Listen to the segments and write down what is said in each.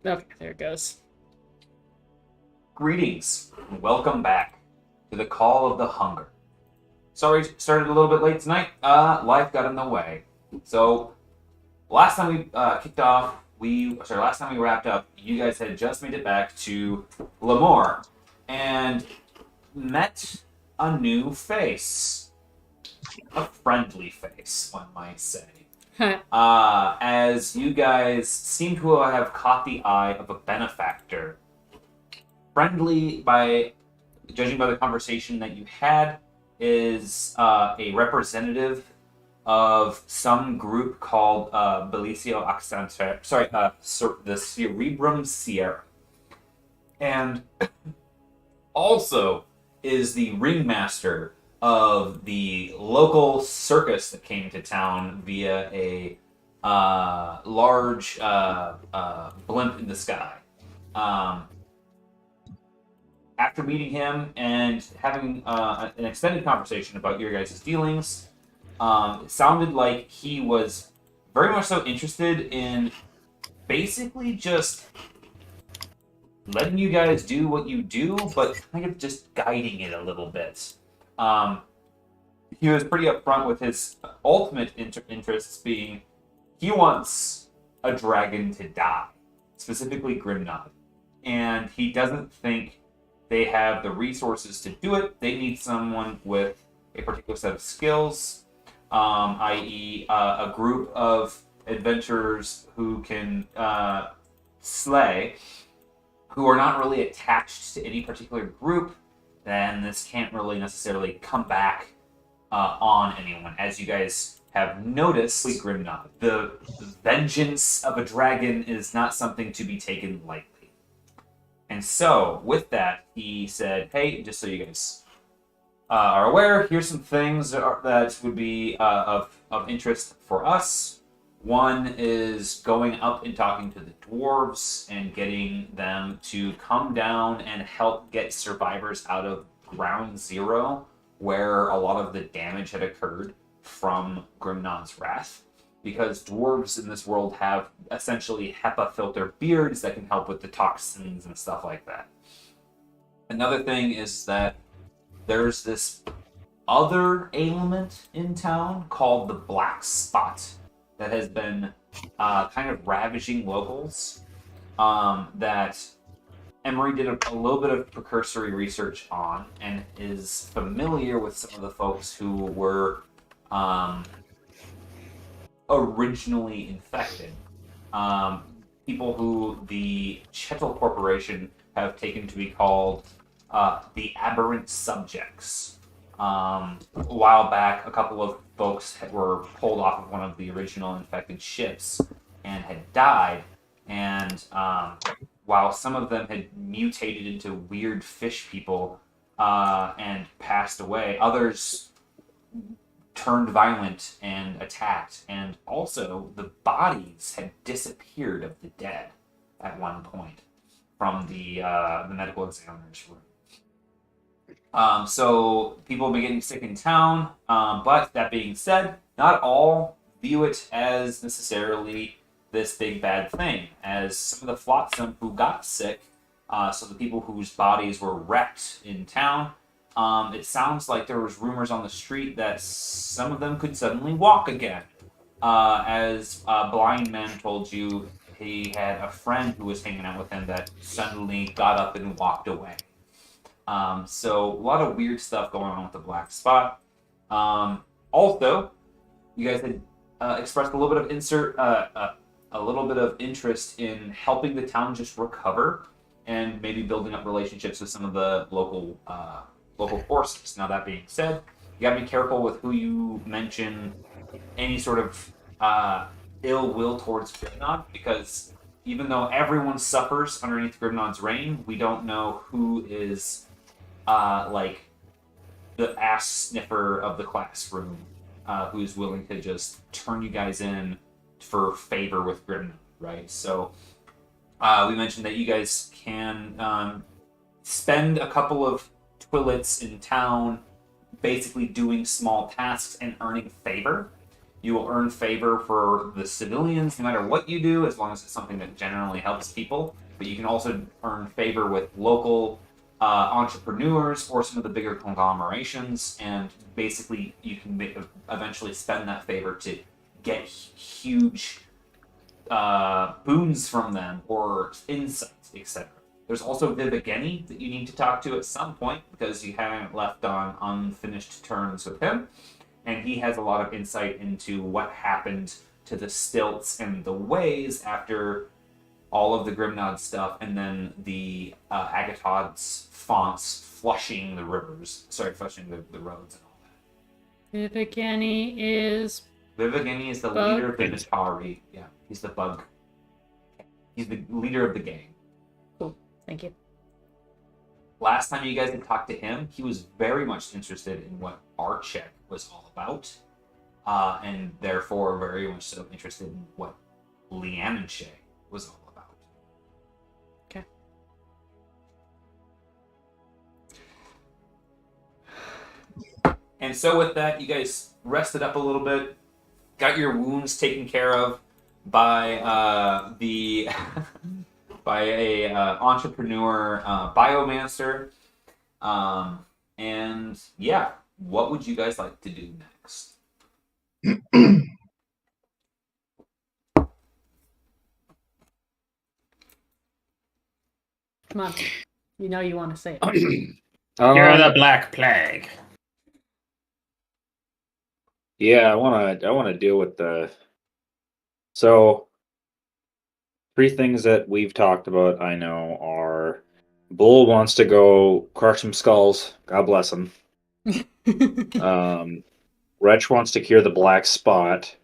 Okay, there it goes. Greetings, and welcome back to the Call of the Hunger. Sorry, started a little bit late tonight. Life got in the way. So, last time we last time we wrapped up, you guys had just made it back to Lemoore and met a new face. A friendly face, one might say. As you guys seem to have caught the eye of a benefactor. Friendly, by judging by the conversation that you had, is a representative of some group called Belicio Accenter. Sorry, the Cerebrum Sierra. And also is the ringmaster of the local circus that came to town via a large blimp in the sky. After meeting him and having an extended conversation about your guys' dealings, it sounded like he was very much so interested in basically just letting you guys do what you do, but kind of just guiding it a little bit. He was pretty upfront with his ultimate interests being he wants a dragon to die, specifically Grimnod. And he doesn't think they have the resources to do it. They need someone with a particular set of skills, i.e., a group of adventurers who can slay, who are not really attached to any particular group. Then this can't really necessarily come back on anyone. As you guys have noticed, Grimnod, the vengeance of a dragon is not something to be taken lightly. And so, with that, he said, hey, just so you guys are aware, here's some things that would be of interest for us. One is going up and talking to the dwarves and getting them to come down and help get survivors out of Ground Zero, where a lot of the damage had occurred from Grimnon's wrath. Because dwarves in this world have essentially HEPA filter beards that can help with the toxins and stuff like that. Another thing is that there's this other ailment in town called the Black Spot that has been kind of ravaging locals. That Emery did a little bit of precursory research on and is familiar with some of the folks who were originally infected. People who the Chettle Corporation have taken to be called the aberrant subjects. A while back, a couple of folks were pulled off of one of the original infected ships and had died. And while some of them had mutated into weird fish people and passed away, others turned violent and attacked, and also the bodies had disappeared of the dead at one point from the medical examiner's room. So people have been getting sick in town, but that being said, not all view it as necessarily this big bad thing, as some of the flotsam who got sick, so the people whose bodies were wrecked in town, it sounds like there was rumors on the street that some of them could suddenly walk again. As Blind Man told you, he had a friend who was hanging out with him that suddenly got up and walked away. So a lot of weird stuff going on with the Black Spot. Also, you guys had expressed a little bit of interest in helping the town just recover and maybe building up relationships with some of the local forces. Now, that being said, you gotta be careful with who you mention any sort of ill will towards Grimnod, because even though everyone suffers underneath Grimnod's reign, we don't know who is like the ass sniffer of the classroom, who's willing to just turn you guys in for favor with Grimnod, right? So we mentioned that you guys can spend a couple of twillets in town basically doing small tasks and earning favor. You will earn favor for the civilians no matter what you do, as long as it's something that generally helps people. But you can also earn favor with local entrepreneurs or some of the bigger conglomerations, and basically you can eventually spend that favor to get huge boons from them or insights, etc. There's also Vivageni that you need to talk to at some point because you haven't left on unfinished terms with him, and he has a lot of insight into what happened to the stilts and the ways after all of the Grimnod stuff, and then the Agathod's fonts flushing the rivers. Sorry, flushing the roads and all that. Vivageni is the bug? leader of the Natari. Yeah, he's the bug. He's the leader of the gang. Cool. Thank you. Last time you guys had talked to him, he was very much interested in what Archek was all about, and therefore very much so interested in what Leanne was all about. Okay. And so with that, you guys rested up a little bit, got your wounds taken care of by by a entrepreneur biomancer, and yeah, what would you guys like to do next? Come on. You know you want to say it. You're the Black Plague. Yeah, I wanna deal with the. So, three things that we've talked about I know are Bull wants to go crush some skulls. God bless him. Wretch wants to cure the black spot.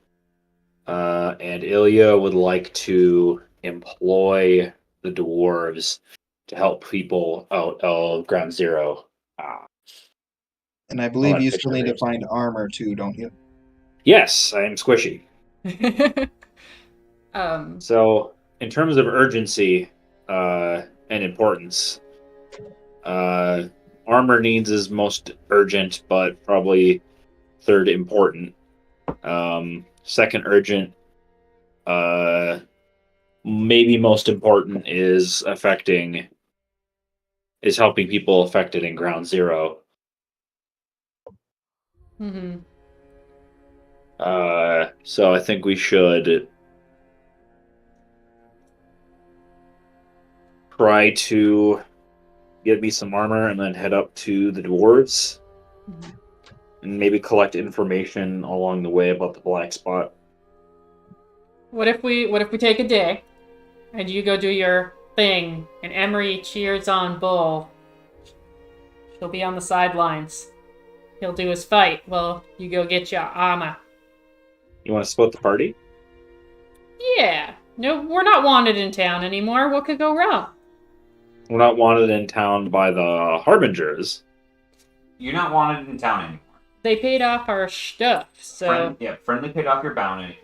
And Ilya would like to employ the dwarves to help people out of Ground Zero. And I believe that you picture still need to is- find armor too, don't you? Yes, I am squishy. So in terms of urgency and importance, armor needs is most urgent, but probably third important. Second urgent, maybe most important is helping people affected in Ground Zero. Mm-hmm. So I think we should try to get me some armor and then head up to the dwarves and maybe collect information along the way about the black spot. What if we take a day and you go do your thing and Emery cheers on Bull? She'll be on the sidelines. He'll do his fight. Well, you go get your armor. You want to split the party? Yeah. No, we're not wanted in town anymore. What could go wrong? We're not wanted in town by the Harbingers. You're not wanted in town anymore. They paid off our stuff, so... Friendly paid off your bounty,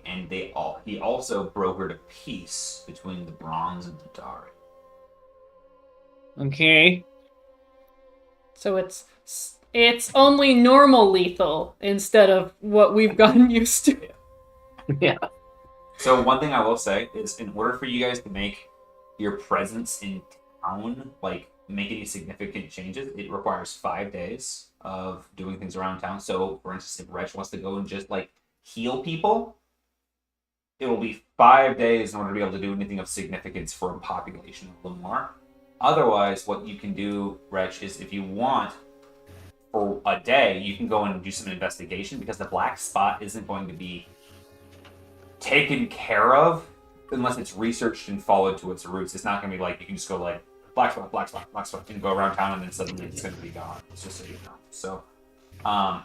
and he also brokered a peace between the Bronze and the Dari. Okay. So it's only normal lethal instead of what we've gotten used to. Yeah. So one thing I will say is, in order for you guys to make your presence in town, like, make any significant changes, it requires 5 days of doing things around town. So, for instance, if Wretch wants to go and just, like, heal people, it will be 5 days in order to be able to do anything of significance for a population of Lamar. Otherwise, what you can do, Wretch, is if you want, for a day, you can go and do some investigation, because the black spot isn't going to be taken care of unless it's researched and followed to its roots. It's not going to be like you can just go like black spot, and go around town and then suddenly it's going to be gone. It's just so you know. So,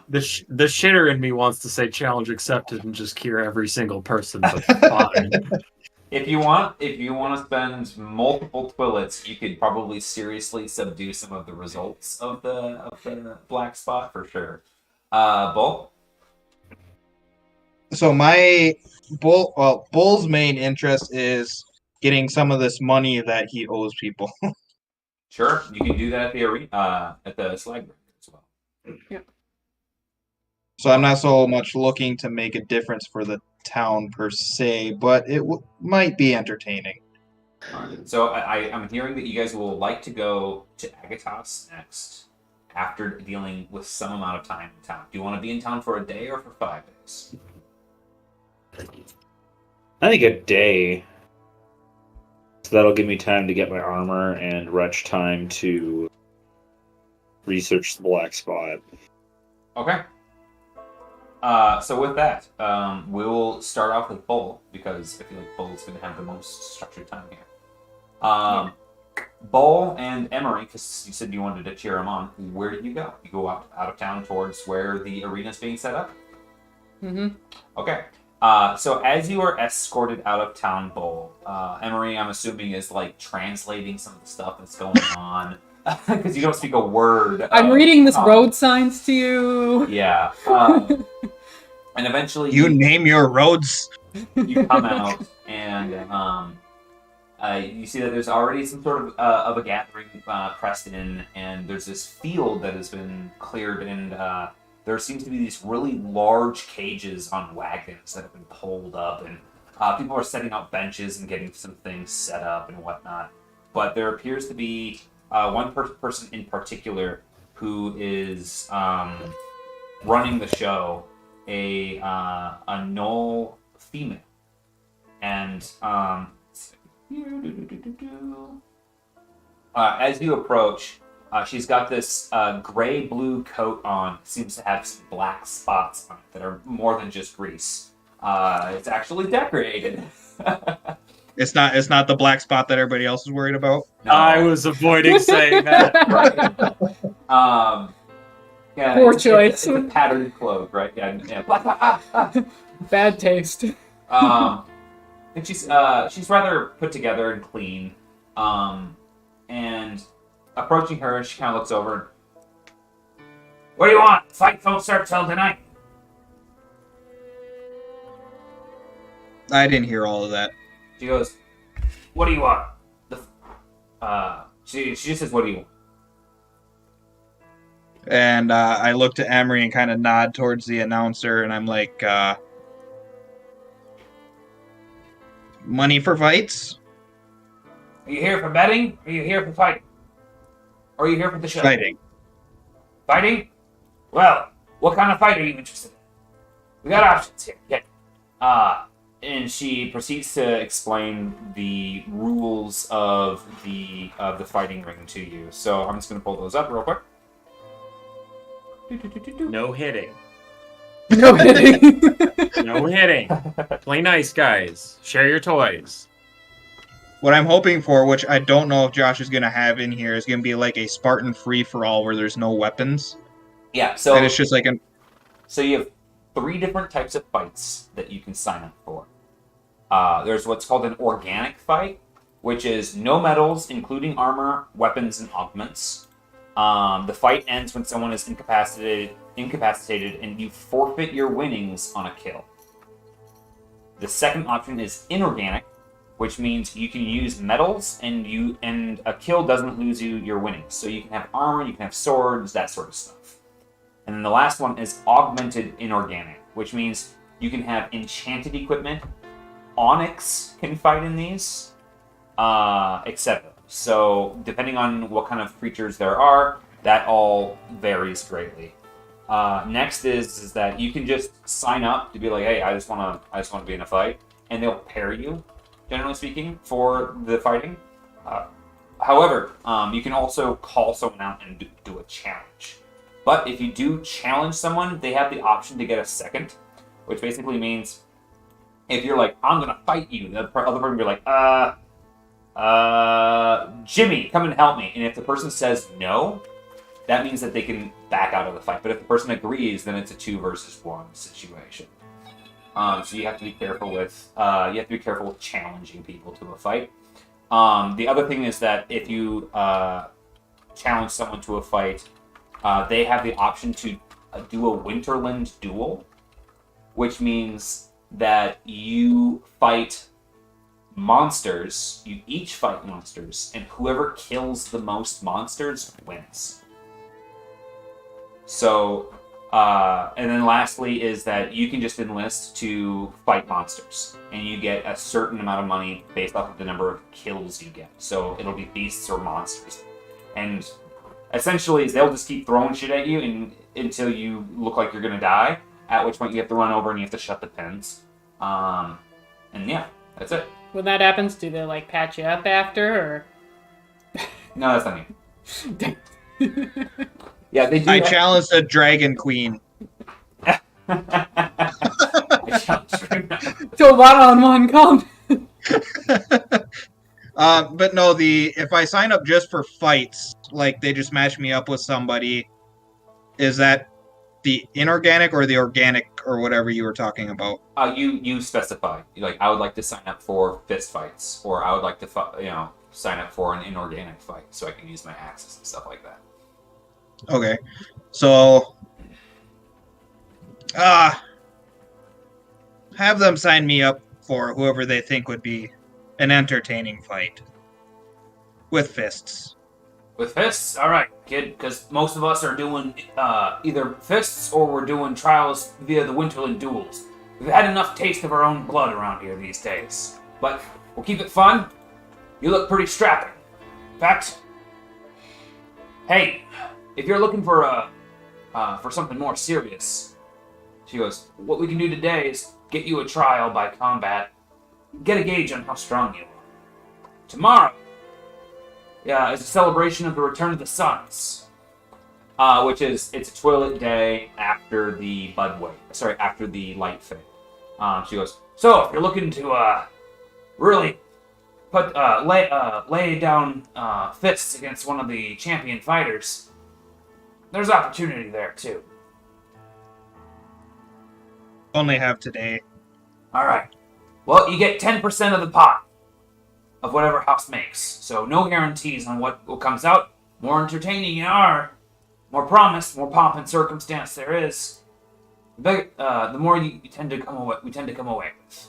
the shitter in me wants to say challenge accepted and just cure every single person, but fine. if you want to spend multiple twillets, you could probably seriously subdue some of the results of the black spot for sure. Bull. So Bull's main interest is getting some of this money that he owes people. Sure, you can do that at the arena, at the slag as well. Yeah. So I'm not so much looking to make a difference for the town per se, but it might be entertaining. Alright. So I'm hearing that you guys will like to go to Agatas next, after dealing with some amount of time in town. Do you want to be in town for a day or for 5 days? I think a day. So that'll give me time to get my armor and Wretch time to research the black spot. Okay. So with that, we'll start off with Bull, because I feel like Bull's going to have the most structured time here. Bull and Emery, because you said you wanted to cheer him on, where did you go? You go out of town towards where the arena's being set up? Mm-hmm. Okay. So as you are escorted out of town, Bull, Emery, I'm assuming, is like translating some of the stuff that's going on, because you don't speak a word. I'm reading this road signs to you. Yeah. And eventually You name your roads. you come out and you see that there's already some sort of a gathering pressed in, and there's this field that has been cleared, and there seems to be these really large cages on wagons that have been pulled up, and people are setting up benches and getting some things set up and whatnot. But there appears to be one person in particular who is running the show, a Knoll female, and as you approach, she's got this gray-blue coat on. Seems to have some black spots on it that are more than just grease. It's actually decorated. It's not the black spot that everybody else is worried about. No. I was avoiding saying that. Right. Yeah, Poor choice. It's a patterned cloak, right? Yeah. Bad taste. And she's rather put together and clean. And approaching her, she kind of looks over. What do you want? Fight don't start till tonight. I didn't hear all of that. She goes, "What do you want?" She just says, "What do you want?" And I look to Emery and kind of nod towards the announcer, and I'm like, money for fights? Are you here for betting? Or are you here for fighting? Or are you here for the show? Fighting. Fighting? Well, what kind of fight are you interested in? We got options here. Yeah. And she proceeds to explain the rules of the fighting ring to you. So I'm just going to pull those up real quick. No hitting. No hitting. No hitting. Play nice, guys. Share your toys. What I'm hoping for, which I don't know if Josh is going to have in here, is going to be like a Spartan free-for-all where there's no weapons. Yeah, so And it's just like So you have 3 different types of fights that you can sign up for. There's what's called an organic fight, which is no medals, including armor, weapons, and augments. The fight ends when someone is incapacitated, and you forfeit your winnings on a kill. The second option is inorganic, which means you can use medals, and a kill doesn't lose you your winnings. So you can have armor, you can have swords, that sort of stuff. And then the last one is augmented inorganic, which means you can have enchanted equipment. Onyx can fight in these, etc. So depending on what kind of creatures there are, that all varies greatly. Next is that you can just sign up to be like, hey, I just want to be in a fight, and they'll pair you, generally speaking, for the fighting. However, you can also call someone out and do a challenge. But if you do challenge someone, they have the option to get a second, which basically means if you're like, I'm gonna fight you, the other person will be like, Jimmy, come and help me. And if the person says no, that means that they can back out of the fight. But if the person agrees, then it's a 2 versus 1 situation. So you have to be careful with challenging people to a fight. The other thing is that if you challenge someone to a fight, they have the option to do a Winterland duel, which means that you fight monsters. You each fight monsters, and whoever kills the most monsters wins. So And then lastly is that you can just enlist to fight monsters, and you get a certain amount of money based off of the number of kills you get. So it'll be beasts or monsters, and essentially they'll just keep throwing shit at you until you look like you're gonna die. At which point you have to run over and you have to shut the pens. And yeah, that's it. When that happens, do they like patch you up after, No, that's not me. Yeah, they do. I challenge the Dragon Queen. I challenge her. to one-on-one combat? But no, if I sign up just for fights, like they just match me up with somebody, is that the inorganic or the organic or whatever you were talking about? You specify. Like, I would like to sign up for fist fights, or I would like to sign up for an inorganic fight so I can use my axes and stuff like that. Okay, so have them sign me up for whoever they think would be an entertaining fight with fists. With fists? Alright, kid, because most of us are doing either fists or we're doing trials via the Winterland duels. We've had enough taste of our own blood around here these days. But we'll keep it fun. You look pretty strapping. In fact, hey, if you're looking for something more serious, she goes, what we can do today is get you a trial by combat, get a gauge on how strong you are. Tomorrow, is a celebration of the return of the suns, it's a twilight day after the after the light fade. She goes, so if you're looking to really lay down fists against one of the champion fighters, there's opportunity there too. Only have today. All right. Well, you get 10% of the pot of whatever house makes. So no guarantees on what comes out. More entertaining you are, more promise, more pomp and circumstance there is, the more you tend to come away. We tend to come away with.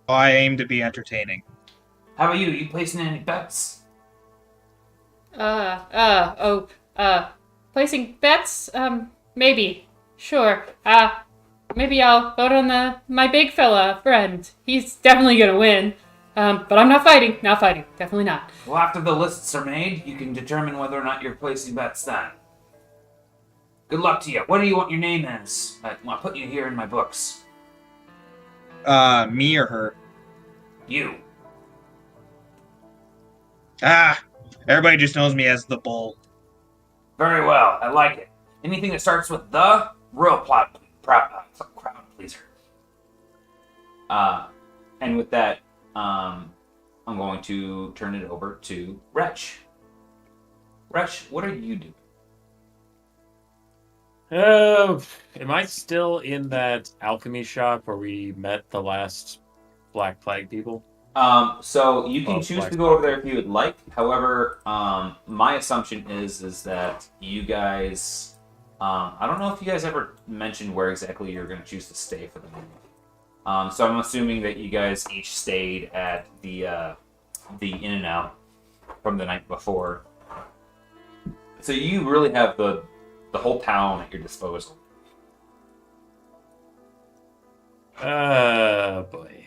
I aim to be entertaining. How about you? You placing any bets? Placing bets? Maybe. Sure. Maybe I'll vote on my big fella friend. He's definitely gonna win. But I'm not fighting. Not fighting. Definitely not. Well, after the lists are made, you can determine whether or not you're placing bets then. Good luck to you. What do you want your name as? I'll put you here in my books. Me or her? You. Everybody just knows me as the Bull. Very well. I like it. Anything that starts with the, real crowd pleaser. And with that, I'm going to turn it over to Wretch. Wretch, what are you doing? Am I still in that alchemy shop where we met the last Black Flag people? So you can choose to go over there if you would like. However, my assumption is that you guys, I don't know if you guys ever mentioned where exactly you're going to choose to stay for the night. So I'm assuming that you guys each stayed at the In-N-Out from the night before. So you really have the whole town at your disposal. Boy.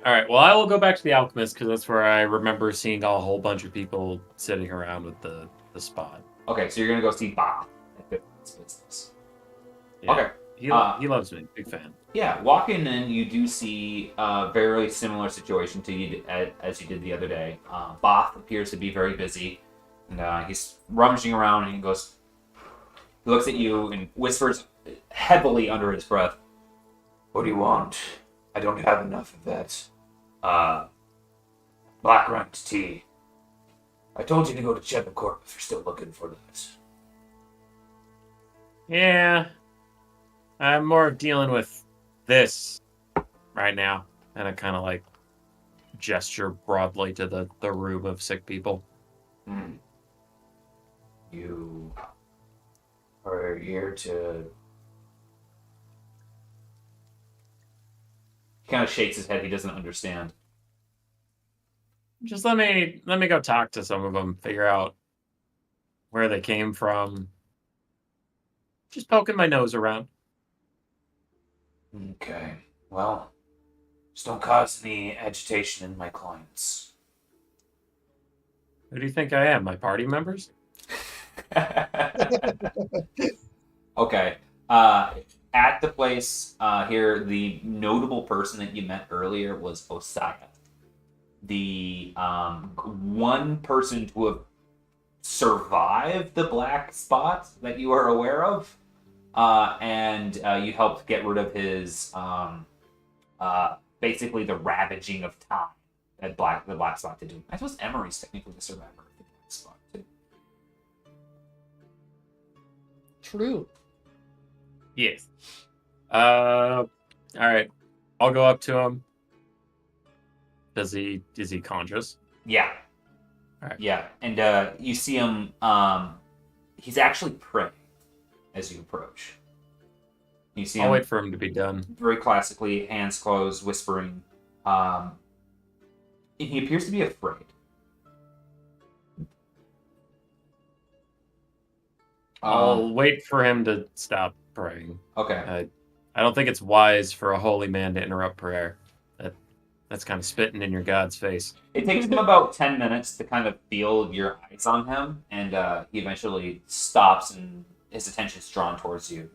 Alright, well, I will go back to the Alchemist, because that's where I remember seeing a whole bunch of people sitting around with the spot. Okay, so you're going to go see Bob at Fifth's business. Yeah. Okay. He loves me. Big fan. Yeah, walking in, you do see a very similar situation to you as you did the other day. Both appears to be very busy, and he's rummaging around, and he looks at you and whispers heavily under his breath, "What do you want? I don't have enough of that. Black Runt tea. I told you to go to Chepacorp if you're still looking for that." Yeah. I'm more dealing with this right now. And I kind of gesture broadly to the room of sick people. You are here to... He kind of shakes his head. He doesn't understand. Just let me go talk to some of them, figure out where they came from. Just poking my nose around. Okay. Well, just don't cause any agitation in my clients. Who do you think I am? My party members? Okay. At the place here, the notable person that you met earlier was Osaka. The one person to have survived the black spot that you are aware of, and you helped get rid of his basically the ravaging of time that the black spot did. I suppose Emery's technically the survivor of the black spot too. True. Yes. All right. I'll go up to him. Is he conscious? Yeah. Alright. Yeah, and you see him. He's actually praying as you approach. You see I'll him wait for him to be done. very classically, hands closed, whispering. And he appears to be afraid. I'll wait for him to stop praying. Okay. I don't think it's wise for a holy man to interrupt prayer. That's kind of spitting in your God's face. It takes him about 10 minutes to kind of feel your eyes on him, and he eventually stops and his attention is drawn towards you.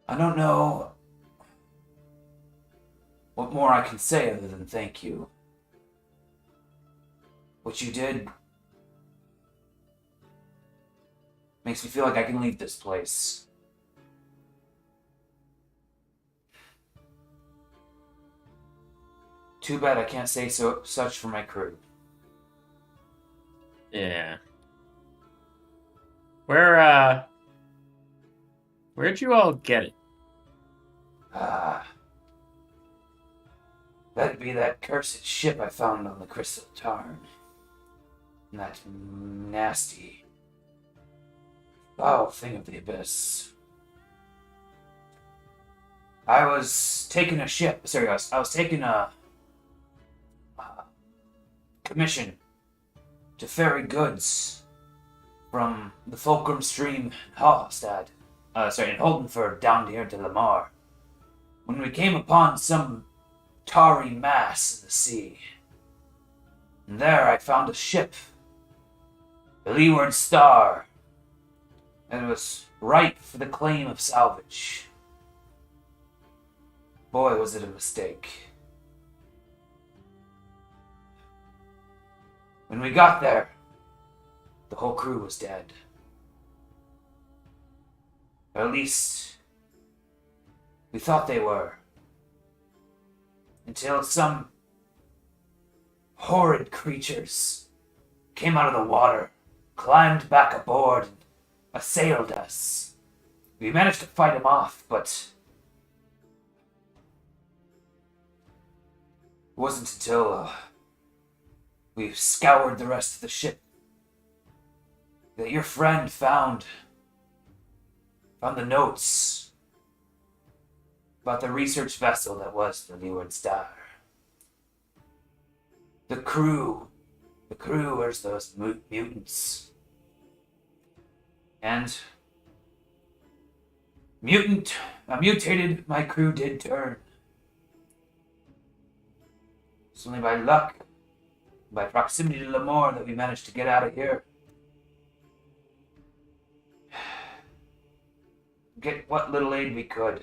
I don't know what more I can say other than thank you. What you did makes me feel like I can leave this place. Too bad I can't say such for my crew. Yeah. Where'd you all get it? That'd be that cursed ship I found on the Crystal Tarn. And that nasty, foul thing of the abyss. I was taking a ship. Sorry, I was taking a commission to ferry goods from the Fulcrum Stream in Hallstad, in Holdenford down here to Lamar, when we came upon some tarry mass in the sea. And there I found a ship, the Leeward Star, and it was ripe for the claim of salvage. Boy, was it a mistake. When we got there, the whole crew was dead. Or at least, we thought they were. Until some horrid creatures came out of the water, climbed back aboard, and assailed us. We managed to fight them off, but it wasn't until we scoured the rest of the ship that your friend found the notes about the research vessel that was the Leeward Star. The crew were those mutants. And mutated, my crew did turn. It's only by luck, by proximity to Lamar, that we managed to get out of here. Get what little aid we could.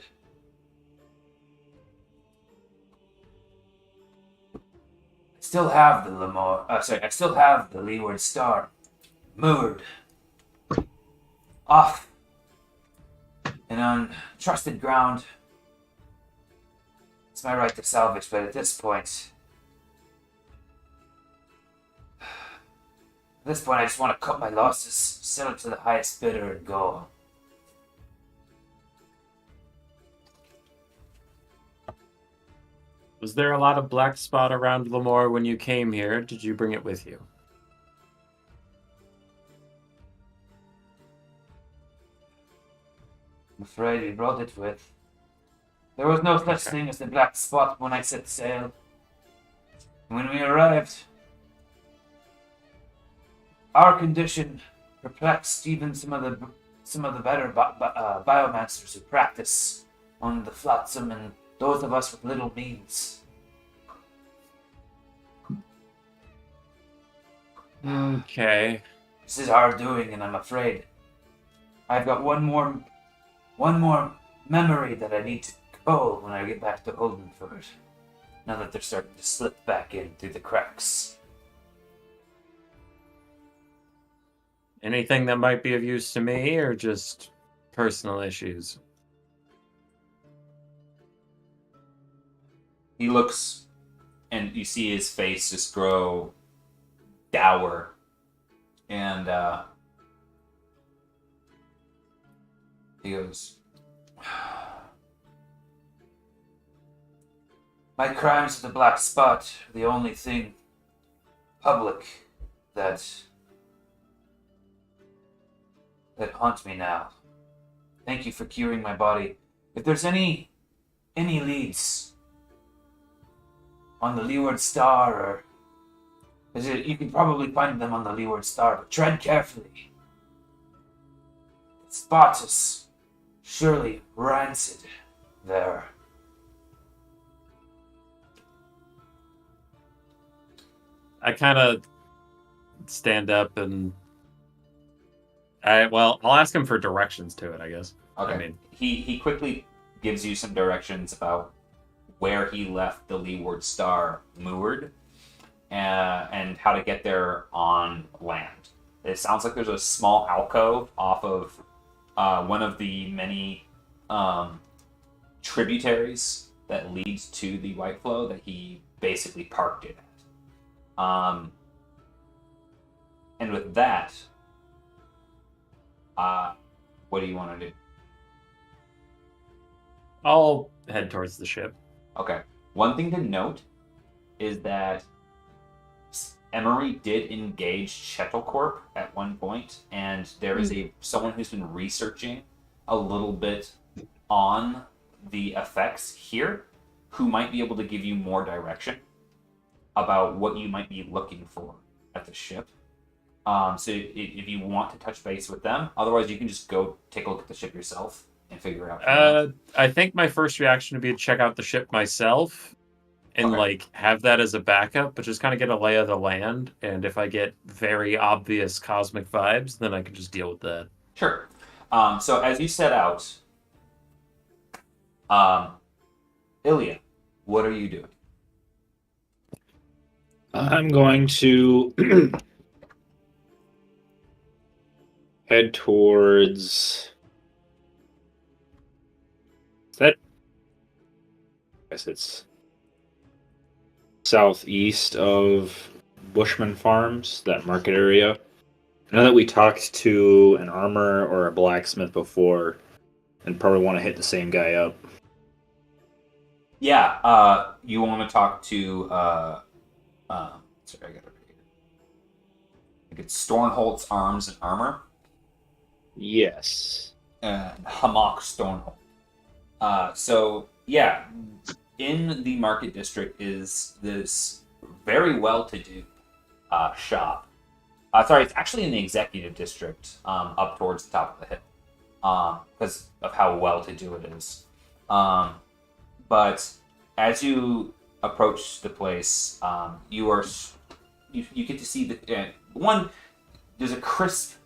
I still have the Leeward Star moored off and on trusted ground. It's my right to salvage, but at this point, I just want to cut my losses, sell it to the highest bidder, and go. Was there a lot of black spot around Lamore when you came here? Did you bring it with you? I'm afraid we brought it with. There was no such thing as the black spot when I set sail. When we arrived, our condition perplexed even some of the better biomancers who practice on the flotsam, and those of us with little means. Okay. This is our doing, and I'm afraid I've got one more memory that I need to cull when I get back to Oldenford. Now that they're starting to slip back in through the cracks. Anything that might be of use to me, or just personal issues? He looks, and you see his face just grow dour, and he goes, "My crimes of the Black Spot are the only thing public that haunt me now. Thank you for curing my body. If there's any leads on the Leeward Star, or you can probably find them on the Leeward Star, but tread carefully. The spot is surely rancid there." I kind of stand up and I'll ask him for directions to it, I guess. Okay. I mean, he quickly gives you some directions about where he left the Leeward Star moored, and how to get there on land. It sounds like there's a small alcove off of one of the many tributaries that leads to the White Flow that he basically parked it at. And with that, what do you want to do? I'll head towards the ship. Okay. One thing to note is that Emery did engage Shuttlecorp at one point, and there is someone who's been researching a little bit on the effects here, who might be able to give you more direction about what you might be looking for at the ship. So if you want to touch base with them, otherwise you can just go take a look at the ship yourself and figure out. I think my first reaction would be to check out the ship myself and Okay. have that as a backup, but just kind of get a lay of the land. And if I get very obvious cosmic vibes, then I can just deal with that. Sure. So as you set out, Ilya, what are you doing? I'm going to head towards that. I guess it's southeast of Bushman Farms, that market area. I know that we talked to an armorer or a blacksmith before, and probably want to hit the same guy up. Yeah, you want to talk to, sorry, I got it right here. I think it's Stornholt's Arms and Armor. Yes. Hammock Stornholt. So, yeah, in the Market District is this very well-to-do shop. Sorry, it's actually in the Executive District, up towards the top of the hill, because of how well-to-do it is. But as you approach the place, you get to see one. There's a crisp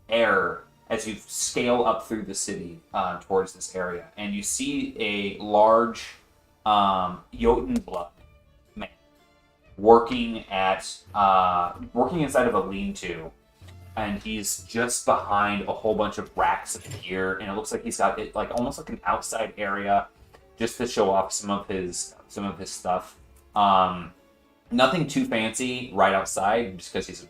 air as you scale up through the city towards this area, and you see a large Jotun blood man working inside of a lean-to. And he's just behind a whole bunch of racks of gear, and it looks like he's got it like almost like an outside area, just to show off some of his stuff. Nothing too fancy right outside, just because he's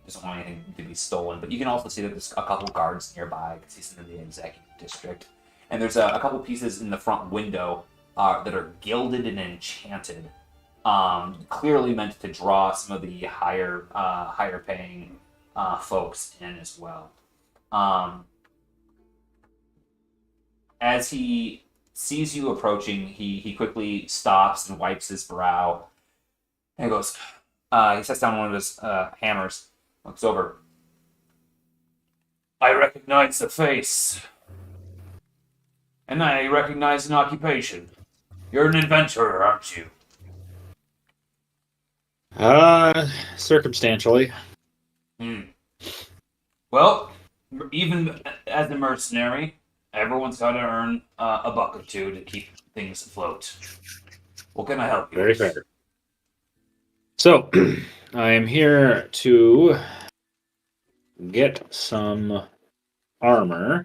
doesn't want anything to be stolen. But you can also see that there's a couple guards nearby because he's in the Executive District, and there's a couple pieces in the front window that are gilded and enchanted, clearly meant to draw some of the higher paying folks in as well. As he sees you approaching, he quickly stops and wipes his brow. And he goes, he sets down one of his hammers, looks over. I recognize the face. And I recognize an occupation. You're an inventor, aren't you? Circumstantially. Hmm. Well, even as a mercenary, everyone's got to earn a buck or two to keep things afloat. What can I help you Very with? fair. So, I am here to get some armor.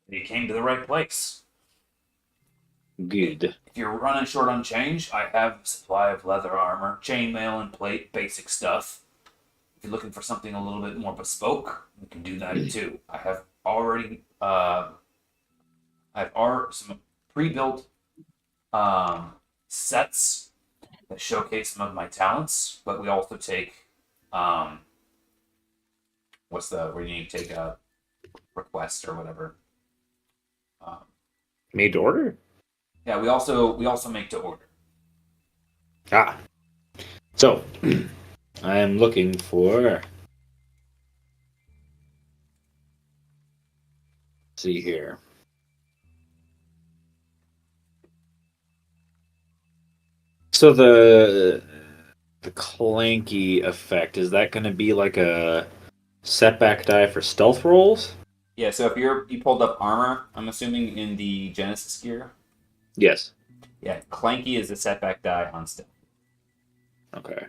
You came to the right place. Good. If you're running short on change, I have a supply of leather armor, chainmail and plate, basic stuff. If you're looking for something a little bit more bespoke, we can do that too. I have already some pre-built sets that showcase some of my talents, but we also take where you need to take a request or whatever. Made to order? Yeah, we also make to order. Ah. So, I am looking for. Let's see here. So the clanky effect, is that going to be like a setback die for stealth rolls? Yeah, so if you pulled up armor, I'm assuming in the Genesis gear. Yes. Yeah, clanky is a setback die on stealth. Okay.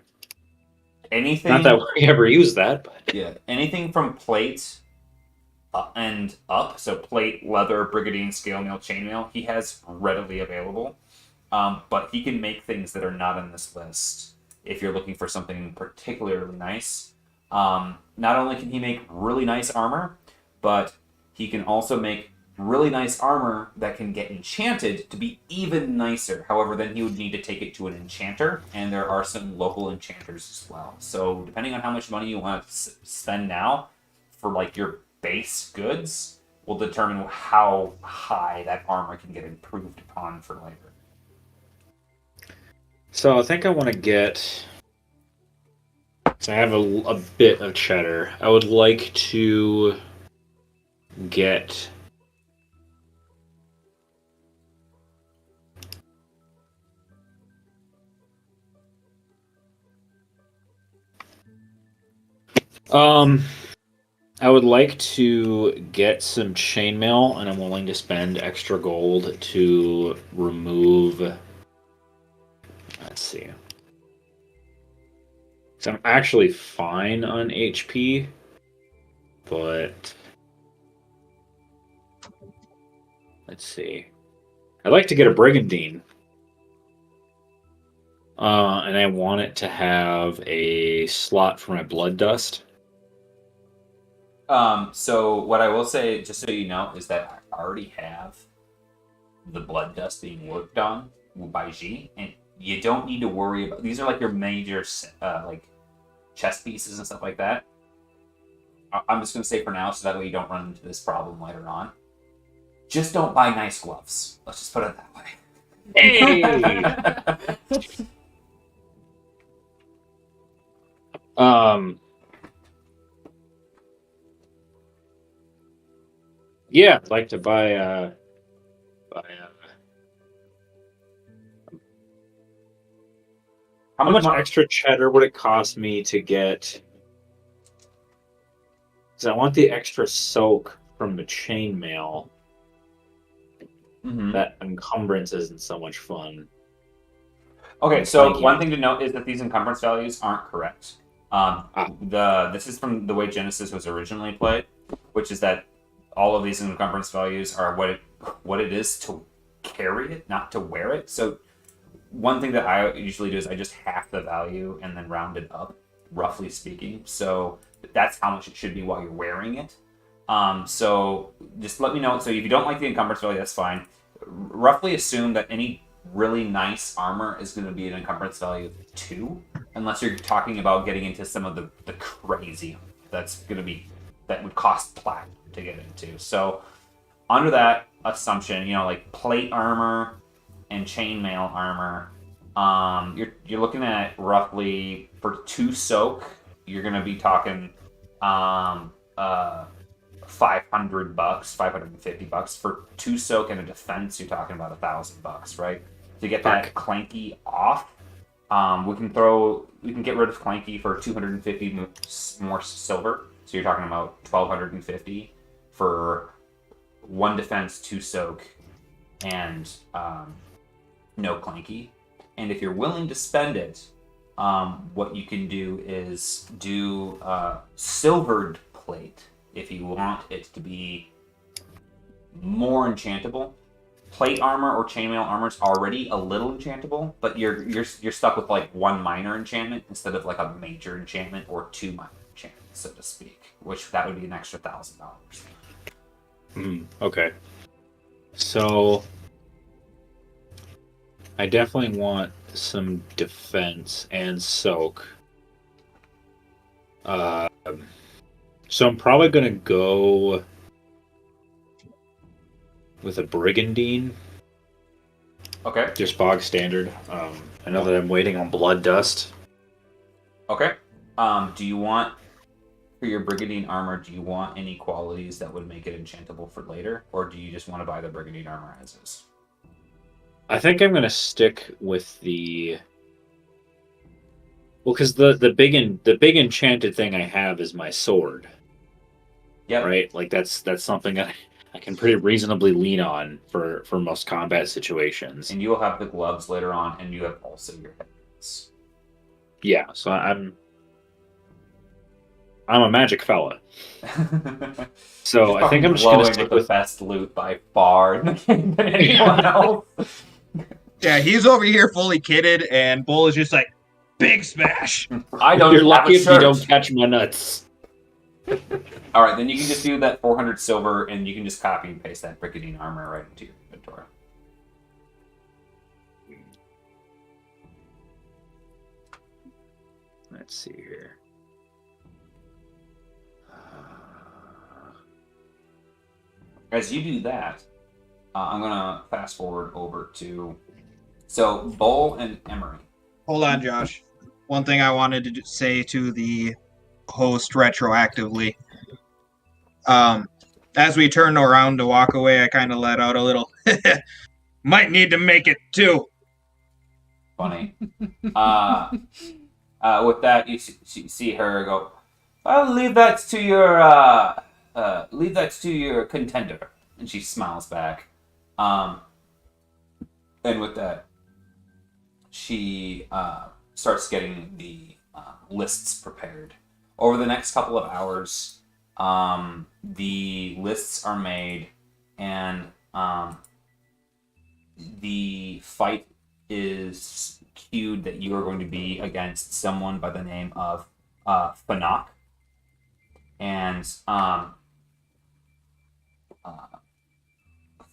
Anything. Not that we ever use that, but Yeah, anything from plate and up, so plate, leather, brigandine, scale mail, chainmail, he has readily available. But he can make things that are not on this list if you're looking for something particularly nice. Not only can he make really nice armor, but he can also make really nice armor that can get enchanted to be even nicer. However, then he would need to take it to an enchanter, and there are some local enchanters as well. So depending on how much money you want to spend now for like your base goods, will determine how high that armor can get improved upon for later. so I think I want to get. So I have a bit of cheddar. I would like to get. I would like to get some chainmail, and I'm willing to spend extra gold to remove. Let's see. So I'm actually fine on HP, but let's see. I'd like to get a brigandine, and I want it to have a slot for my blood dust. So what I will say, just so you know, is that I already have the blood dust being worked on by G, and you don't need to worry about these. Are like your major like chess pieces and stuff like that. I'm just gonna say for now, so that way you don't run into this problem later on. Just don't buy nice gloves. Let's just put it that way. Hey! Yeah, I'd like to buy How how much money? extra cheddar would it cost me to get? Because I want the extra soak from the chainmail. Mm-hmm. That encumbrance isn't so much fun. Okay, so Thank you. one thing to note is that these encumbrance values aren't correct. This is from the way Genesis was originally played, which is that all of these encumbrance values are what it is to carry it, not to wear it. So one thing that I usually do is I just half the value and then round it up, roughly speaking. So that's how much it should be while you're wearing it. So just let me know. So if you don't like the encumbrance value, that's fine. Roughly assume that any really nice armor is going to be an encumbrance value of 2, unless you're talking about getting into some of the crazy that would cost platinum to get into. So under that assumption, like plate armor, and chainmail armor, you're looking at roughly for 2 soak, you're gonna be talking $500, $550 for 2 soak and a defense. You're talking about $1,000, right? To get that clanky off, we can get rid of clanky for 250 more silver. So you're talking about 1,250 for 1 defense, 2 soak, and no clanky. And if you're willing to spend it, what you can do is do silvered plate if you want it to be more enchantable. Plate armor or chainmail armor is already a little enchantable, but you're stuck with like 1 minor enchantment instead of like a major enchantment or 2 minor enchantments, so to speak. Which that would be an extra $1,000. Okay. So I definitely want some defense and soak. So I'm probably gonna go with a brigandine. Okay. Just bog standard. I know that I'm waiting on blood dust. Okay. Do you want, for your brigandine armor, do you want any qualities that would make it enchantable for later, or do you just want to buy the brigandine armor as is? I think I'm gonna stick with the. Well, because the big enchanted thing I have is my sword. Yep. Right. Like that's something I can pretty reasonably lean on for most combat situations. And you will have the gloves later on, and you have also your headphones. Yeah. So I'm a magic fella. So I think I'm just gonna stick with the best loot by far in the game than anyone else. Yeah, he's over here fully kitted, and Bull is just like, big smash. I don't. You're have lucky a if you shirt. don't catch my nuts. All right, then you can just do that 400 silver, and you can just copy and paste that brigandine armor right into your inventory. Let's see here. As you do that, I'm gonna fast forward over to Bull and Emery. Hold on, Josh. One thing I wanted to say to the host retroactively. As we turned around to walk away, I kind of let out a little, might need to make it too. Funny. With that, you see her go, "I'll leave that to your contender," and she smiles back. And with that, she starts getting the lists prepared. Over the next couple of hours, the lists are made, and the fight is cued that you are going to be against someone by the name of Fanak. And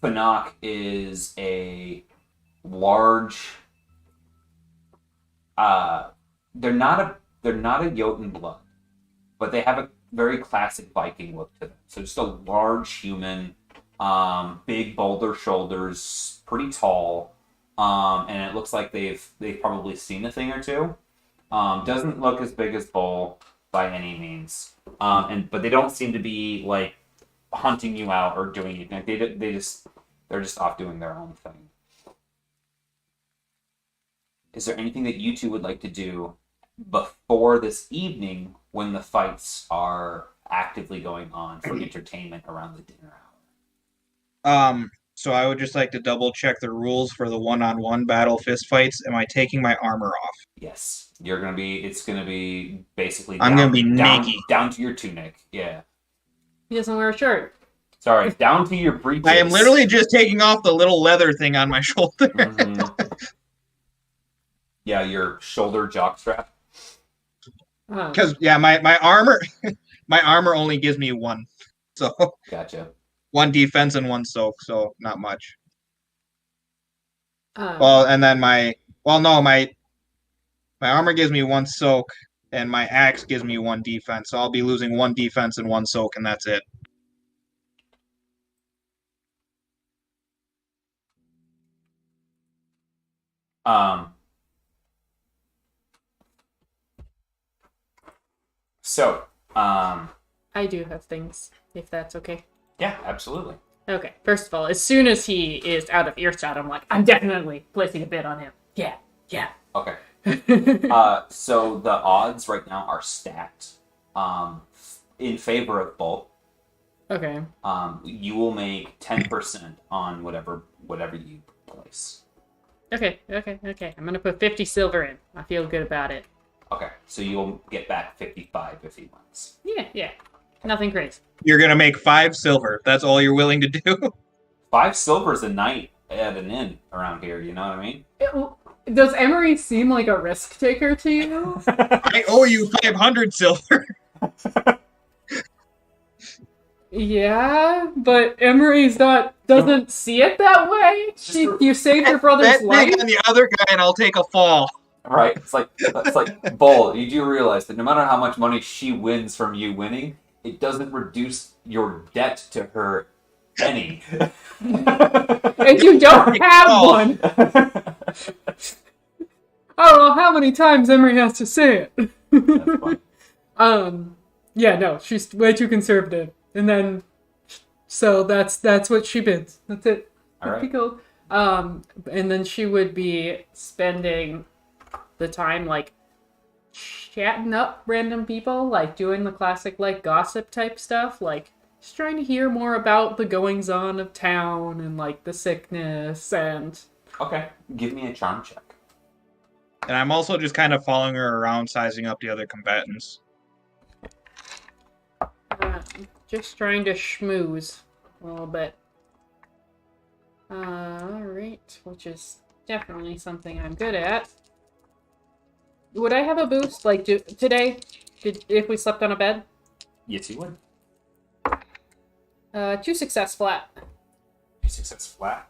Fanak is a large. They're not a Jotun blood, but they have a very classic Viking look to them. So just a large human, big boulder shoulders, pretty tall, and it looks like they've probably seen a thing or two. Doesn't look as big as Bull by any means, but they don't seem to be like hunting you out or doing anything. They're just off doing their own thing. Is there anything that you two would like to do before this evening when the fights are actively going on for entertainment around the dinner hour? So I would just like to double check the rules for the one-on-one battle fist fights. Am I taking my armor off? Yes, it's gonna be basically. I'm gonna be naked down to your tunic. Yeah. He doesn't wear a shirt. Sorry, down to your breeches. I am literally just taking off the little leather thing on my shoulder. Mm-hmm. Yeah, your shoulder jockstrap. Because my armor, my armor only gives me 1, so Gotcha. 1 defense and 1 soak, so not much. Oh. Well, and then my armor gives me 1 soak, and my axe gives me 1 defense. So I'll be losing 1 defense and 1 soak, and that's it. Um. So, I do have things, if that's okay. yeah, absolutely. Okay, first of all, as soon as he is out of earshot, I'm like, I'm definitely placing a bid on him. Yeah. Okay. So the odds right now are stacked, in favor of Bull. Okay. You will make 10% on whatever you place. Okay. I'm gonna put 50 silver in. I feel good about it. Okay, so you'll get back 55 if he wins. Yeah. Nothing crazy. You're gonna make 5 silver. That's all you're willing to do. 5 silver's a night at an inn around here. You know what I mean? Does Emery seem like a risk taker to you? I owe you 500 silver. Yeah, but Emery's doesn't see it that way. You saved your brother's Bet life. big on the other guy, and I'll take a fall. Right? It's like Bull. You do realize that no matter how much money she wins from you winning, it doesn't reduce your debt to her any. And you don't have one. I don't know how many times Emery has to say it. That's fine. Yeah, no, she's way too conservative. And then, so that's what she bids. That's it. All right. Cool. And then she would be spending the time, like, chatting up random people, like, doing the classic, like, gossip type stuff, like, just trying to hear more about the goings-on of town and, like, the sickness and... Okay, give me a charm check. And I'm also just kind of following her around, sizing up the other combatants. Just trying to schmooze a little bit. Alright, which is definitely something I'm good at. Would I have a boost, like, today? If we slept on a bed? Yes, you would. 2 success flat. 2 success flat.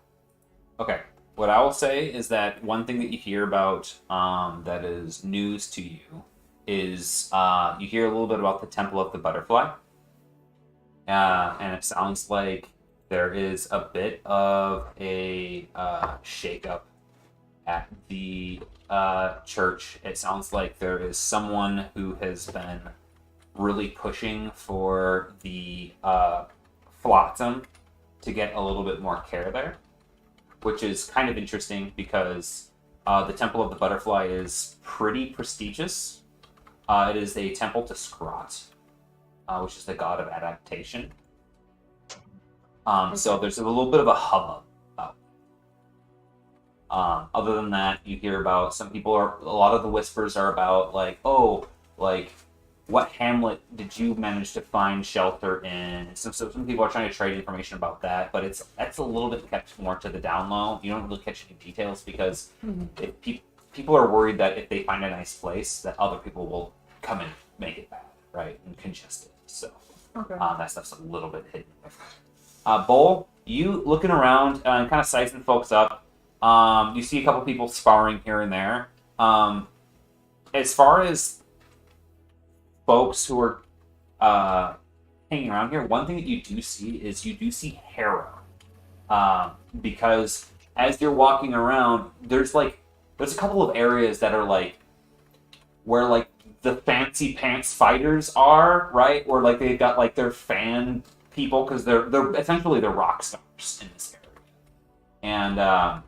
Okay. What I will say is that one thing that you hear about that is news to you is you hear a little bit about the Temple of the Butterfly. And it sounds like there is a bit of a shakeup at the church. It sounds like there is someone who has been really pushing for the flotsam to get a little bit more care there, which is kind of interesting because the Temple of the Butterfly is pretty prestigious. It is a temple to Scrot, which is the god of adaptation. So there's a little bit of a hubbub about it. Other than that, you hear about a lot of the whispers are about, like, oh, like, what hamlet did you manage to find shelter in? So some people are trying to trade information about that, but that's a little bit kept more to the down low. You don't really catch any details because people are worried that if they find a nice place, that other people will come and make it bad, right, and congest it. So that stuff's a little bit hidden. Bull, you looking around and kind of sizing folks up. You see a couple people sparring here and there. As far as folks who are hanging around here, one thing that you do see Harrow. Because as you're walking around, there's a couple of areas that are like where like the fancy pants fighters are, right? Or like they've got like their fan people because they're essentially the rock stars in this area. And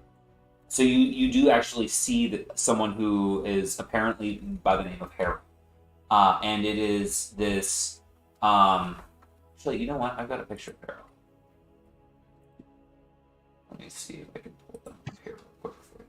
so you do actually see someone who is apparently by the name of Harrow. And it is this actually, you know what? I've got a picture of Harrow. Let me see if I can pull that up here real quick for you.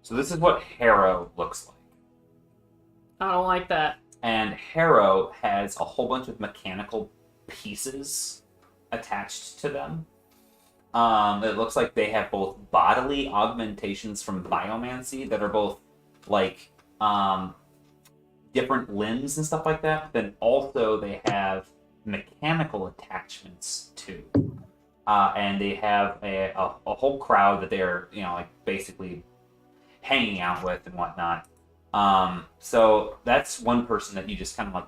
So this is what Harrow looks like. I don't like that. And Harrow has a whole bunch of mechanical pieces attached to them. It looks like they have both bodily augmentations from biomancy that are both like different limbs and stuff like that. Then also they have mechanical attachments too. and they have a whole crowd that they're like basically hanging out with and whatnot. So that's one person that you just kind of like.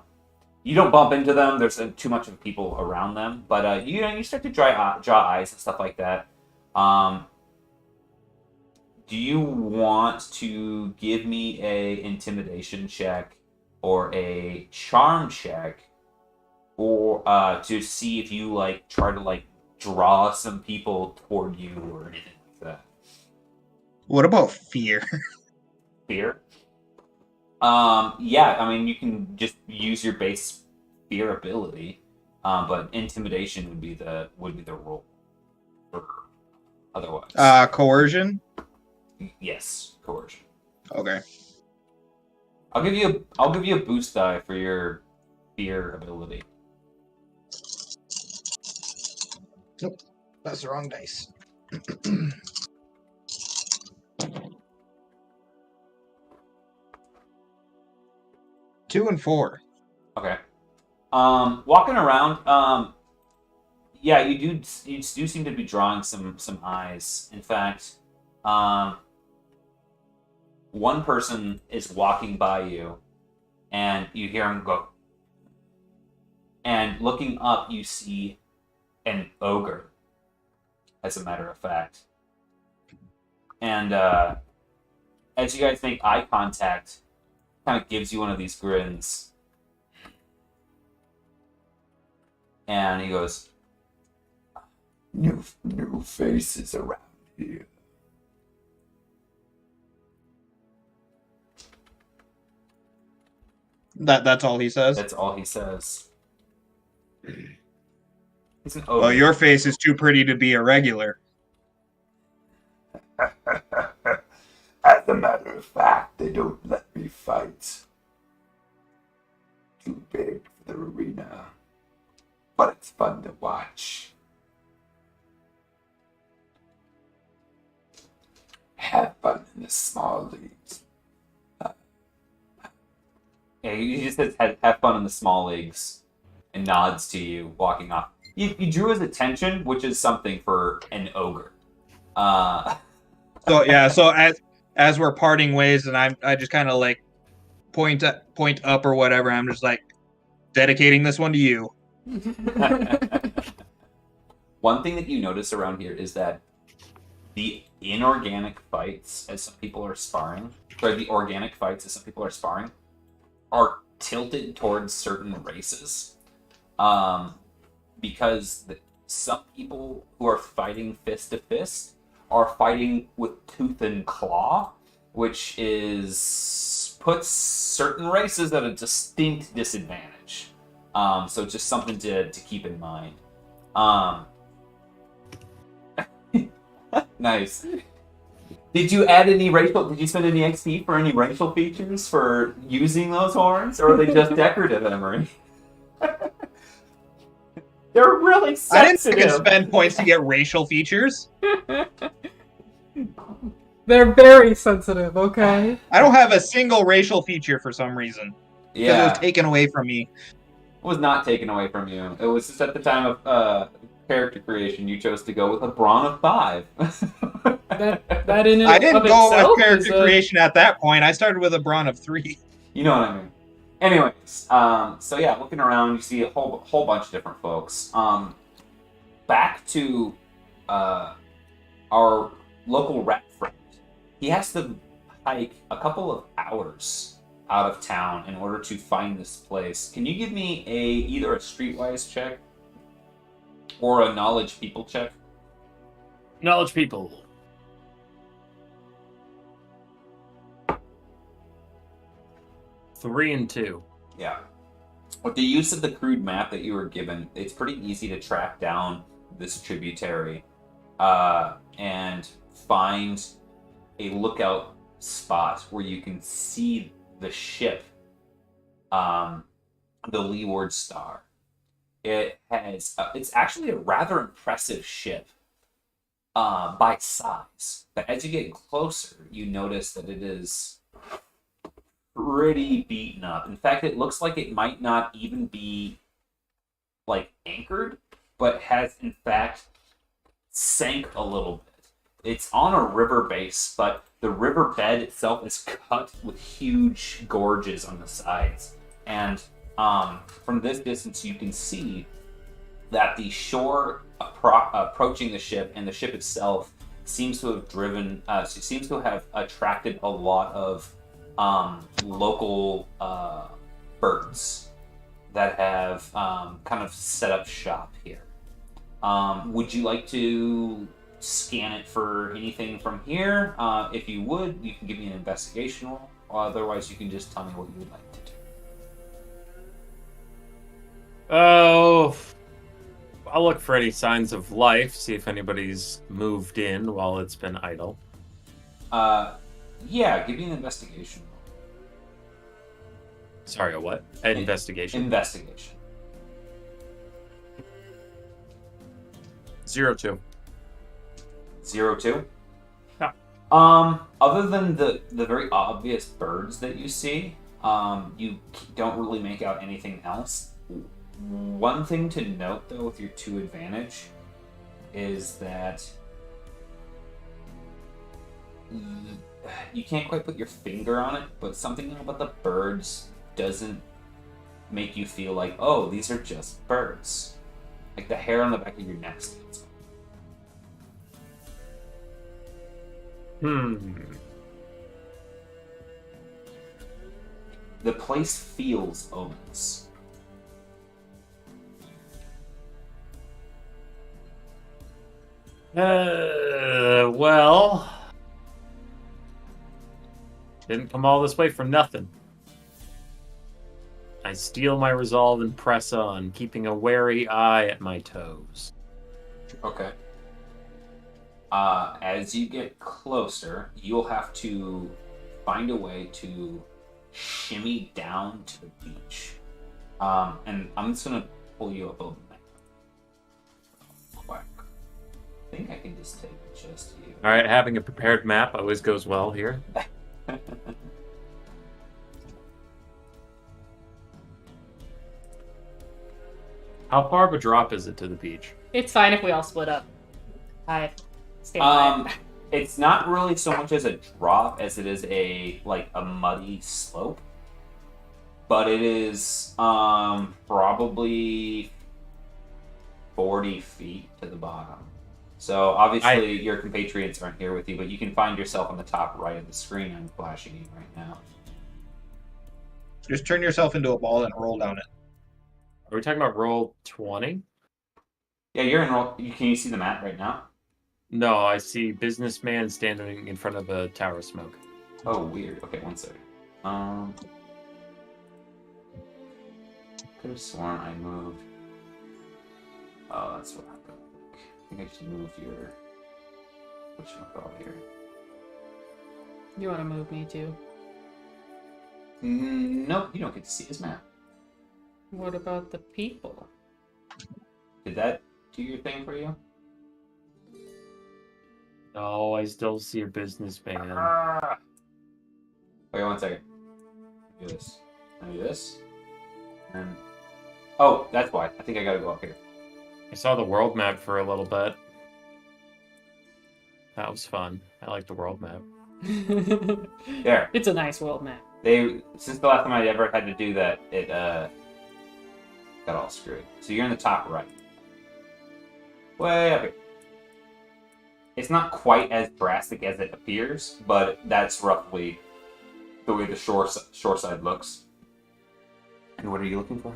You don't bump into them. There's too much of people around them, but you start to draw eyes and stuff like that. Do you want to give me a intimidation check or a charm check, or to see if you like try to like draw some people toward you or anything like that? What about fear? Fear? Yeah. I mean, you can just use your base fear ability, but intimidation would be the role for otherwise. Coercion? Yes, coercion. Okay. I'll give you a boost die for your fear ability. Nope, that's the wrong dice. 2 and 4. Okay. Walking around, yeah, you do seem to be drawing some eyes. In fact, one person is walking by you, and you hear him go. And looking up, you see an ogre, as a matter of fact. And as you guys make eye contact, kind of gives you one of these grins. And he goes, new faces around here. That's all he says? That's all he says. He's an ogre. Well, your face is too pretty to be irregular. As a matter of fact, they don't let me fight. Too big for the arena. But it's fun to watch. Have fun in the small leagues. Yeah, he just says have fun in the small leagues and nods to you, walking off. You drew his attention, which is something for an ogre. So yeah, so as we're parting ways, and I just kind of like point up or whatever. I'm just like dedicating this one to you. One thing that you notice around here is that the inorganic fights, as some people are sparring, or the organic fights, as some people are sparring, are tilted towards certain races. Because some people who are fighting fist to fist are fighting with tooth and claw, which puts certain races at a distinct disadvantage. So just something to keep in mind. Nice. Did you spend any XP for any racial features for using those horns, or are they just decorative, Emery? They're really sensitive. I didn't spend points to get racial features. They're very sensitive, okay? I don't have a single racial feature for some reason. Because Yeah. it was taken away from me. It was not taken away from you. It was just at the time of character creation, you chose to go with a brawn of 5. That in and I didn't of go itself with character is creation at that point. I started with a brawn of 3. You know what I mean. Anyways, so yeah, looking around, you see a whole bunch of different folks. Back to our local rat friend. He has to hike a couple of hours out of town in order to find this place. Can you give me either a streetwise check or a knowledge people check? Knowledge people. 3 and 2. Yeah. With the use of the crude map that you were given, it's pretty easy to track down this tributary and find a lookout spot where you can see the ship, the Leeward Star. It has, it's actually a rather impressive ship by size, but as you get closer, you notice that it is pretty beaten up. In fact, it looks like it might not even be like anchored, but has in fact sank a little bit. It's on a river base, but the river bed itself is cut with huge gorges on the sides. And from this distance, you can see that the shore approaching the ship and the ship itself seems to have attracted a lot of local birds that have kind of set up shop here. Would you like to scan it for anything from here? If you would, you can give me an investigation roll. Otherwise, you can just tell me what you would like to do. Oh, I'll look for any signs of life, see if anybody's moved in while it's been idle. Yeah, give me an investigation roll. Sorry, a what? An investigation. Investigation. 02. 02? Yeah. Other than the very obvious birds that you see, you don't really make out anything else. One thing to note, though, with your 2 advantage is that you can't quite put your finger on it, but something about the birds doesn't make you feel like, oh, these are just birds. Like the hair on the back of your neck stands up. The place feels ominous. Well, didn't come all this way for nothing. I steel my resolve and press on, keeping a wary eye at my toes. Okay. As you get closer, you'll have to find a way to shimmy down to the beach. And I'm just gonna pull you up a little bit. Quick. I think I can just take just you. All right, having a prepared map always goes well here. How far of a drop is it to the beach? It's fine if we all split up. Hi. Stay behind. It's not really so much as a drop as it is a muddy slope. But it is probably 40 feet to the bottom. So obviously your compatriots aren't here with you, but you can find yourself on the top right of the screen I'm flashing you right now. Just turn yourself into a ball and roll down it. Are we talking about roll 20? Yeah, you're in roll. Can you see the map right now? No, I see businessman standing in front of a tower of smoke. Oh, weird. Okay, one second. Could have sworn I moved. Oh, that's what happened. I think I just moved your. Whatchamacallit here? You want to move me too? Nope, you don't get to see his map. What about the people? Did that do your thing for you? No, I still see a businessman. Okay, one second. Do this. I do this. And oh, that's why. I think I gotta go up here. I saw the world map for a little bit. That was fun. I like the world map. There. It's a nice world map. Since the last time I ever had to do that, it got all screwed. So you're in the top right. Way up here. It's not quite as drastic as it appears, but that's roughly the way the shore side looks. And what are you looking for?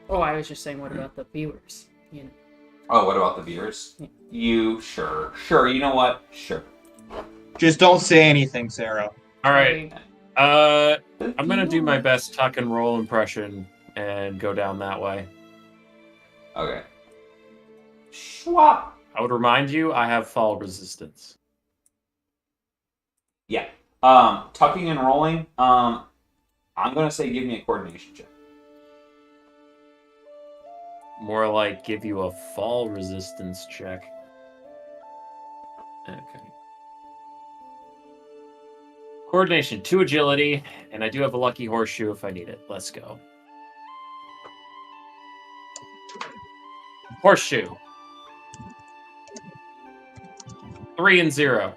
Oh, I was just saying, what about the viewers? You know. Oh, what about the viewers? Yeah. Sure. You know what? Sure. Just don't say anything, Sarah. All right. I'm gonna do my best tuck and roll impression and go down that way. Okay. Schwap. I would remind you, I have fall resistance. Yeah. Tucking and rolling. I'm gonna say give me a coordination check. More like give you a fall resistance check. Okay. Coordination, 2 agility, and I do have a lucky horseshoe if I need it. Let's go. Horseshoe. 3 and 0.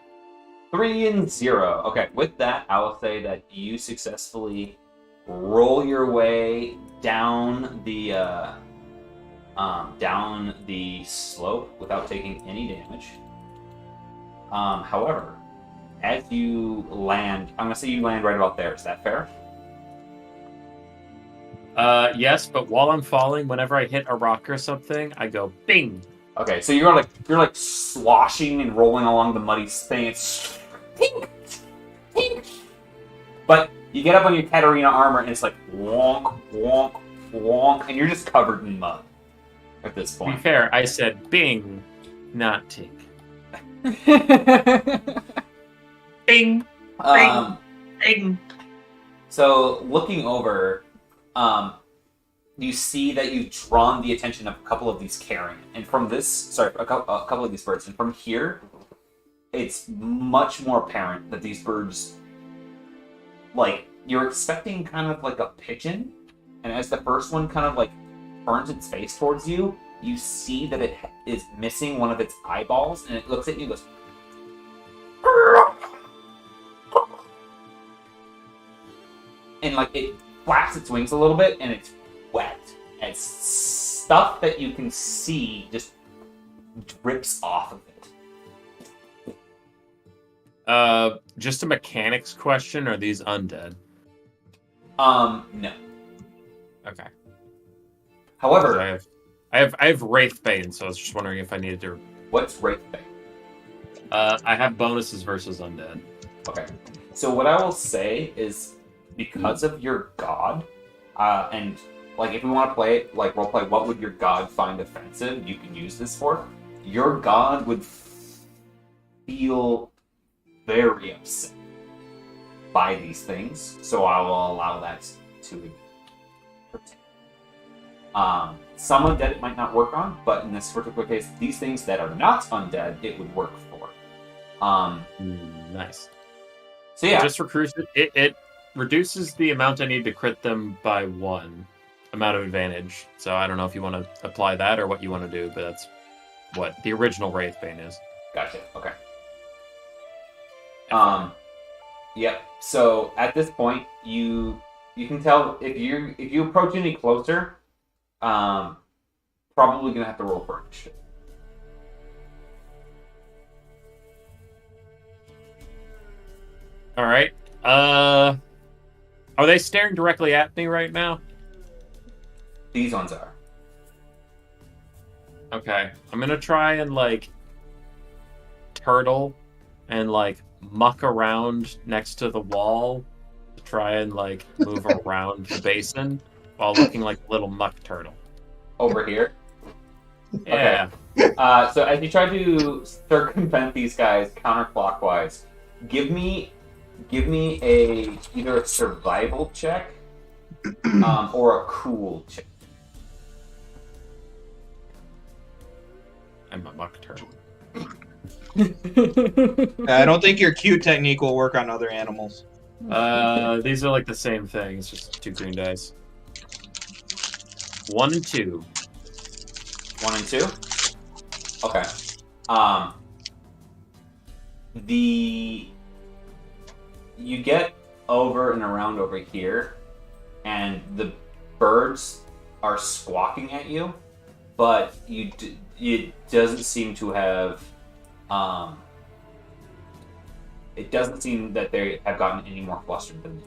3 and 0. Okay, with that, I will say that you successfully roll your way down the slope without taking any damage. However, as you land, I'm gonna say you land right about there. Is that fair? Yes, but while I'm falling, whenever I hit a rock or something, I go bing. Okay, so you're like sloshing and rolling along the muddy thing. It's tink, tink. But you get up on your Katarina armor and it's like wonk, wonk, wonk, and you're just covered in mud at this To point. be fair, I said bing, not tink. Bing, bing. So looking over, you see that you've drawn the attention of a couple of these carrion, and from this, a couple of these birds, and from here, it's much more apparent that these birds, like, you're expecting kind of like a pigeon, and as the first one kind of like turns its face towards you, you see that it is missing one of its eyeballs, and it looks at you and goes, and like it flaps its wings a little bit, and it's wet. And it's stuff that you can see just drips off of it. Just a mechanics question. Are these undead? No. Okay. However, I have Wraithbane, so I was just wondering if I needed to. what's Wraithbane? I have bonuses versus undead. Okay. So what I will say is, because of your god, and like if we want to play it like roleplay, what would your god find offensive? You can use this for. Your god would feel very upset by these things, so I will allow that to pertain. Some undead it might not work on, but in this particular case, these things that are not undead, it would work for. Nice. So yeah, It just recruits it reduces the amount I need to crit them by 1 amount of advantage. So I don't know if you want to apply that or what you want to do, but that's what the original Wraithbane is. gotcha. Okay. Yep. So at this point, you can tell if you approach any closer, probably gonna have to roll for initiative. All right. Are they staring directly at me right now? These ones are. Okay. I'm gonna try and like turtle and like muck around next to the wall to try and like move around the basin while looking like a little muck turtle. Over here. Yeah. So as you try to circumvent these guys counterclockwise, give me either a survival check or a cool check. I'm a muck turtle. I don't think your Q technique will work on other animals. These are like the same thing. It's just 2 green dice. 1 and 2. 1 and 2. Okay. You get over and around over here, and the birds are squawking at you, but it doesn't seem to have. It doesn't seem that they have gotten any more flustered than you.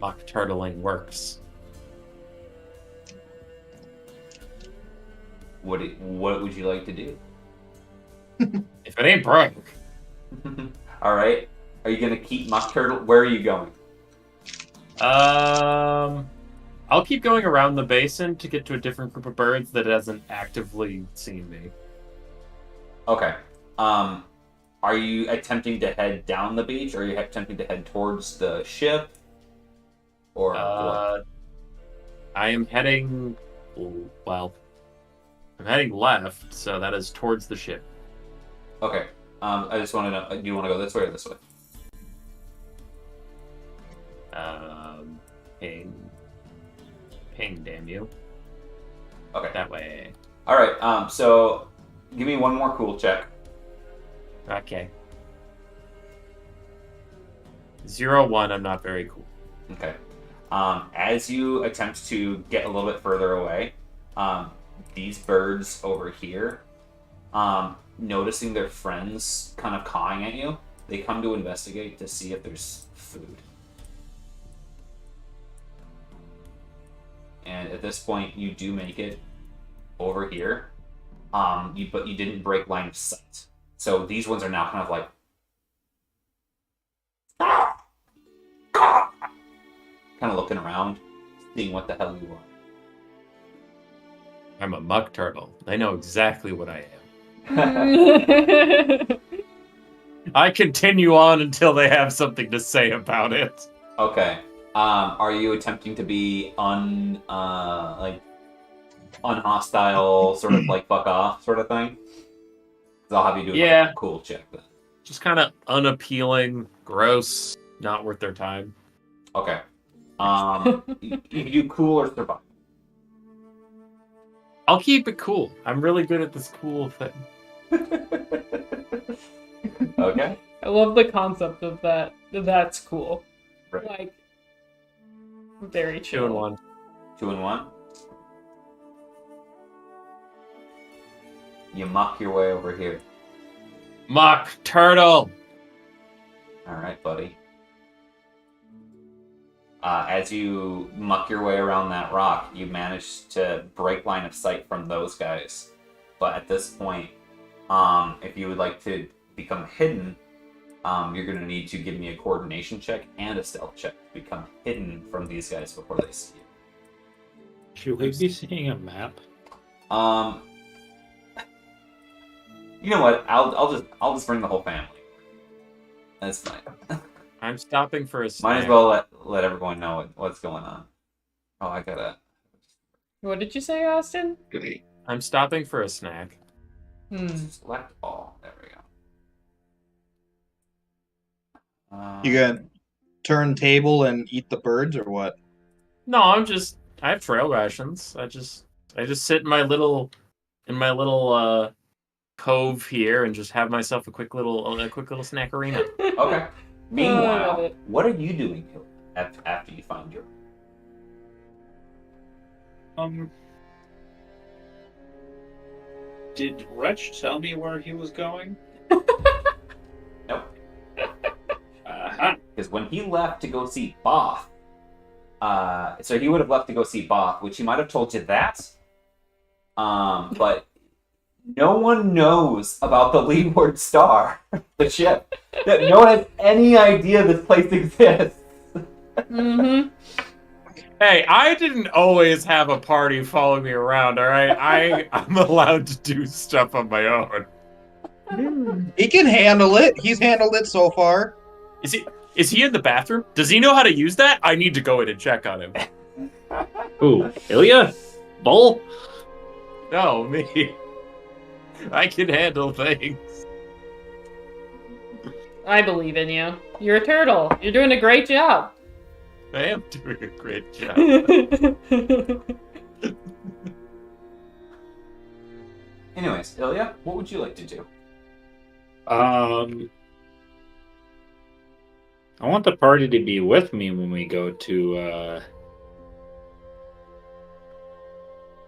Muck turtling works. What would you like to do? If it ain't broke. All right. Are you gonna keep Muck Turtle? Where are you going? I'll keep going around the basin to get to a different group of birds that hasn't actively seen me. Okay. Are you attempting to head down the beach, or are you attempting to head towards the ship? Or what? I am heading. Well, I'm heading left, so that is towards the ship. Okay. I just want to know. Do you want to go this way or this way? Ping, damn you. Okay. That way. All right. So Give me one more cool check. Okay. 0-1, I'm not very cool. Okay. As you attempt to get a little bit further away, these birds over here, noticing their friends kind of cawing at you, they come to investigate to see if there's food. And at this point, you do make it over here, but you didn't break line of sight. So these ones are now kind of like kind of looking around, seeing what the hell you are. I'm a muck turtle. They know exactly what I am. I continue on until they have something to say about it. Okay. Are you attempting to be unhostile, sort of like fuck off sort of thing? 'Cause I'll have you do Yeah. a cool check then. Just kind of unappealing, gross, not worth their time. Okay. You do cool or survive. I'll keep it cool. I'm really good at this cool thing. Okay. I love the concept of that. That's cool. Right. Like, very chill. 2-1. 2 and 1. You muck your way over here. Muck turtle. All right, buddy. As you muck your way around that rock, you manage to break line of sight from those guys. But at this point, if you would like to become hidden, you're going to need to give me a coordination check and a stealth check to become hidden from these guys before they see you. Should we be seeing a map? You know what? I'll just bring the whole family. That's fine. I'm stopping for a snack. Might as well let everyone know what's going on. Oh, I gotta. What did you say, Austin? I'm stopping for a snack. Select all. There we go. You gonna turn table and eat the birds or what? No, I have trail rations. I just sit in my little cove here and just have myself a quick little snackarina. Okay. I Meanwhile, love it. what are you doing after you find your? Did Wretch tell me where he was going? Nope. Uh-huh. Because when he left to go see Both, so he would have left to go see Both, which he might have told you that. But no one knows about the Leeward Star, the ship. That no one has any idea this place exists. Mm-hmm. Hey, I didn't always have a party following me around, alright? I'm allowed to do stuff on my own. He can handle it. He's handled it so far. Is he in the bathroom? Does he know how to use that? I need to go in and check on him. Who? Ilya? Bull? No, me. I can handle things. I believe in you. You're a turtle. You're doing a great job. I am doing a great job. Anyways, Ilya, what would you like to do? I want the party to be with me when we go to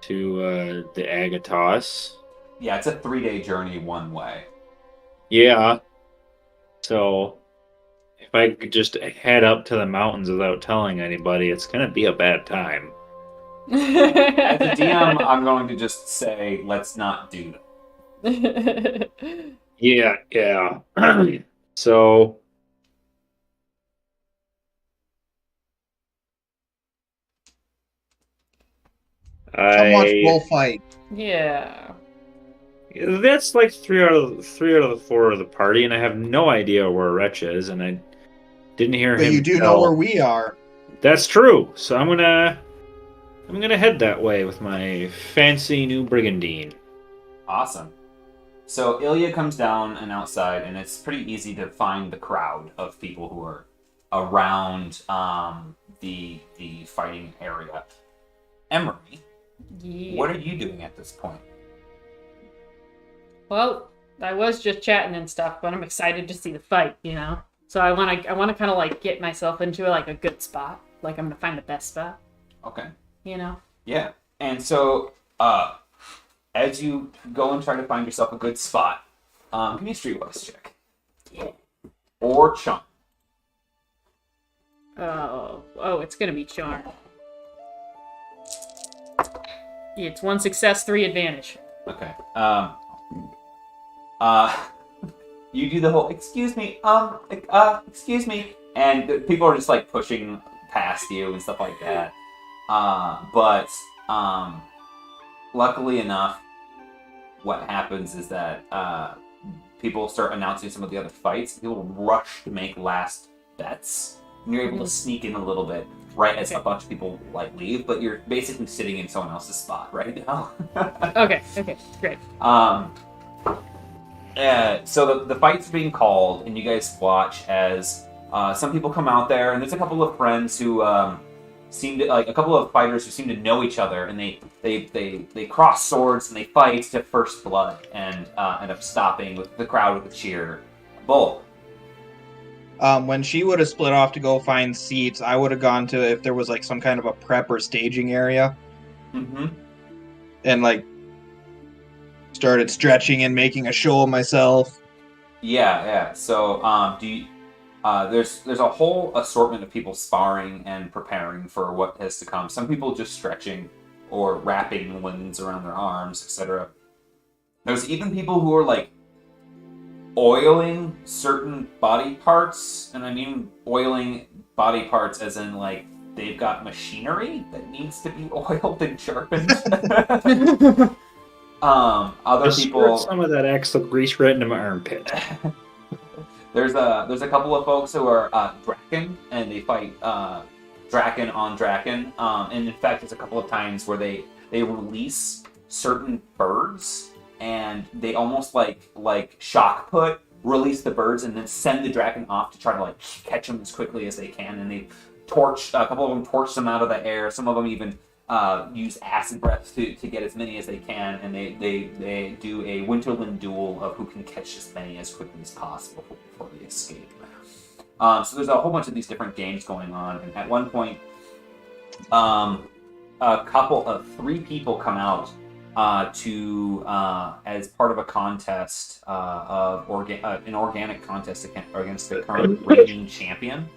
the Agathos. Yeah, it's a 3-day journey one way. Yeah. So if I could just head up to the mountains without telling anybody, it's gonna be a bad time. As a DM, I'm going to just say, let's not do that. Yeah. So Come watch Bull fight. Yeah. that's like three out of the 4 of the party, and I have no idea where Wretch is, and I didn't hear him. But you do tell. know where we are. That's true. So I'm gonna head that way with my fancy new brigandine. Awesome. So Ilya comes down and outside, and it's pretty easy to find the crowd of people who are around the fighting area. Emery, Yeah. what are you doing at this point? Well, I was just chatting and stuff, but I'm excited to see the fight, you know? So I want to kind of, like, get myself into, like, a good spot. Like, I'm going to find the best spot, Okay. you know? Yeah. And so, as you go and try to find yourself a good spot, give me a streetwise check. Yeah. Or chunk. Oh, it's going to be charm. It's 1 success, 3 advantage. Okay. You do the whole excuse me, excuse me, and people are just like pushing past you and stuff like that. But luckily enough, what happens is that people start announcing some of the other fights. People rush to make last bets, and you're able to sneak in a little bit right as a bunch of people like leave, but you're basically sitting in someone else's spot right now. Okay, great. So the fight's being called, and you guys watch as some people come out there, and there's a couple of friends who seem to, like, a couple of fighters who seem to know each other, and they cross swords and they fight to first blood, and end up stopping with the crowd with a cheer. Bull. When she would have split off to go find seats, I would have gone to, if there was like some kind of a prep or staging area, and like started stretching and making a show of myself. Yeah. So, there's a whole assortment of people sparring and preparing for what has to come. Some people just stretching or wrapping linens around their arms, etc. There's even people who are like oiling certain body parts, and I mean oiling body parts as in like they've got machinery that needs to be oiled and sharpened. Other people. Some of that axle grease right into my armpit. There's a couple of folks who are Draken, and they fight Draken on Draken. And in fact, there's a couple of times where they release certain birds, and they almost like shock put, release the birds, and then send the Draken off to try to like catch them as quickly as they can. And they torch a couple of them, torch them out of the air. Some of them even use acid breath to get as many as they can, and they do a Winterland duel of who can catch as many as quickly as possible before they escape. So there's a whole bunch of these different games going on, and at one point, a couple of 3 people come out to as part of a contest of an organic contest against the current reigning champion,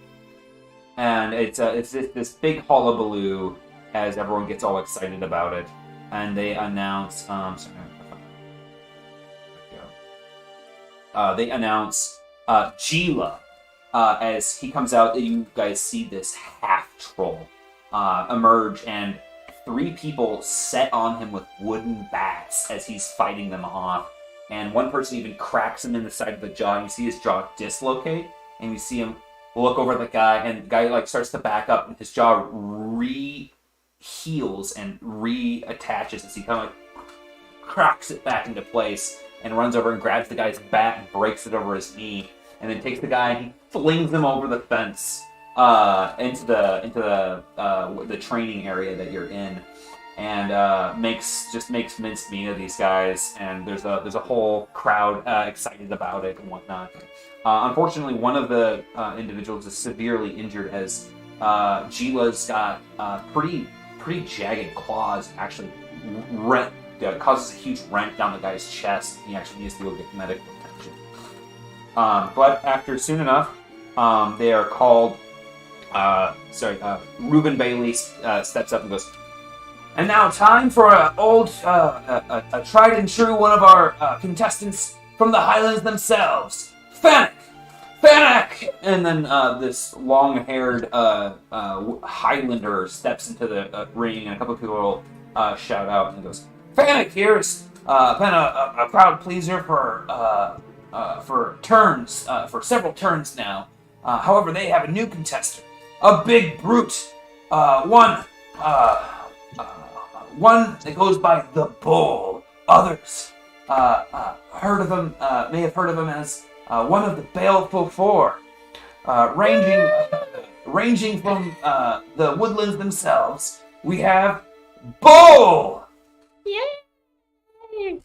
and it's this big hullabaloo as everyone gets all excited about it, and they announce. They announce Gila as he comes out. You guys see this half troll emerge, and 3 people set on him with wooden bats as he's fighting them off. And one person even cracks him in the side of the jaw, and you see his jaw dislocate, and you see him look over at the guy, and the guy like starts to back up, and his jaw heals and reattaches as he kind of like cracks it back into place and runs over and grabs the guy's bat and breaks it over his knee, and then takes the guy and he flings him over the fence into the training area that you're in, and makes minced meat of these guys, and there's a whole crowd excited about it and whatnot. Unfortunately, one of the individuals is severely injured as Gila's got pretty jagged claws, actually causes a huge rent down the guy's chest. He actually needs to go get medical attention. But after soon enough, they are called. Reuben Bailey steps up and goes, "And now time for a tried and true one of our contestants from the Highlands themselves, Fennec! And then this long-haired Highlander steps into the ring, and a couple of people shout out, and he goes, "Fennec here has been a crowd pleaser for several turns now. However, they have a new contestant, a big brute, one that goes by the Bull. Others heard of him, may have heard of him as one of the Baleful Four, ranging from the woodlands themselves. We have Bull." Yay!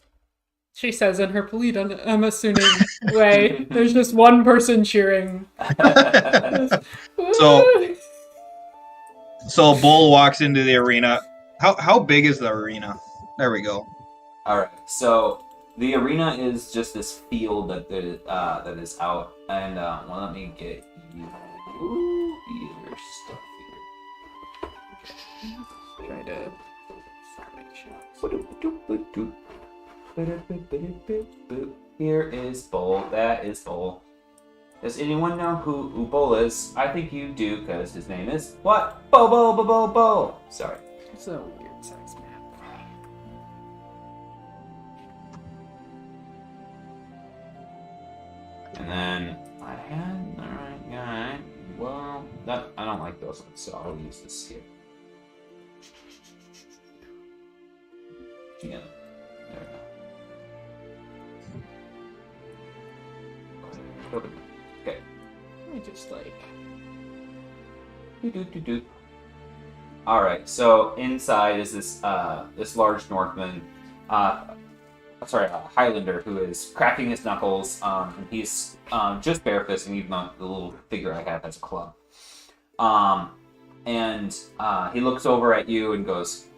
She says in her polite, unassuming way. There's just one person cheering. So- So Bull walks into the arena. How big is the arena? There we go. All right. So the arena is just this field that is out, and well, let me get you your stuff here. Try to Here is Bull. That is Bull. Does anyone know who Bull is? I think you do, because his name is what? Bo. Sorry. It's a weird size map. And then I had the right guy. Well, I don't like those ones, so I'll use this here. Yeah, there we go. Okay. Let me just like. Do. All right. So inside is this this large Northman, Highlander, who is cracking his knuckles. And he's just barefisting, even though the little figure I have has a club. And he looks over at you and goes,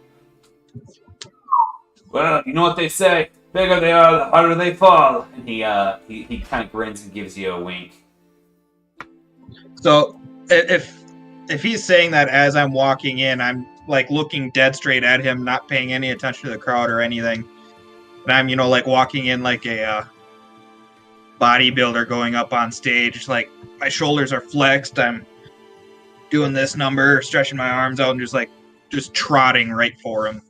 "Well, you know what they say: bigger they are, the harder they fall." And he kind of grins and gives you a wink. So if he's saying that as I'm walking in, I'm like looking dead straight at him, not paying any attention to the crowd or anything. And I'm, like walking in like a bodybuilder going up on stage. Like my shoulders are flexed. I'm doing this number, stretching my arms out, and just trotting right for him.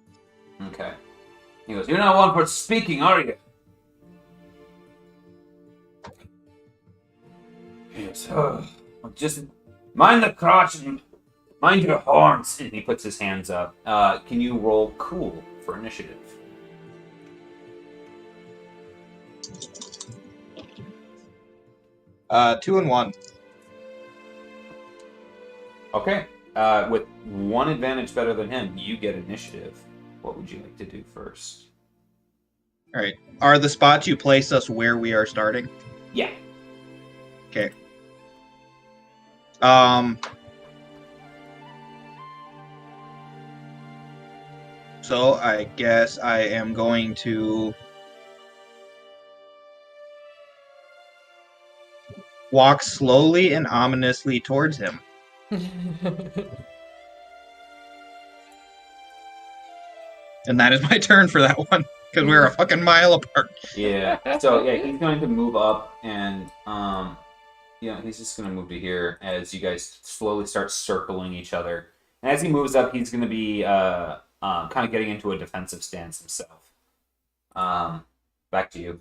Okay. He goes, "You're not one for speaking, are you?" Yes. Just mind the crotch and mind your horns. And he puts his hands up. Can you roll cool for initiative? Two and one. Okay. With one advantage better than him, you get initiative. What would you like to do first? All right. Are the spots you place us where we are starting? Yeah. Okay. So I guess I am going to walk slowly and ominously towards him. And that is my turn for that one, because we're a fucking mile apart. Yeah. So yeah, he's going to move up, and he's just going to move to here as you guys slowly start circling each other. And as he moves up, he's going to be kind of getting into a defensive stance himself. Back to you.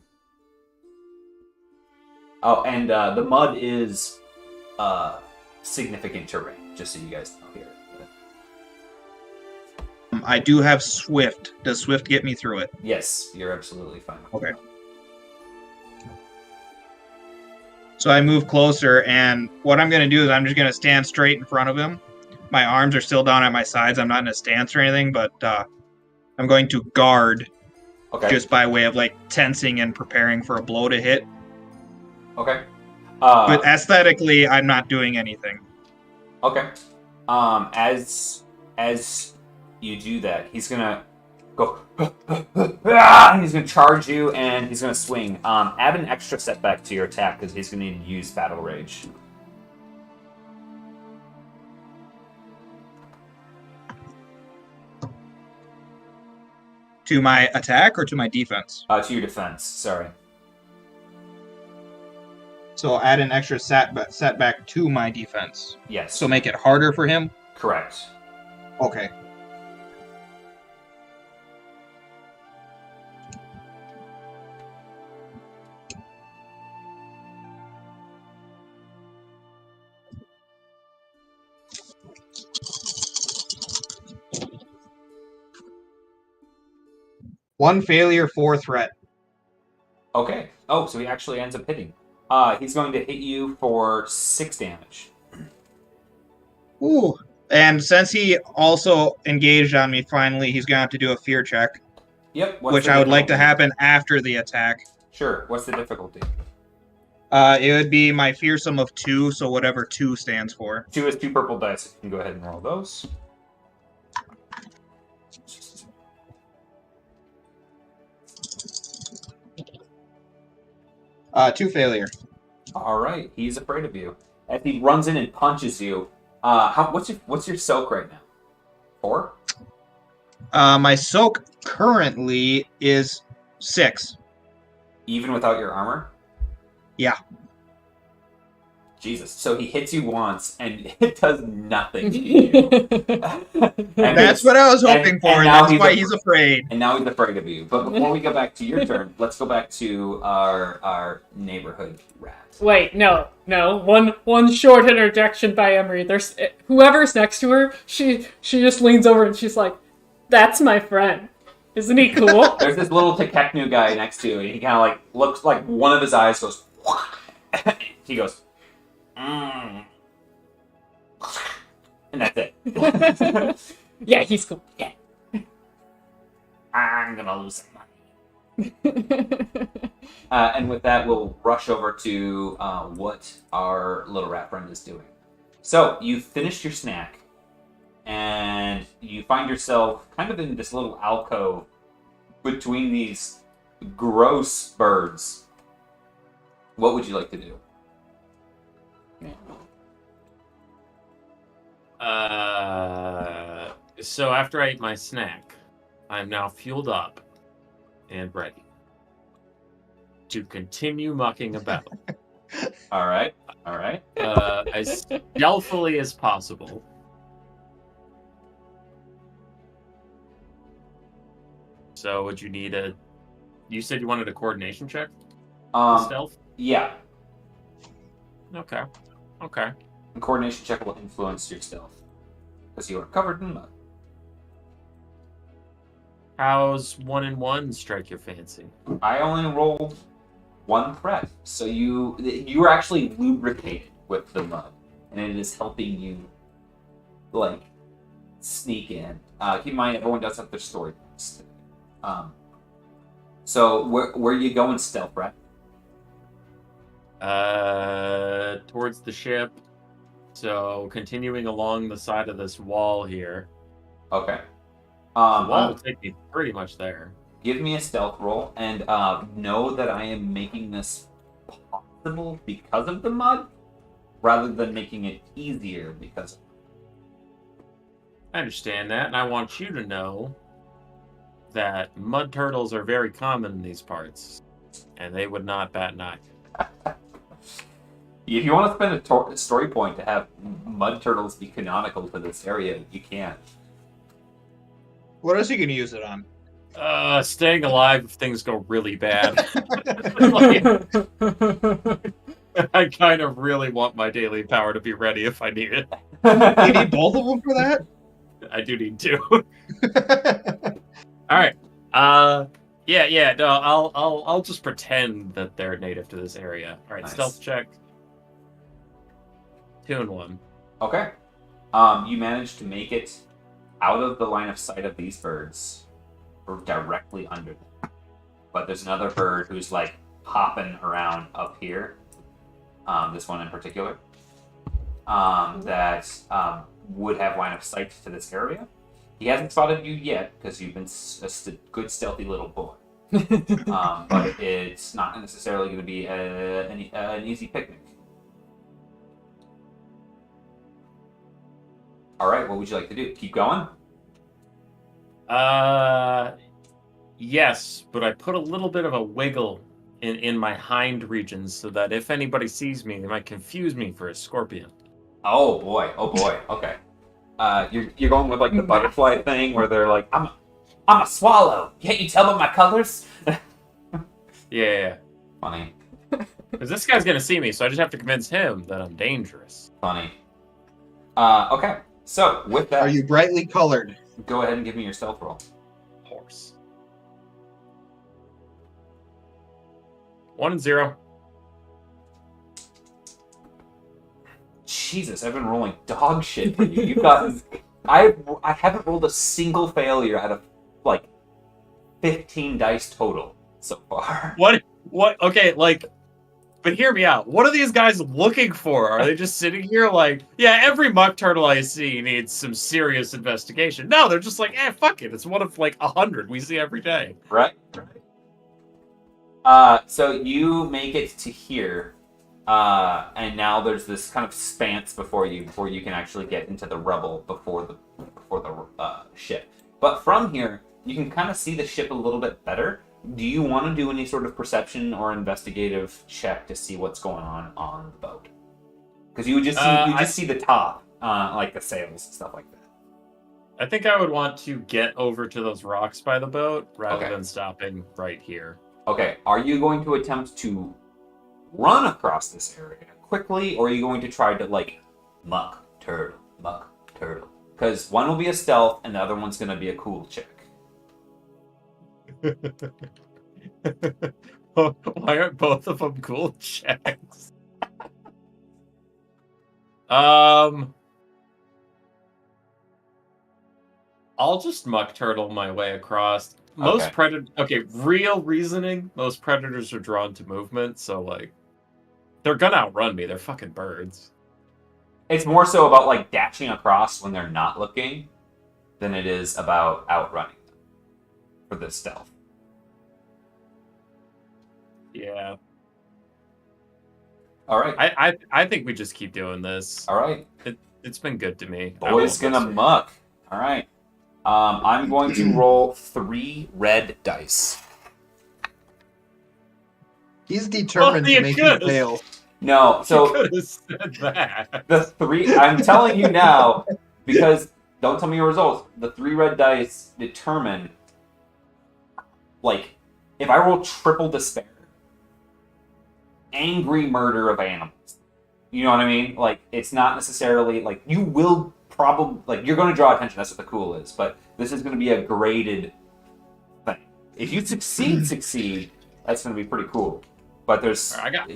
Oh, and the mud is significant terrain, just so you guys know here. I do have Swift. Does Swift get me through it? Yes, you're absolutely fine. Okay. So I move closer, and what I'm going to do is I'm just going to stand straight in front of him. My arms are still down at my sides. I'm not in a stance or anything, but I'm going to guard just by way of like tensing and preparing for a blow to hit. Okay. But aesthetically, I'm not doing anything. Okay. As you do that, he's gonna go. He's gonna charge you, and he's gonna swing. Add an extra setback to your attack because he's gonna need to use Battle Rage. To my attack or to my defense? To your defense. Sorry. So add an extra setback to my defense. Yes. So make it harder for him? Correct. Okay. One failure, 4 threat. Okay. Oh, so he actually ends up hitting. He's going to hit you for 6 damage. Ooh. And since he also engaged on me finally, he's going to have to do a fear check. Yep. What's which the I would like to difficulty? happen after the attack. Sure. What's the difficulty? It would be my fearsome of 2, so whatever 2 stands for. 2 is 2 purple dice. You can go ahead and roll those. Two failure. All right. He's afraid of you. As he runs in and punches you, what's your soak right now? 4? My soak currently is 6. Even without your armor? Yeah. Jesus. So he hits you once, and it does nothing to you. That's what I was hoping for, and now that's why he's afraid. And now he's afraid of you. But before we go back to your turn, let's go back to our neighborhood rat. Wait, no. One short interjection by Emery. There's whoever's next to her. She just leans over and she's like, "That's my friend. Isn't he cool?" There's this little Tekeknu guy next to you, and he kind of like looks like one of his eyes goes. He goes, and that's it. Yeah, he's cool. Yeah. I'm gonna lose some money. And with that, we'll rush over to what our little rat friend is doing. So you finished your snack, and you find yourself kind of in this little alcove between these gross birds. What would you like to do? So after I ate my snack, I'm now fueled up and ready to continue mucking about. All right. As stealthily as possible. So would you need a... You said you wanted a coordination check? Stealth? Yeah. Okay. The coordination check will influence your stealth because you are covered in mud. How's 1 and 1 strike your fancy? I only rolled 1 threat, so you are actually lubricated with the mud, and it is helping you like sneak in. Keep in mind, everyone does have their story points. So where are you going, stealth rat? Towards the ship. So continuing along the side of this wall here. Okay. The wall will take me pretty much there. Give me a stealth roll, and know that I am making this possible because of the mud, rather than making it easier because of it. I understand that, and I want you to know that mud turtles are very common in these parts, and they would not bat an eye. If you want to spend a story point to have mud turtles be canonical to this area, you can. What else are you going to use it on? Staying alive if things go really bad. Like, I kind of really want my daily power to be ready if I need it. You need both of them for that? I do need 2. All right. Yeah. No, I'll just pretend that they're native to this area. All right. Nice. Stealth check. 2 and 1. Okay. You managed to make it out of the line of sight of these birds, or directly under them. But there's another bird who's like hopping around up here. This one in particular, that would have line of sight to this area. He hasn't spotted you yet because you've been a good stealthy little boy. But it's not necessarily going to be an easy picnic. All right, what would you like to do? Keep going? Yes, but I put a little bit of a wiggle in my hind regions so that if anybody sees me, they might confuse me for a scorpion. Oh boy. Okay. You're going with like the butterfly thing where they're like, I'm a swallow. Can't you tell by my colors? Yeah. Funny. Because this guy's gonna see me, so I just have to convince him that I'm dangerous. Funny. Okay. So with that, Are you brightly colored? go ahead and give me your stealth roll. Horse. 1 and 0. Jesus, I've been rolling dog shit for you. You've gotten. I haven't rolled a single failure out of like 15 dice total so far. What? Okay, like, but hear me out. What are these guys looking for? Are they just sitting here like, yeah, every muck turtle I see needs some serious investigation? No, they're just like, fuck it. It's one of like 100 we see every day. Right. So you make it to here, and now there's this kind of expanse before you can actually get into the rubble before the ship. But from here, you can kind of see the ship a little bit better. Do you want to do any sort of perception or investigative check to see what's going on the boat? Because you would just see the top, like the sails and stuff like that. I think I would want to get over to those rocks by the boat rather Okay. than stopping right here. Okay, are you going to attempt to run across this area quickly, or are you going to try to, like, muck, turtle? Because one will be a stealth, and the other one's going to be a cool check. Why aren't both of them cool checks? I'll just muck turtle my way across. Most real reasoning, most predators are drawn to movement, so like they're gonna outrun me. They're fucking birds. It's more so about, like, dashing across when they're not looking than it is about outrunning them for the stealth. Yeah. All right. I think we just keep doing this. All right. It's been good to me. Boy's gonna muck. All right. I'm going to roll 3 red dice. He's determined to make you fail. No, so you could have said that. the 3. I'm telling you now because don't tell me your results. The 3 red dice determine, like, if I roll triple despair, angry murder of animals. You know what I mean? Like, it's not necessarily like you will probably, like, you're going to draw attention. That's what the cool is. But this is going to be a graded thing. If you succeed, that's going to be pretty cool. But there's I got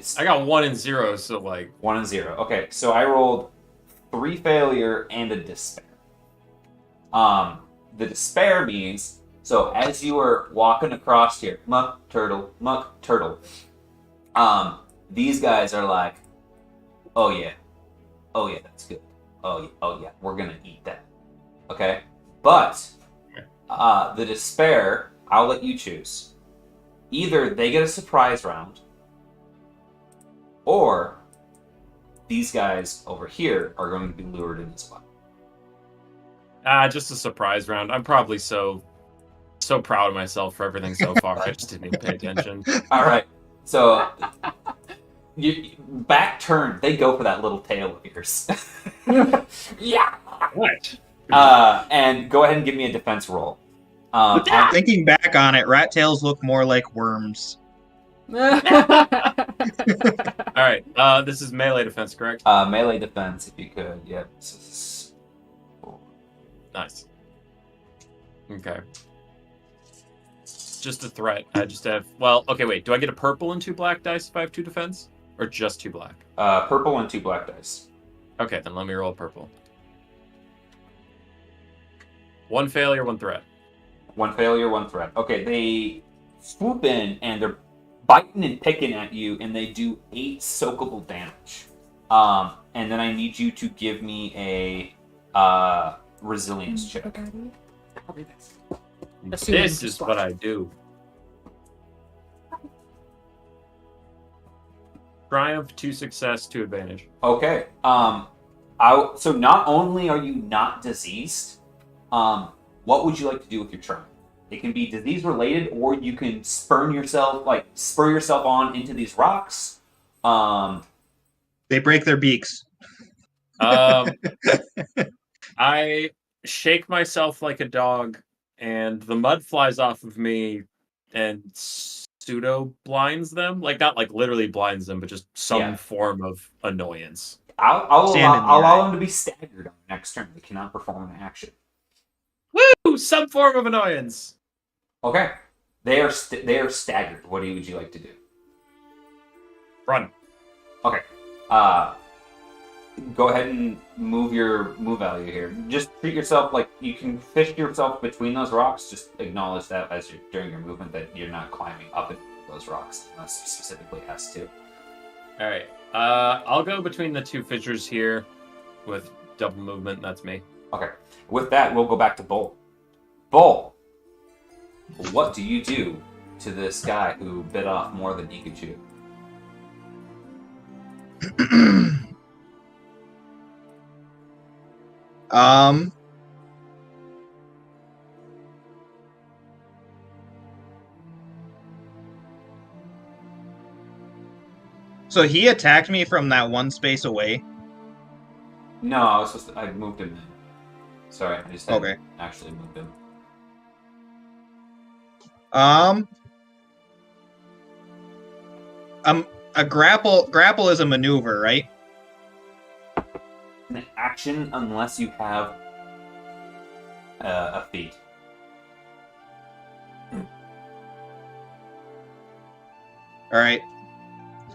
1 and 0, so like 1 and 0. Okay, so I rolled 3 failure and a despair. The despair means, so as you were walking across here, muck turtle. These guys are like, oh yeah, that's good. Oh yeah, we're gonna eat that. Okay, but the despair, I'll let you choose. Either they get a surprise round, or these guys over here are going to be lured in as well. Just a surprise round. I'm probably so proud of myself for everything so far. I just didn't even pay attention. All right, so you back turn. They go for that little tail of yours. Yeah. What? And go ahead and give me a defense roll. I'm thinking back on it, rat tails look more like worms. All right. This is melee defense, correct? Melee defense, if you could. Yep. Nice. Okay. Just a threat. I just have. Well, okay. Wait. Do I get a purple and 2 black dice if I have 2 defense, or just 2 black? Purple and 2 black dice. Okay, then let me roll a purple. 1 failure, 1 threat. 1 failure, 1 threat. Okay, they swoop in and they're biting and picking at you, and they do 8 soakable damage. And then I need you to give me a resilience check. This is what I do. Triumph, 2 success, 2 advantage. Okay. So not only are you not diseased, what would you like to do with your turn? It can be disease related, or you can spur yourself on into these rocks. They break their beaks. I shake myself like a dog, and the mud flies off of me and pseudo blinds them. Like, not like literally blinds them, but just some form of annoyance. I'll allow them to be staggered on the next turn. They cannot perform an action. Woo! Some form of annoyance. Okay. They are staggered. What would you like to do? Run. Okay. go ahead and move your move value here. Just treat yourself like you can fish yourself between those rocks. Just acknowledge that as you're during your movement that you're not climbing up into those rocks unless you specifically has to. All right. I'll go between the two fissures here with double movement. That's me. Okay. With that, we'll go back to Bull. Bull, what do you do to this guy who bit off more than he could chew? So he attacked me from that one space away. No, I moved him in. Sorry, I just hadn't actually moved him. A grapple is a maneuver, right? An action unless you have a feat. All right.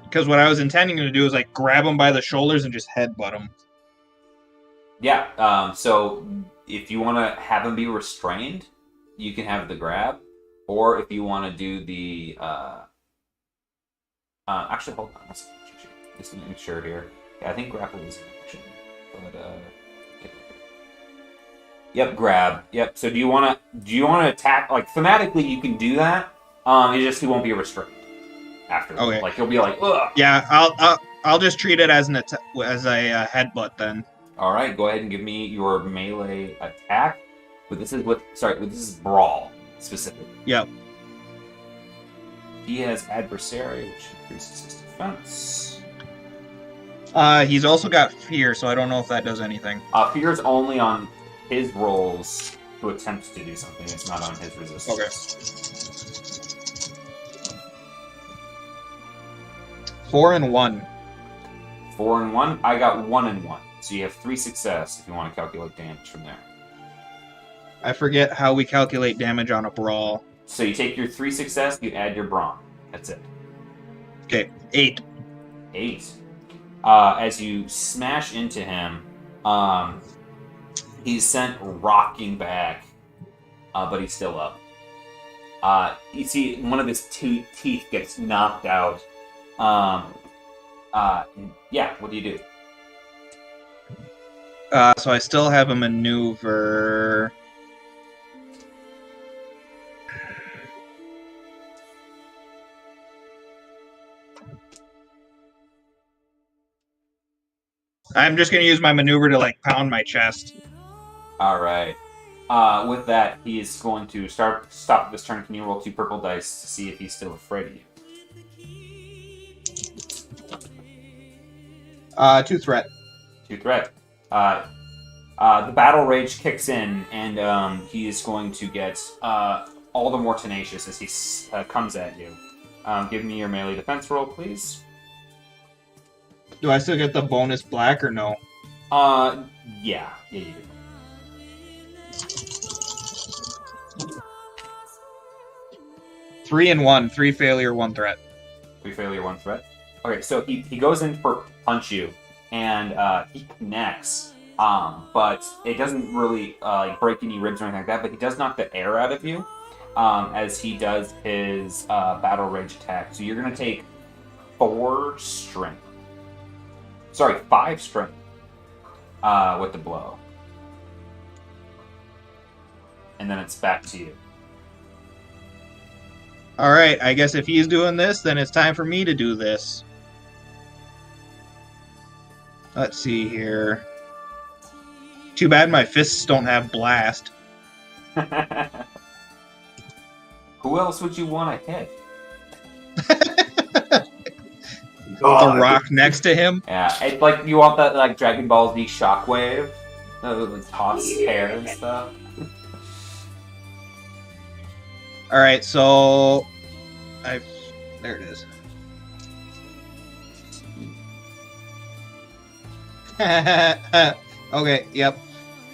Because what I was intending to do is like grab him by the shoulders and just headbutt him. Yeah. So if you want to have him be restrained, you can have the grab, or if you want to do the actually, hold on. Just to make sure here. Yeah, I think grapple is an action, but yep, grab. Yep. So do you want to attack? Like thematically, you can do that. It's just he won't be restrained after. Okay. Like he'll be like, ugh. Yeah, I'll just treat it as a headbutt then. All right, go ahead and give me your melee attack. But this is brawl specifically. Yep. He has adversary, which increases his defense. He's also got fear, so I don't know if that does anything. Fear is only on his rolls to attempt to do something. It's not on his resistance. Okay. 4 and 1. 4 and 1. I got 1 and 1. So you have 3 success if you want to calculate damage from there. I forget how we calculate damage on a brawl. So you take your 3 success, you add your brawn. That's it. Okay, 8. 8. As you smash into him, he's sent rocking back, but he's still up. You see one of his teeth gets knocked out. Yeah, what do you do? So I still have a maneuver. I'm just going to use my maneuver to like pound my chest. All right. With that, he is going to stop this turn. Can you roll 2 purple dice to see if he's still afraid of you? 2 threat. 2 threat. The battle rage kicks in, and he is going to get all the more tenacious as he comes at you. Give me your melee defense roll, please. Do I still get the bonus black or no? Yeah, you do. Three and 1. 3 failure, 1 threat. 3 failure, 1 threat. Okay, so he goes in for punch you, and he connects, but it doesn't really like break any ribs or anything like that. But he does knock the air out of you as he does his battle rage attack. So you're gonna take 4 strength. Sorry, 5 strength with the blow, and then it's back to you. All right, I guess if he's doing this, then it's time for me to do this. Let's see here. Too bad my fists don't have blast. Who else would you want to hit? The rock next to him? Yeah, it's like you want that like Dragon Ball Z shockwave, like toss hair and stuff. All right, so there it is. Okay, yep.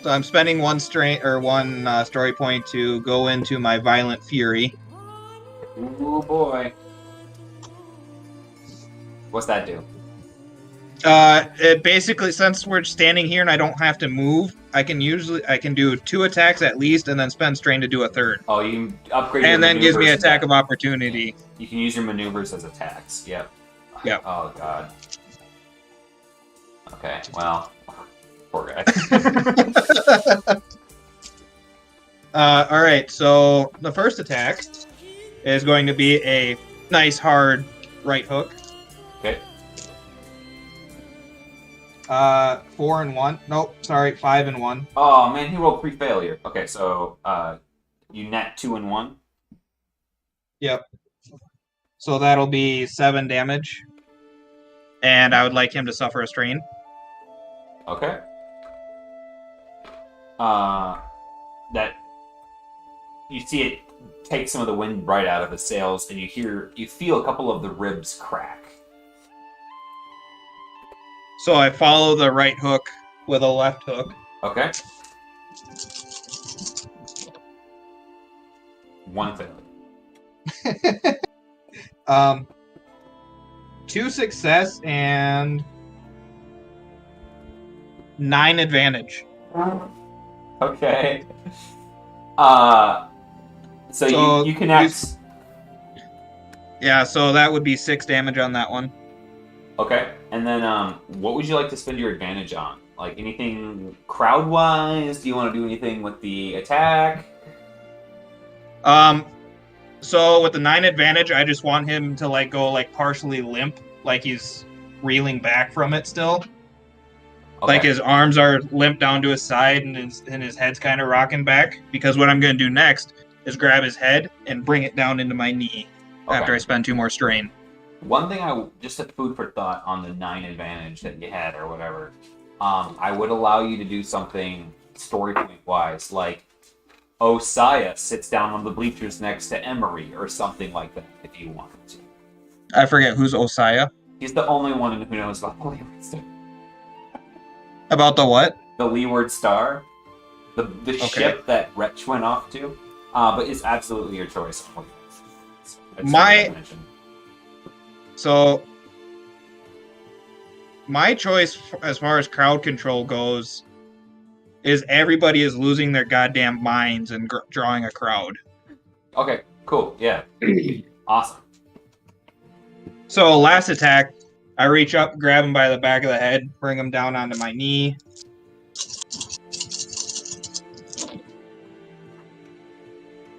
So I'm spending one story point to go into my violent fury. Ooh boy. What's that do? It basically, since we're standing here and I don't have to move, I can do 2 attacks at least, and then spend strain to do a third, Oh, you can upgrade your and then gives me maneuvers attack to- of opportunity. You can use your maneuvers as attacks. Yep. Yep. Oh god. Okay. Well, poor guy. All right. So the first attack is going to be a nice hard right hook. Okay. 4 and 1. Nope. Sorry, 5 and 1. Oh man, he rolled 3 failure. Okay, so you net 2 and 1. Yep. So that'll be 7 damage, and I would like him to suffer a strain. Okay. That you see it take some of the wind right out of his sails, and you feel a couple of the ribs crack. So I follow the right hook with a left hook. Okay. 1 failure. 2 success and 9 advantage. Okay. So So you connect. Yeah, so that would be 6 damage on that one. Okay, and then what would you like to spend your advantage on? Like anything crowd-wise? Do you want to do anything with the attack? So with the 9 advantage, I just want him to go partially limp, like he's reeling back from it still. Okay. Like his arms are limp down to his side and his head's kind of rocking back. Because what I'm going to do next is grab his head and bring it down into my knee after I spend 2 more strain. One thing just a food for thought on the 9 advantage that you had or whatever, I would allow you to do something story point wise, like Osaya sits down on the bleachers next to Emery or something like that if you wanted to. I forget who's Osaya. He's the only one who knows about the Leeward Star. About the what? The Leeward Star, the ship that Wretch went off to, but it's absolutely your choice. So, my choice as far as crowd control goes is everybody is losing their goddamn minds and drawing a crowd. Okay, cool, yeah. Awesome. So, last attack, I reach up, grab him by the back of the head, bring him down onto my knee.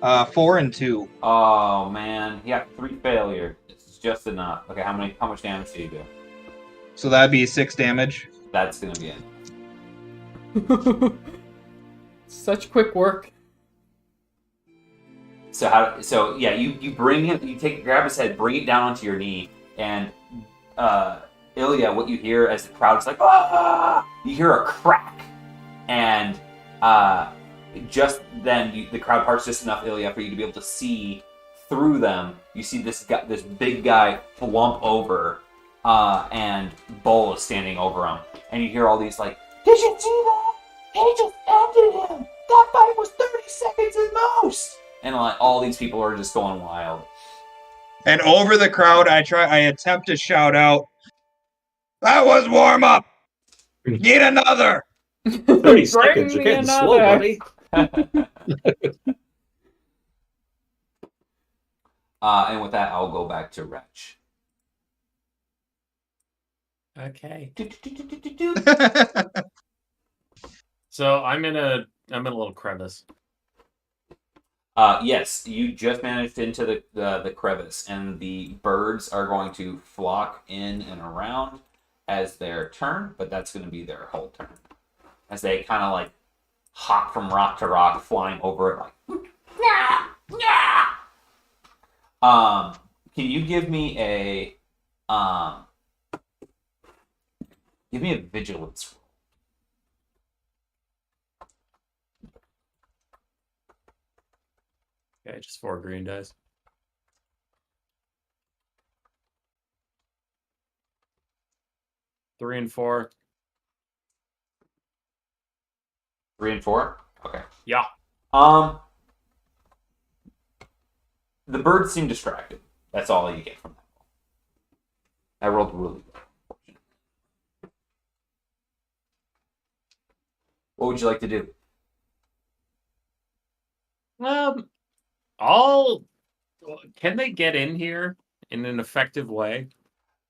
Uh, 4 and 2. Oh man, he got 3 failure. It's just enough. Okay, how much damage do you do? So that'd be 6 damage. That's gonna be it. Such quick work. So yeah, you bring him, grab his head, bring it down onto your knee, and Ilya, what you hear as the crowd's like, ah! You hear a crack, and just then the crowd parts just enough, Ilya, for you to be able to see through them. You see this big guy flump over, and Bull is standing over him, and you hear all these like, "Did you see that? He just ended him. That fight was 30 seconds at most." And like all these people are just going wild. And over the crowd, I attempt to shout out, "That was warm up. Need another." 30 seconds. You're getting slow, buddy. And with that, I'll go back to Wretch. Okay. So I'm in a little crevice. Yes, you just managed into the crevice, and the birds are going to flock in and around as their turn, but that's going to be their whole turn. As they kind of like hop from rock to rock, flying over it like, can you give me a vigilance roll? Okay, just 4 green dice. Three and 4. 3 and 4? Okay. Yeah. The birds seem distracted. That's all you get from that roll. I rolled really good. What would you like to do? All can they get in here in an effective way?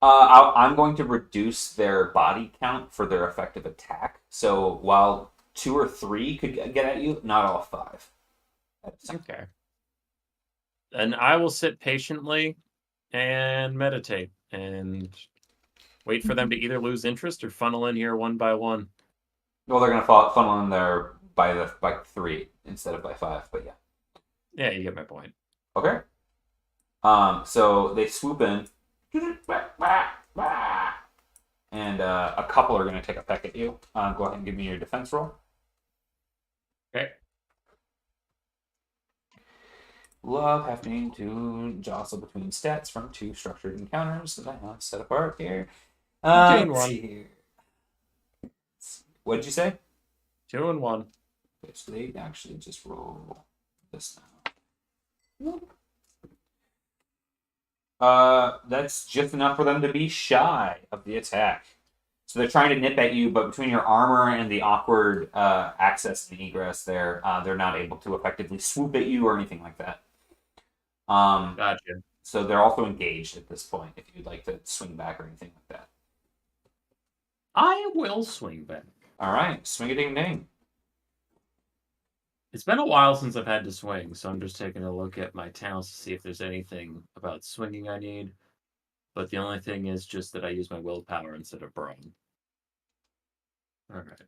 I'm going to reduce their body count for their effective attack. So while 2 or 3 could get at you, not all 5. Okay. And I will sit patiently and meditate and wait for them to either lose interest or funnel in here one by one. Well, they're going to funnel in there by 3 instead of by 5, but yeah. Yeah, you get my point. Okay. So they swoop in, and a couple are going to take a peck at you. Go ahead and give me your defense roll. Okay. Love having to jostle between stats from 2 structured encounters that I have set apart here. Let's see here. What did you say? 2 and 1. Okay, so they actually just roll this now. That's just enough for them to be shy of the attack. So they're trying to nip at you, but between your armor and the awkward access and egress there, they're not able to effectively swoop at you or anything like that. Gotcha. So they're also engaged at this point, if you'd like to swing back or anything like that. I will swing back. All right, swing a ding ding. It's been a while since I've had to swing, so I'm just taking a look at my talents to see if there's anything about swinging I need. But the only thing is just that I use my willpower instead of brawn. All right.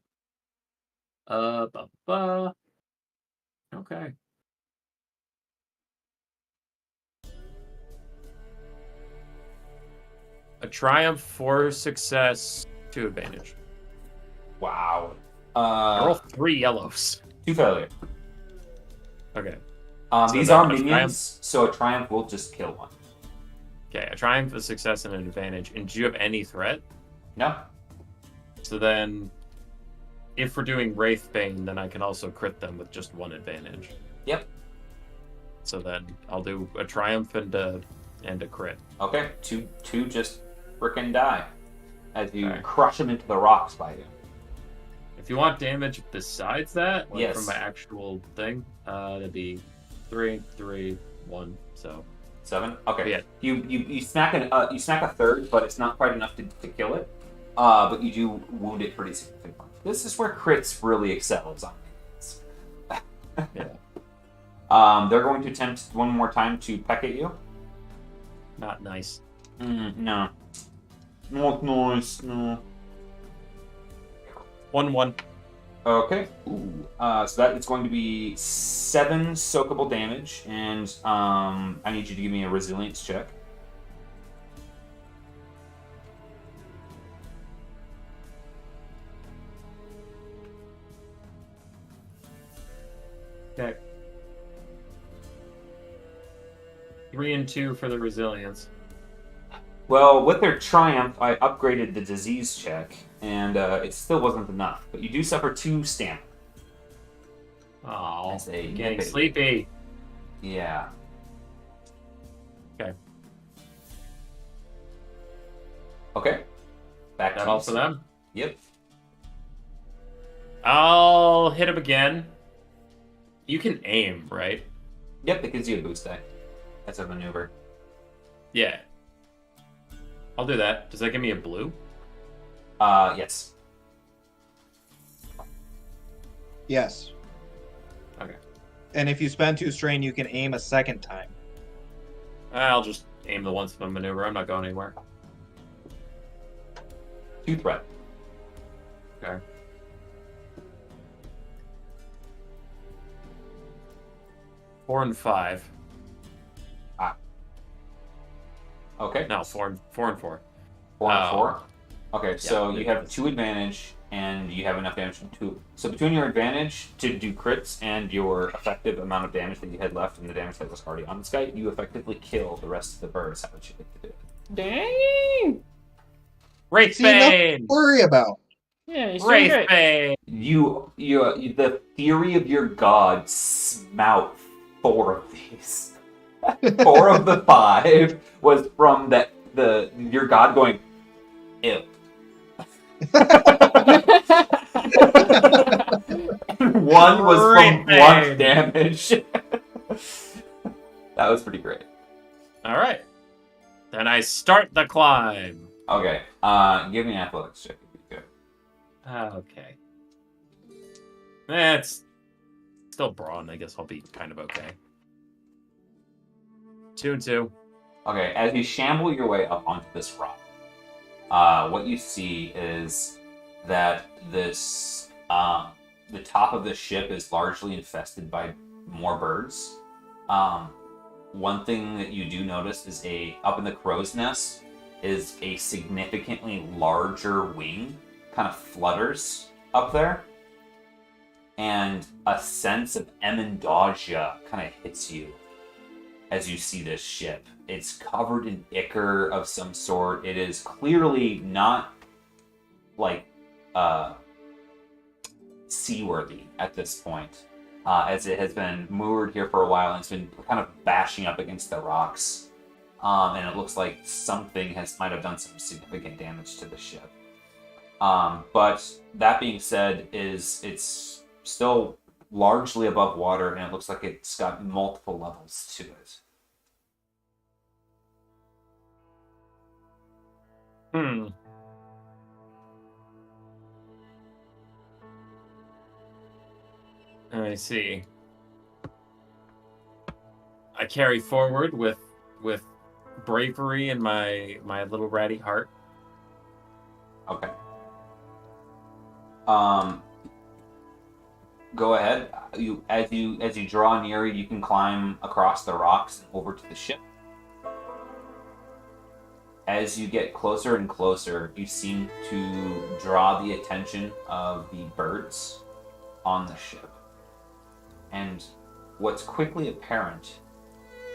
Okay. A triumph, 4 success, 2 advantage. Wow. I roll 3 yellows. 2 failure. Okay. These then are a minions, triumph- so a triumph will just kill one. Okay, a triumph, a success, and an advantage. And do you have any threat? No. So then, if we're doing Wraithbane, then I can also crit them with just 1 advantage. Yep. So then I'll do a triumph and a crit. Okay, two just frickin' die as you Alright. crush them into the rocks by you. If you want damage besides that, like Yes. from my actual thing, that'd be 3, 3, 1. So 7. Okay. Yeah. You smack a third, but it's not quite enough to kill it. But you do wound it pretty significantly. This is where crits really excels on minions. yeah, They're going to attempt one more time to peck at you. not nice. No. Not nice. No. 1-1. Okay. Ooh. So that is going to be 7 soakable damage, and I need you to give me a resilience check. Okay. 3 and 2 for the resilience. Well, with their triumph, I upgraded the disease check, and it still wasn't enough. But you do suffer 2 stamina. Oh, As they nip getting at you. sleepy. Yeah. Okay. Okay. Back That to all you. for them? Yep. I'll hit him again. You can aim, right? Yep, it gives you a boost die. That's a maneuver. Yeah. I'll do that. Does that give me a blue? Yes. Yes. Okay. And if you spend 2 strain, you can aim a second time. I'll just aim the once of a maneuver. I'm not going anywhere. 2 threat. Okay. Four and 5. Okay. No, 4 and 4. 4 and Oh. 4. Okay, so Yeah. you have 2 advantage, and you have enough damage from 2. So between your advantage to do crits and your effective amount of damage that you had left and the damage that was already on this guy, you effectively kill the rest of the birds. How would you like to do it? Dang! Wraithbane! Don't worry about. Yeah, he's doing great. Wraithbane! You, the fury of your god smout 4 of these. 4 of the 5 was from your god going, ew. One was from blunt Prepaid. damage. That was pretty great. All right. Then I start the climb. Okay, give me an athletics check if you could. Okay. It's still brawn. I guess I'll be kind of okay. 2 and 2. Okay, as you shamble your way up onto this rock, what you see is that this the top of the ship is largely infested by more birds. One thing that you do notice is up in the crow's nest is a significantly larger wing kind of flutters up there, and a sense of Emmendagia kind of hits you as you see this ship. It's covered in ichor of some sort. It is clearly not like seaworthy at this point, as it has been moored here for a while and it's been kind of bashing up against the rocks. And it looks like something might have done some significant damage to the ship. But that being said, it's still largely above water, and it looks like it's got multiple levels to it. I see. I carry forward with bravery in my little ratty heart. Okay. Go ahead. As you draw near, you can climb across the rocks and over to the ship. As you get closer and closer, you seem to draw the attention of the birds on the ship. And what's quickly apparent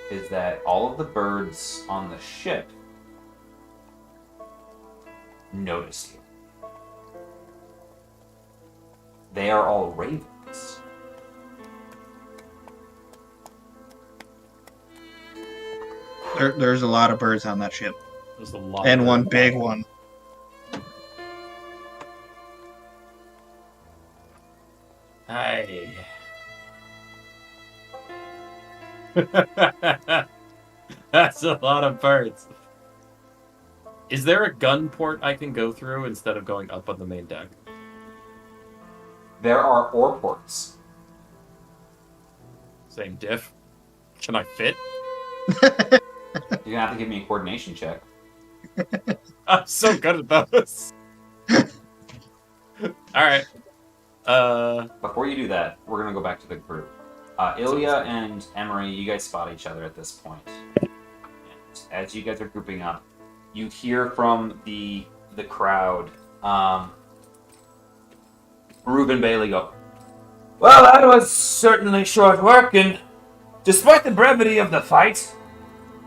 is that all of the birds on the ship notice you. They are all ravens. There's a lot of birds on that ship. There's a lot. And one big one. Hey. That's a lot of birds. Is there a gun port I can go through instead of going up on the main deck? There are oar ports. Same diff. Can I fit? You're gonna have to give me a coordination check. I'm so good at those. Alright. Before you do that, we're gonna go back to the group. Ilya and Emery, you guys spot each other at this point. And as you guys are grouping up, you hear from the crowd, Reuben Bailey go, "Well, that was certainly short work, and despite the brevity of the fight,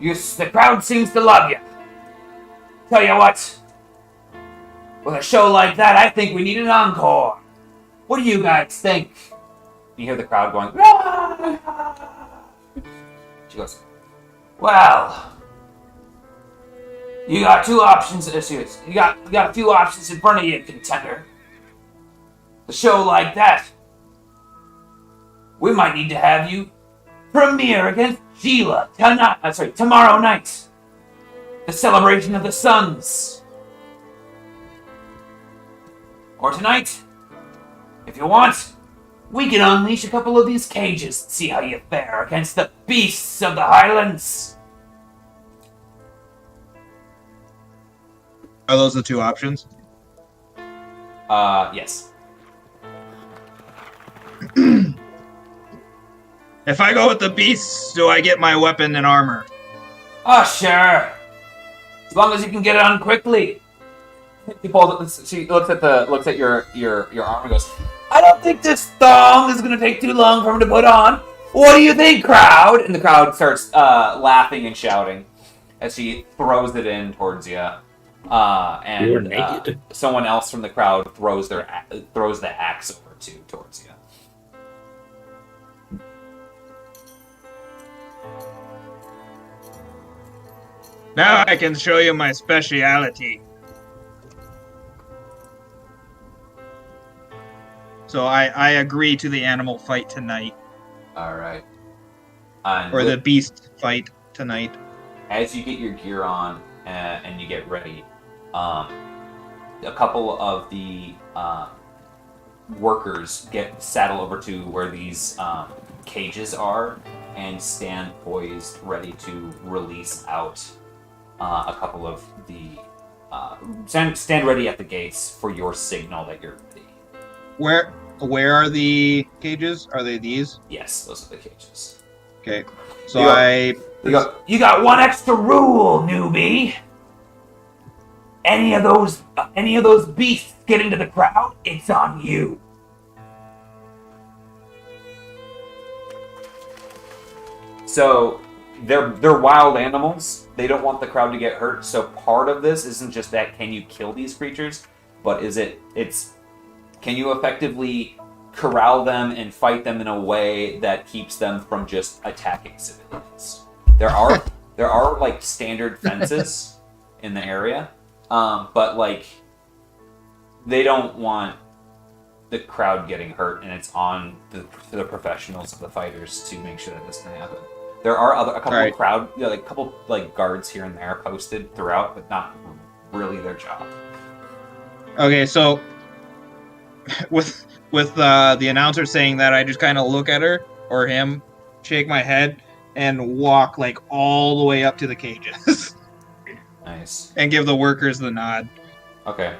the crowd seems to love you. Tell you what, with a show like that, I think we need an encore. What do you guys think?" You hear the crowd going, "Ah!" She goes, "Well, you got two options. You got a few options in front of you, contender. A show like that, we might need to have you premiere against Sheila tomorrow night. The celebration of the Suns. Or tonight, if you want, we can unleash a couple of these cages and see how you fare against the beasts of the Highlands." Are those the two options? Yes. If I go with the beasts, do I get my weapon and armor? Oh, sure. As long as you can get it on quickly. She looks at your arm and goes, "I don't think this thong is gonna take too long for him to put on. What do you think, crowd?" And the crowd starts laughing and shouting as she throws it in towards you. And You're naked. Someone else from the crowd throws the axe over towards you. Now I can show you my speciality. So I agree to the animal fight tonight, All right. And or the beast fight tonight. as you get your gear on and you get ready, a couple of the workers saddle over to where these cages are and stand poised, ready to release out a couple of the stand ready at the gates for your signal that you're ready. Where are the cages? Are they these? Yes, those are the cages. Okay. So You got one extra rule, newbie. Any of those beasts get into the crowd, it's on you. So they're wild animals. They don't want the crowd to get hurt. So part of this isn't just that can you kill these creatures, but it's can you effectively corral them and fight them in a way that keeps them from just attacking civilians. There are like standard fences in the area, but like they don't want the crowd getting hurt, and it's on the professionals of the fighters to make sure that this can happen. There are a couple of crowd, like a couple like guards here and there posted throughout, but not really their job. Okay, so with the announcer saying that, I just kind of look at her or him, shake my head, and walk like all the way up to the cages. Nice. And give the workers the nod. Okay.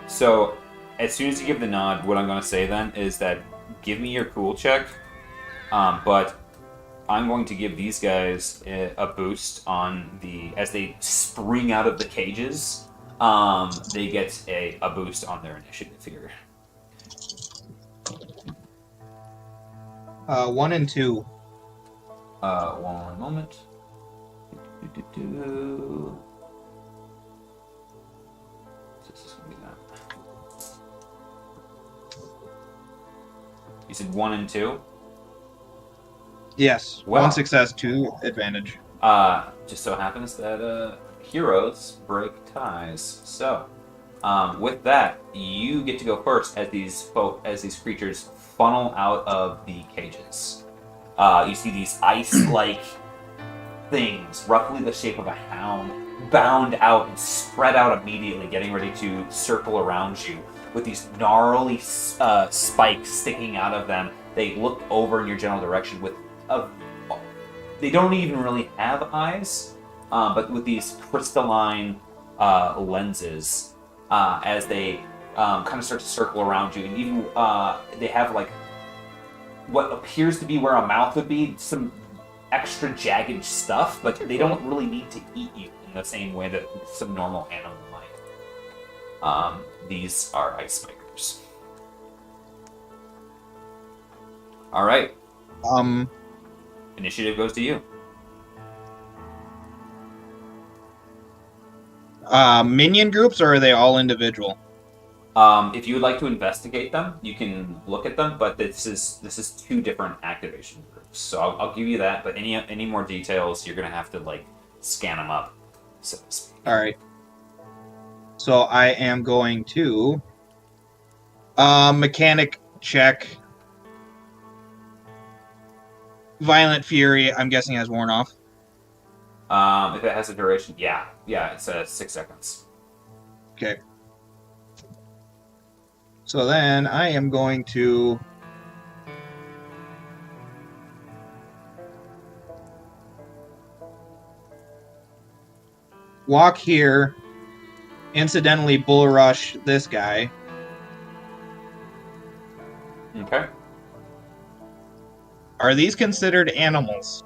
So as soon as you give the nod, what I'm going to say then is that give me your cool check, but I'm going to give these guys a boost on as they spring out of the cages. They get a boost on their initiative here. 1 and 2. One moment. You said 1 and 2? Yes. Wow. 1 success, 2 advantage. Just so happens that heroes break ties. So, with that, you get to go first as these creatures funnel out of the cages. You see these ice-like things, roughly the shape of a hound, bound out and spread out immediately, getting ready to circle around you with these gnarly spikes sticking out of them. They look over in your general direction with they don't even really have eyes, but with these crystalline lenses as they kind of start to circle around you, and even they have like what appears to be where a mouth would be, some extra jagged stuff, but they don't really need to eat you in the same way that some normal animal might. These are ice spikers. All right. Initiative goes to you. Minion groups, or are they all individual? If you would like to investigate them, you can look at them, but this is 2 different activation groups. So I'll give you that, but any more details, you're gonna have to like scan them up, so to speak. All right. So I am going to mechanic check. Violent Fury, I'm guessing, has worn off. If it has a duration, yeah, it's 6 seconds. Okay. So then I am going to walk here, incidentally bull rush this guy. Okay. Are these considered animals?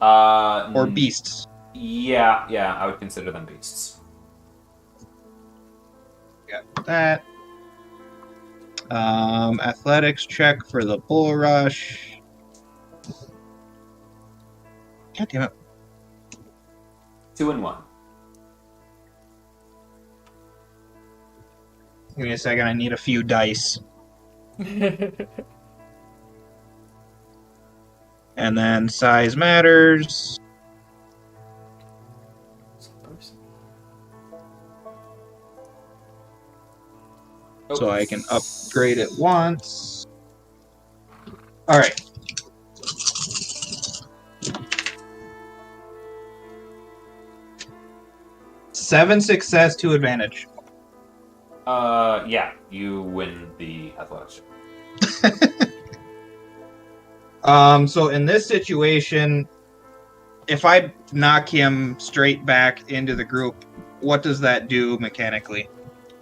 Or beasts? Yeah, I would consider them beasts. Got that. Athletics check for the bull rush. God damn it. 2 and 1. Give me a second, I need a few dice. And then size matters. So I can upgrade it once. All right. Seven success, 2 advantage. Yeah, you win the athletics check. So in this situation, if I knock him straight back into the group, what does that do mechanically?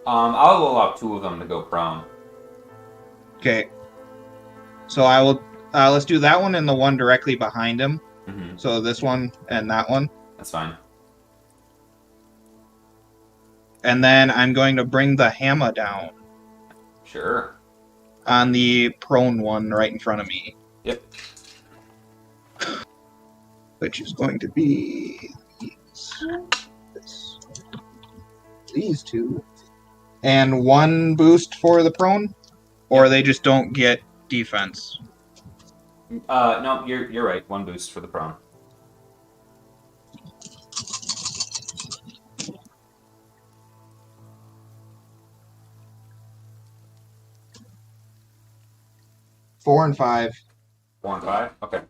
I'll allow 2 of them to go prone. Okay. So I will. Let's do that one and the one directly behind him. Mm-hmm. So this one and that one. That's fine. And then I'm going to bring the hammer down Sure. on the prone one right in front of me. Yep. Which is going to be these 2. And 1 boost for the prone? Or they just don't get defense? No, you're right. 1 boost for the prone. Four and 5. 4 and 5. Okay.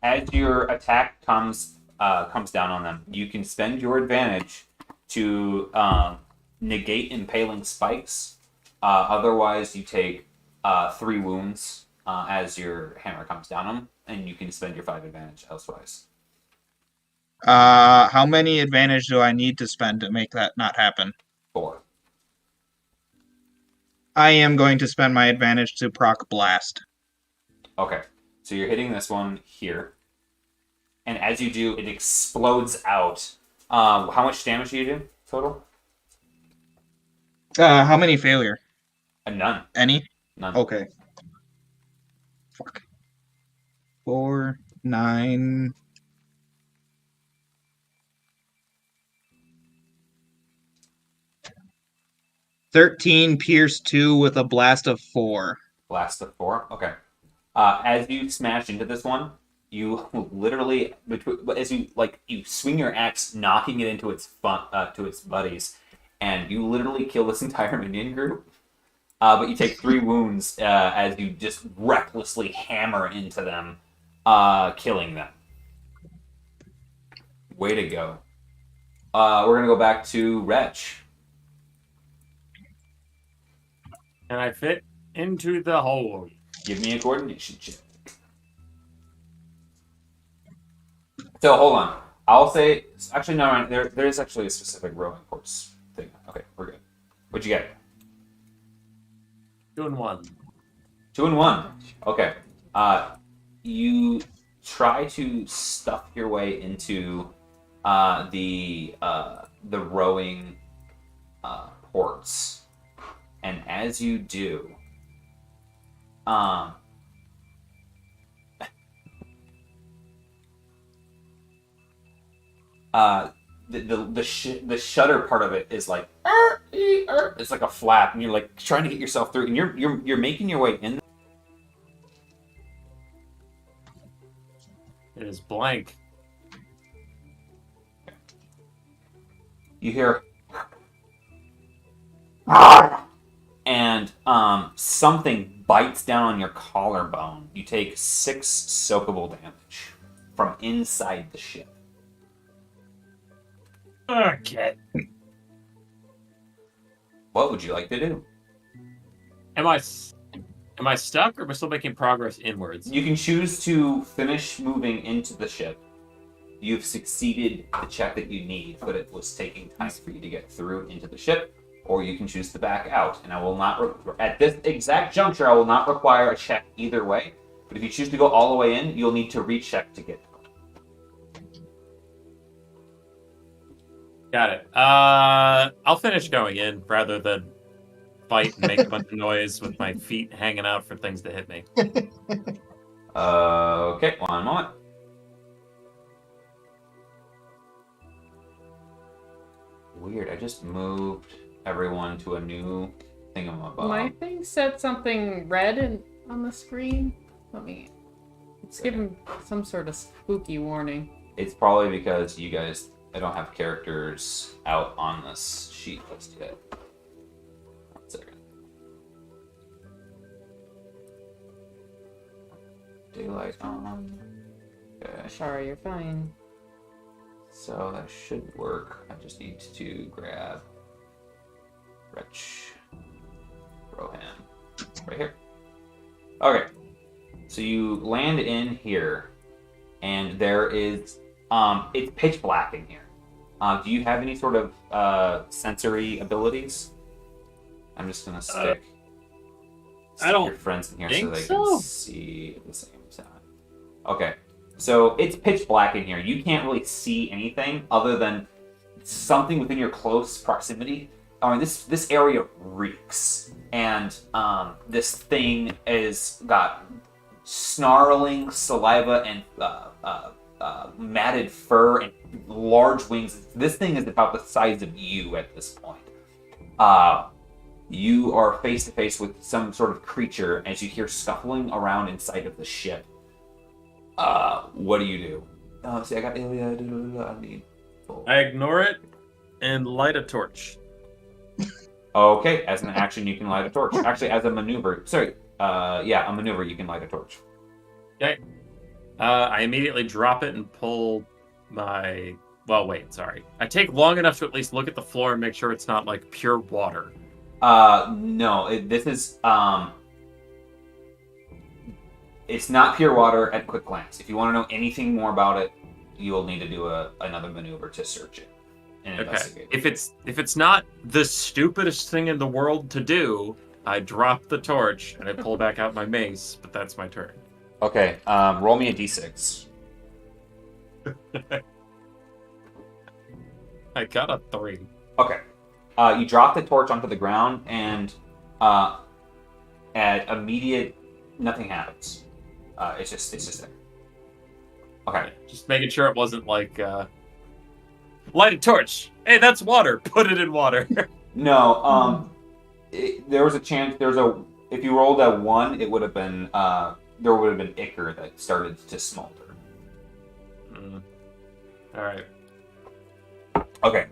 As your attack comes down on them, you can spend your advantage to negate impaling spikes. Otherwise, you take 3 wounds as your hammer comes down on them, and you can spend your 5 advantage elsewise. How many advantage do I need to spend to make that not happen? 4. I am going to spend my advantage to proc blast. Okay. So you're hitting this one here. And as you do, it explodes out. How much damage do you do total? How many failure? None. Any? None. Okay. Fuck. 4, 9. 13 pierce 2 with a blast of 4. Blast of 4. Okay. As you smash into this one, you literally, as you swing your axe, knocking it into its to its buddies, and you literally kill this entire minion group. But you take 3 wounds as you just recklessly hammer into them, killing them. Way to go. We're gonna go back to Wretch. And I fit into the hole. Give me a coordination check. So hold on. I'll say actually no. There is actually a specific rowing course thing. Okay, we're good. What'd you get? 2 and 1. 2 and 1. Okay. You try to stuff your way into the rowing ports, and as you do, the shutter part of it is like it's like a flap, and you're like trying to get yourself through, and you're making your way in. It is blank. You hear and something bites down on your collarbone. You take 6 soakable damage from inside the ship. Okay. What would you like to do? Am I stuck, or am I still making progress inwards? You can choose to finish moving into the ship. You've succeeded the check that you need, but it was taking time for you to get through into the ship, or you can choose to back out. And I will not, at this exact juncture, I will not require a check either way. But if you choose to go all the way in, you'll need to recheck to get through. Got it. I'll finish going in rather than fight and make a bunch of noise with my feet hanging out for things to hit me. Okay, one moment. Weird, I just moved everyone to a new thingamabob. My thing said something red on the screen. It's giving some sort of spooky warning. It's probably because you guys, I don't have characters out on this sheet list yet. 1 second. daylight on. Okay. Sorry, you're fine. So that should work. I just need to grab Wretch Rohan right here. Okay. So you land in here, and there is it's pitch black in here. Do you have any sort of sensory abilities? I'm just gonna stick I don't your friends in here so think they so. can see at the same time. Okay, so it's pitch black in here. You can't really see anything other than something within your close proximity. I mean, this area reeks, and this thing is got snarling saliva and matted fur and large wings. This thing is about the size of you at this point. You are face to face with some sort of creature as you hear scuffling around inside of the ship. What do you do? Oh, see, I got Ilya. I need. I ignore it and light a torch. Okay, as an action, you can light a torch. Actually, as a maneuver. Sorry. A maneuver, you can light a torch. Okay. I immediately drop it and pull my. Well, wait, sorry. I take long enough to at least look at the floor and make sure it's not like pure water. No. This is it's not pure water at quick glance. If you want to know anything more about it, you will need to do another maneuver to search it and investigate. If it's not the stupidest thing in the world to do, I drop the torch and I pull back out my mace. But that's my turn. Okay. Roll me a d6. I got a 3. Okay. You drop the torch onto the ground, and at immediate, nothing happens. It's just there. Okay. Just making sure it wasn't like light a torch. Hey, that's water. Put it in water. No. There was a chance. If you rolled a 1, it would have been there would have been ichor that started to smolder. All right. Okay.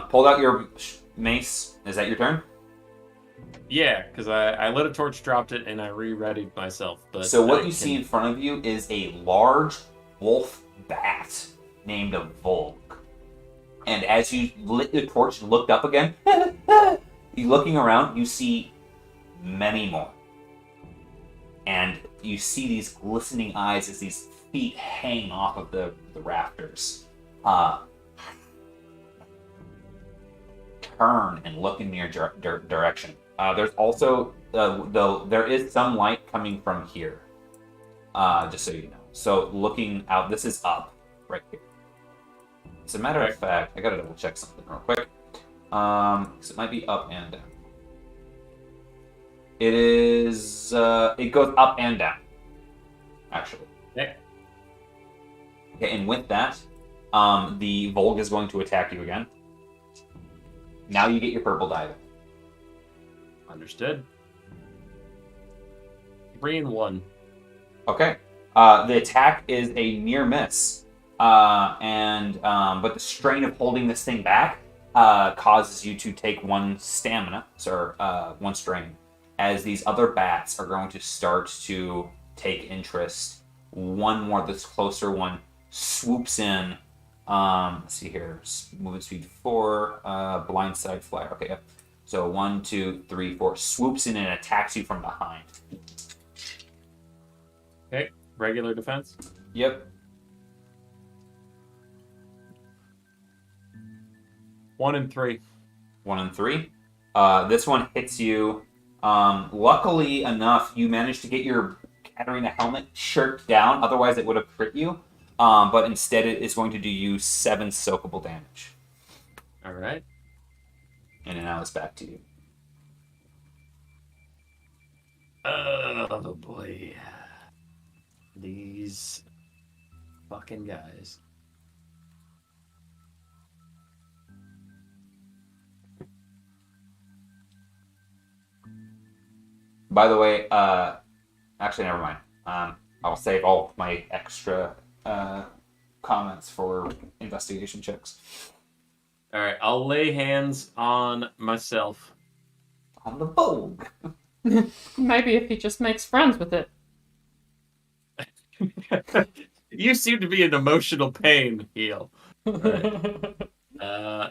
Pulled out your mace. Is that your turn? Yeah, because I lit a torch, dropped it, and I re-readied myself. But so what you see in front of you is a large wolf bat named a Volk. And as you lit the torch and looked up again, you looking around, you see many more. And you see these glistening eyes as these feet hang off of the rafters. Turn and look in your direction. There's also there is some light coming from here. Just so you know. So looking out, this is up right here. As a matter of fact, I gotta double check something real quick. Because it might be up and down. It is. It goes up and down. Actually. Yeah. Okay, and with that, the Volg is going to attack you again. Now you get your purple die. Understood. 3 and 1. Okay. The attack is a near miss, but the strain of holding this thing back causes you to take 1 stamina, or 1 strain, as these other bats are going to start to take interest. One more, this closer one, swoops in. Let's see here. Movement speed 4. Blindside flyer. Okay, yep. So 1, 2, 3, 4. Swoops in and attacks you from behind. Okay. Regular defense. Yep. 1 and 3. 1 and 3. This one hits you. Luckily enough, you managed to get your Katarina helmet shirked down. Otherwise, it would have crit you. But instead, it is going to do you 7 soakable damage. All right. And now it's back to you. Oh boy. These fucking guys. By the way, actually, never mind. I'll save all of my extra comments for investigation checks. All right, I'll lay hands on myself. On the Vogue. Maybe if he just makes friends with it. You seem to be in emotional pain. Heal.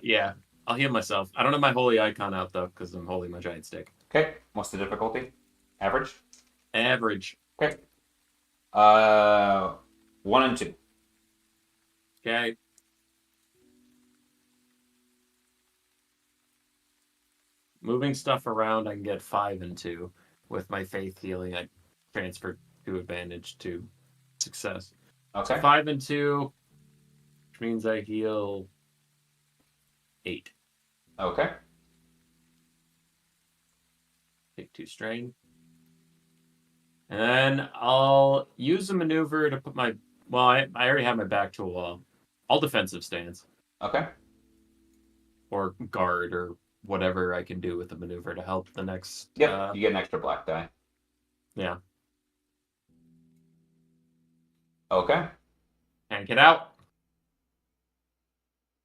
Yeah. I'll heal myself. I don't have my holy icon out though, because I'm holding my giant stick. Okay. What's the difficulty? Average. Average. Okay. 1 and 2. Okay. Moving stuff around, I can get 5 and 2. With my faith healing, I transfer 2 advantage to success. Okay. So 5 and 2, which means I heal 8. Okay. Take 2 strain. And then I'll use a maneuver to put my... Well, I already have my back to a wall. I'll defensive stance. Okay. Or guard, or whatever I can do with the maneuver to help the next... Yep. You get an extra black die. Yeah. Okay. Tank it out.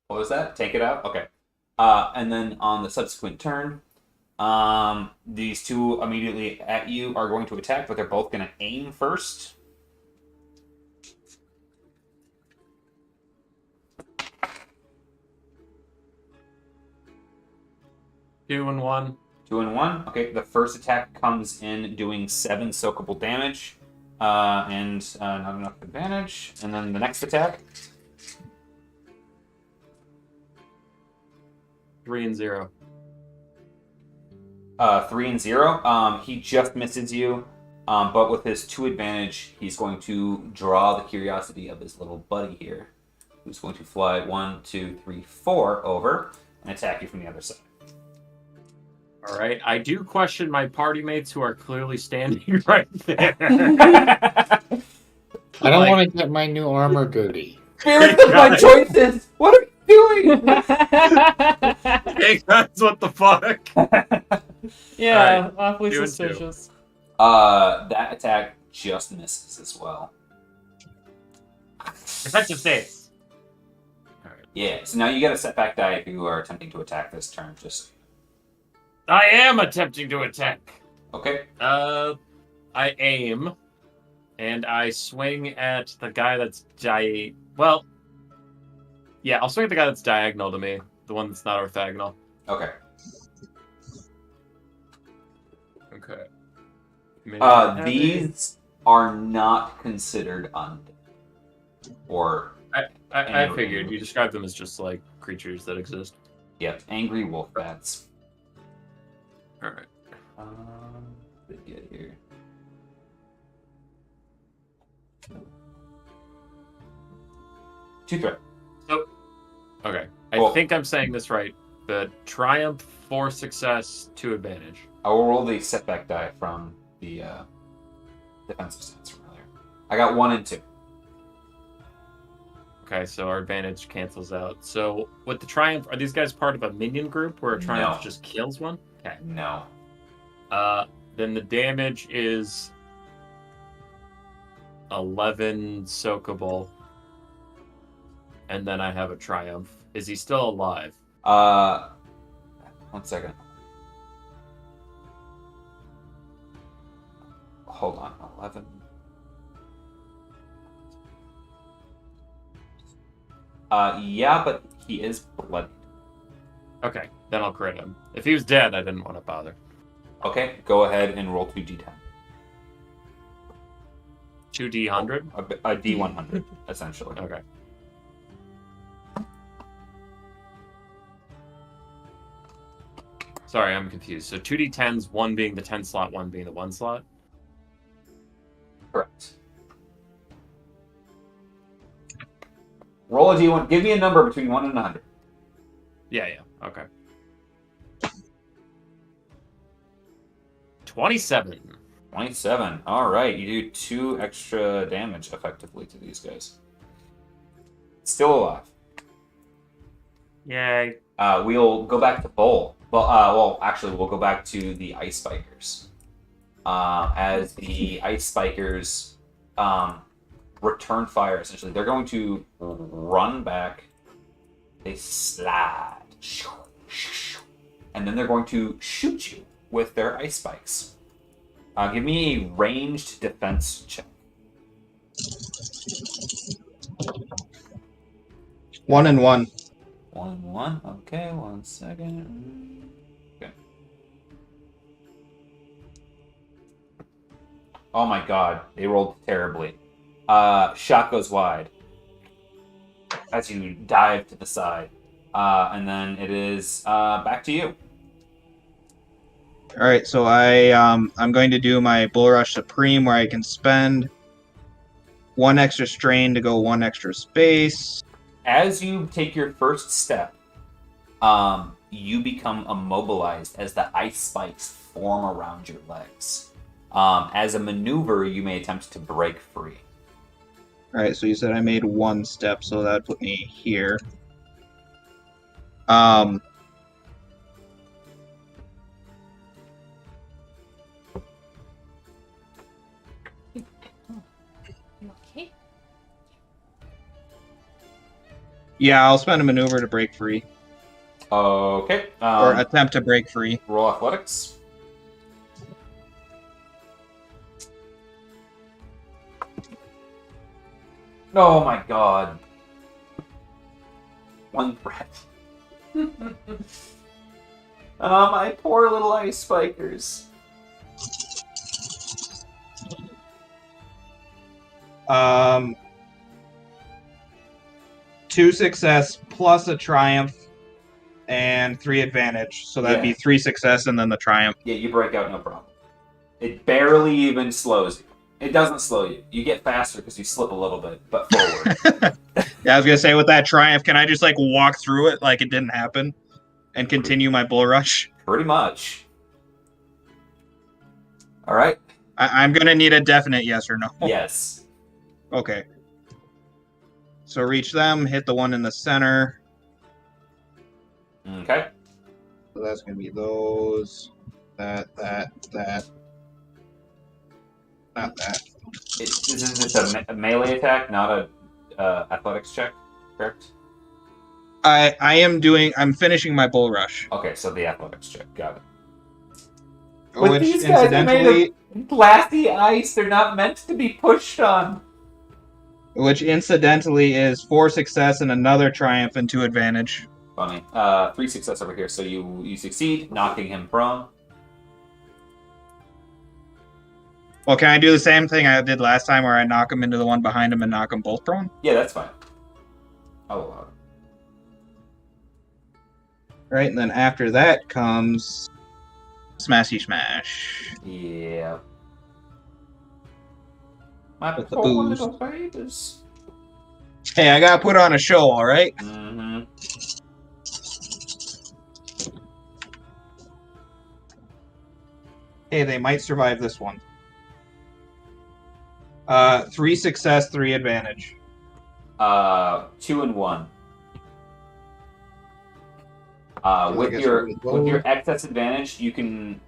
What was that? Take it out? Okay. And then on the subsequent turn, these two immediately at you are going to attack, but they're both going to aim first. Two and one. 2 and 1. Okay, the first attack comes in doing 7 soakable damage, and not enough advantage. And then the next attack, 3 and 0. 3 and 0. He just misses you, but with his 2 advantage, he's going to draw the curiosity of his little buddy here, who's going to fly 1, 2, 3, 4 over and attack you from the other side. All right. I do question my party mates who are clearly standing right there. I don't want to get my new armor goodie. Spirit of my choices! What are you doing? Hey guys, what the fuck? Yeah, Alright, awfully 2 and 2. suspicious. That attack just misses as well. Defensive stance. All right. Yeah, so now you get a setback die if you are attempting to attack this turn. Just I am attempting to attack. okay. I aim, and I swing at the guy that's Well, yeah, I'll swing at the guy that's diagonal to me, the one that's not orthogonal. Okay. Okay. These are not considered undead. Or I figured you described them as just like creatures that exist. yep, angry wolf bats. All right. What did I get here? Two threat. Okay. Well- I think I'm saying this right. The triumph, 4 success, 2 advantage. I will roll the setback die from the defensive stance from earlier. I got 1 and 2. Okay, so our advantage cancels out. So with the triumph, are these guys part of a minion group where a triumph No. just kills one? Okay. No. Then the damage is 11 soakable. And then I have a triumph. Is he still alive? 1 second. Hold on. 11. Yeah, but he is bloodied. Okay, then I'll crit him. If he was dead, I didn't want to bother. Okay, go ahead and roll 2d10. 2d100? A d100, essentially. Okay. Sorry, I'm confused. So 2d10s, 1 being the 10 slot, 1 being the 1 slot? Correct. Roll a d1. Give me a number between 1 and 100. Yeah. Okay. 27. 27. All right, you do 2 extra damage effectively to these guys. Still alive. Yay. We'll go back to Bull. Well, actually, we'll go back to the Ice Spikers. As the Ice Spikers return fire, essentially, they're going to run back. They slide. And then they're going to shoot you with their Ice Spikes. Give me a ranged defense check. One and one. 1. Okay, 1 second. Okay. Oh my god, they rolled terribly. Shot goes wide as you dive to the side. And then it is back to you. All right, so I'm going to do my Bull Rush Supreme, where I can spend 1 extra strain to go 1 extra space. As you take your first step, you become immobilized as the ice spikes form around your legs. As a maneuver, you may attempt to break free. All right, so you said I made 1 step, so that put me here. Okay. Yeah, I'll spend a maneuver to break free, Okay. or attempt to break free. Roll athletics. Oh my god. 1 breath. My poor little ice spikers. 2 success plus a triumph and 3 advantage. So that'd Yeah. be 3 success and then the triumph. Yeah, you break out no problem. It barely even slows you. It doesn't slow you. You get faster because you slip a little bit, but forward. Yeah, I was gonna say with that triumph, can I just like walk through it like it didn't happen and continue my bull rush? Pretty much. All right. I'm gonna need a definite yes or no. Yes. Okay. So reach them, hit the one in the center. Okay. So that's gonna be those, that. Not that. This is just a melee attack, not a athletics check, correct? I'm finishing my bull rush. Okay, so the athletics check. Got it. Which incidentally, glassy ice. They're not meant to be pushed on. is 4 success and another triumph and 2 advantage. Funny. 3 success over here. So you succeed, knocking him prone. Well, can I do the same thing I did last time where I knock him into the one behind him and knock them both prone? Yeah, that's fine. I'll allow it. Right, and then after that comes Smashy Smash. Yeah. My With the poor booze. little babies. Hey, I gotta put on a show, alright? Mm-hmm. Hey, they might survive this one. 3 success, 3 advantage. 2 and 1. With your excess advantage, you can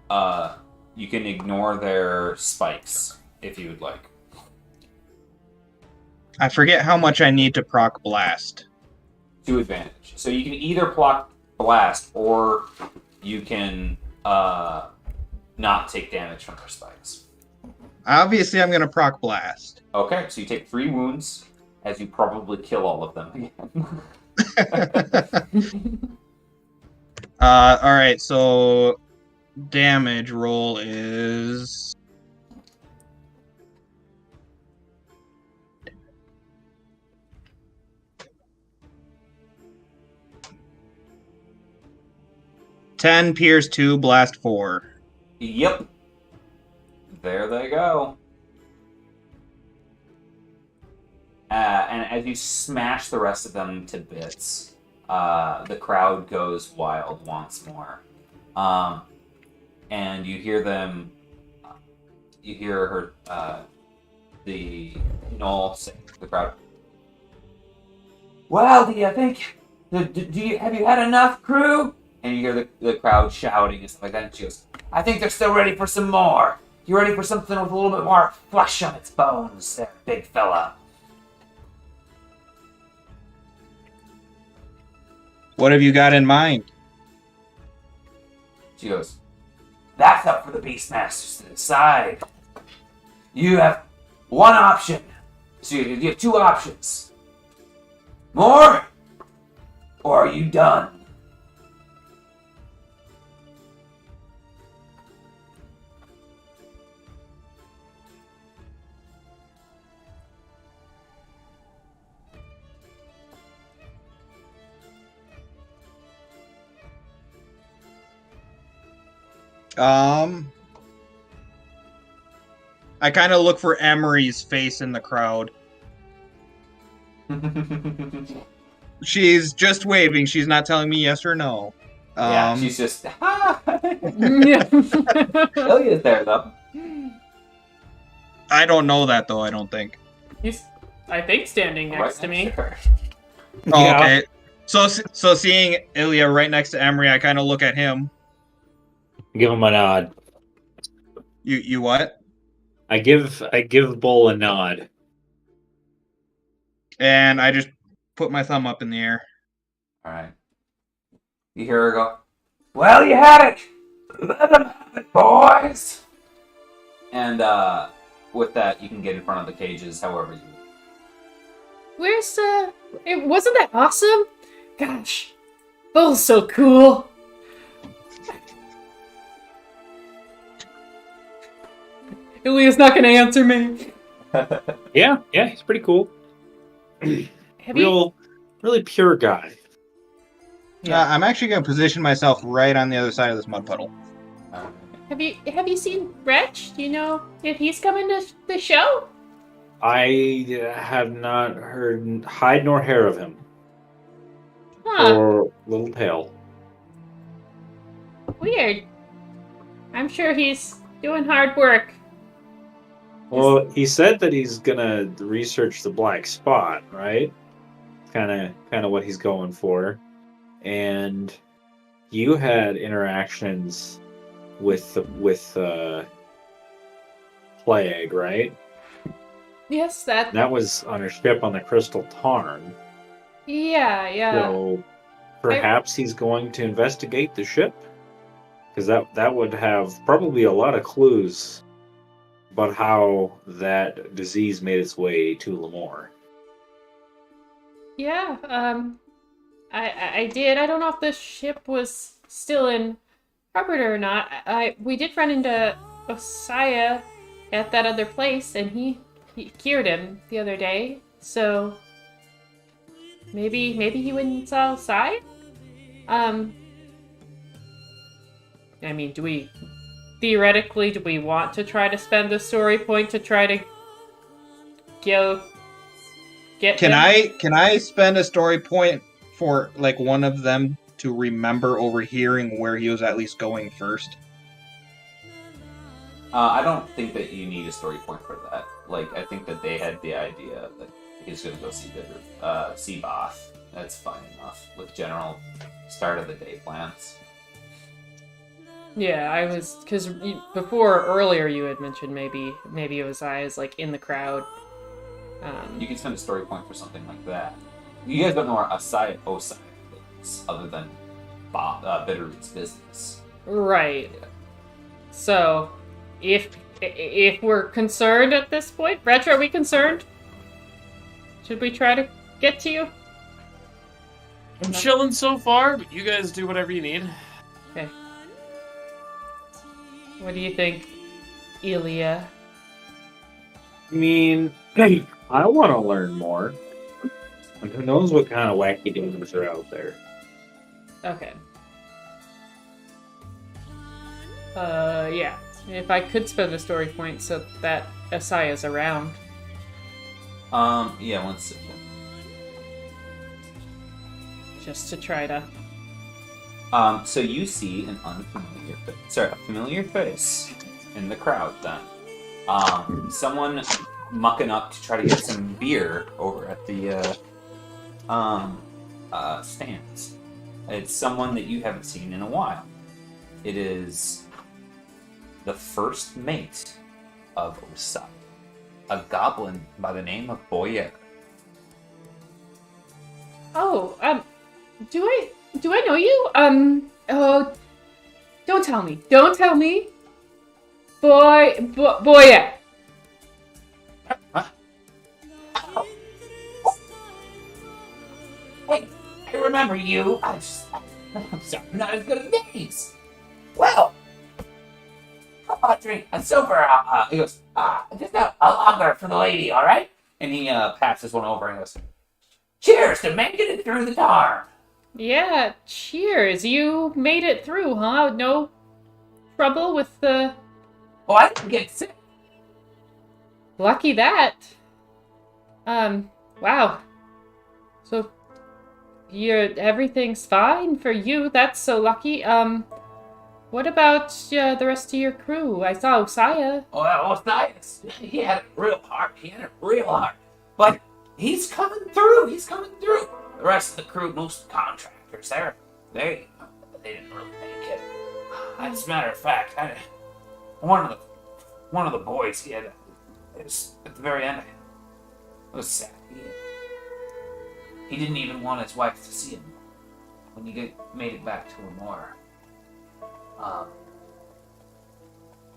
ignore their spikes if you would like. I forget how much I need to proc blast. 2 advantage. So you can either block blast or you can not take damage from their spikes. Obviously, I'm gonna proc blast. Okay, so you take 3 wounds as you probably kill all of them again. Alright, so damage roll is... Ten, pierce 2, blast 4. Yep. There they go. And as you smash the rest of them to bits, the crowd goes wild once more. And you hear them. You hear her. The Knoll say to the crowd. Well, do you think? Have you had enough, crew? And you hear the crowd shouting and stuff like that. And she goes, I think they're still ready for some more. You ready for something with a little bit more flesh on its bones there, big fella? What have you got in mind? She goes, that's up for the Beastmasters to decide. You have one option. So you have two options. More? Or are you done? I kind of look for Emery's face in the crowd. She's just waving. She's not telling me yes or no. Yeah, she's just. Yeah. Ilya's there though. I don't know that though. I don't think. He's, I think, standing next to me. her. Oh, Yeah. okay. So seeing Ilya right next to Emery, I kind of look at him. Give him a nod. You what? I give Bull a nod. And I just put my thumb up in the air. All right. You hear her go. Well, you had it. Let them have it, boys. And with that, you can get in front of the cages, however you. Where's wasn't that awesome? Gosh, Bull's so cool. Ilya's not gonna answer me. Yeah, he's pretty cool. Have you? Really pure guy. Yeah. I'm actually going to position myself right on the other side of this mud puddle. Have you seen Wretch? Do you know if he's coming to the show? I have not heard hide nor hair of him. Huh. Or little tail. Weird. I'm sure he's doing hard work. Well, he said that he's gonna research the black spot, right? Kind of what he's going for. And you had interactions with Plague, right? Yes, that. That was on a ship on the Crystal Tarn. Yeah. So perhaps he's going to investigate the ship, because that would have probably a lot of clues about how that disease made its way to Lemoore. Yeah. I did. I don't know if the ship was still in harbor or not. We did run into Osiah at that other place, and he cured him the other day. So maybe he went and saw Osiah. I mean, do we want to try to spend the story point to try to get Can him? I spend a story point for like one of them to remember overhearing where he was at least going first? I don't think that you need a story point for that. Like, I think that they had the idea that he's going to go see Both. That's fine enough with general start of the day plans. Yeah, I was because before earlier you had mentioned maybe it was I was like in the crowd. You can spend a story point for something like that. You guys don't know where Osai is, other than Bitterroot's business. Right. So, if we're concerned at this point, Retro, are we concerned? Should we try to get to you? I'm chilling so far, but you guys do whatever you need. Okay. What do you think, Ilya? I mean, I want to learn more. And who knows what kind of wacky demons are out there. Okay. Yeah. If I could spend a story point so that Asaya's around. Yeah, one second. Just to try to... So you see a familiar face in the crowd then. Someone mucking up to try to get some beer over at the stands. It's someone that you haven't seen in a while. It is the first mate of Osai, a goblin by the name of Boyer. Oh, do I know you? Oh, don't tell me. Don't tell me. Boyer. Hey, I remember you. I'm sorry, I'm not as good at names. Well, how about drink a silver? He goes, just a lager for the lady, all right? And he passes one over and goes, Cheers to making it through the darn. Yeah, cheers. You made it through, huh? No trouble with the... Oh, I didn't get sick. Lucky that. Wow. So, everything's fine for you. That's so lucky. What about the rest of your crew? I saw Osaya. Well, Ozias, he had it real hard. But he's coming through. The rest of the crew, most contractors, they didn't really make it. As a matter of fact, one of the boys, it was at the very end. It was sad. He didn't even want his wife to see him when he made it back to Lenore.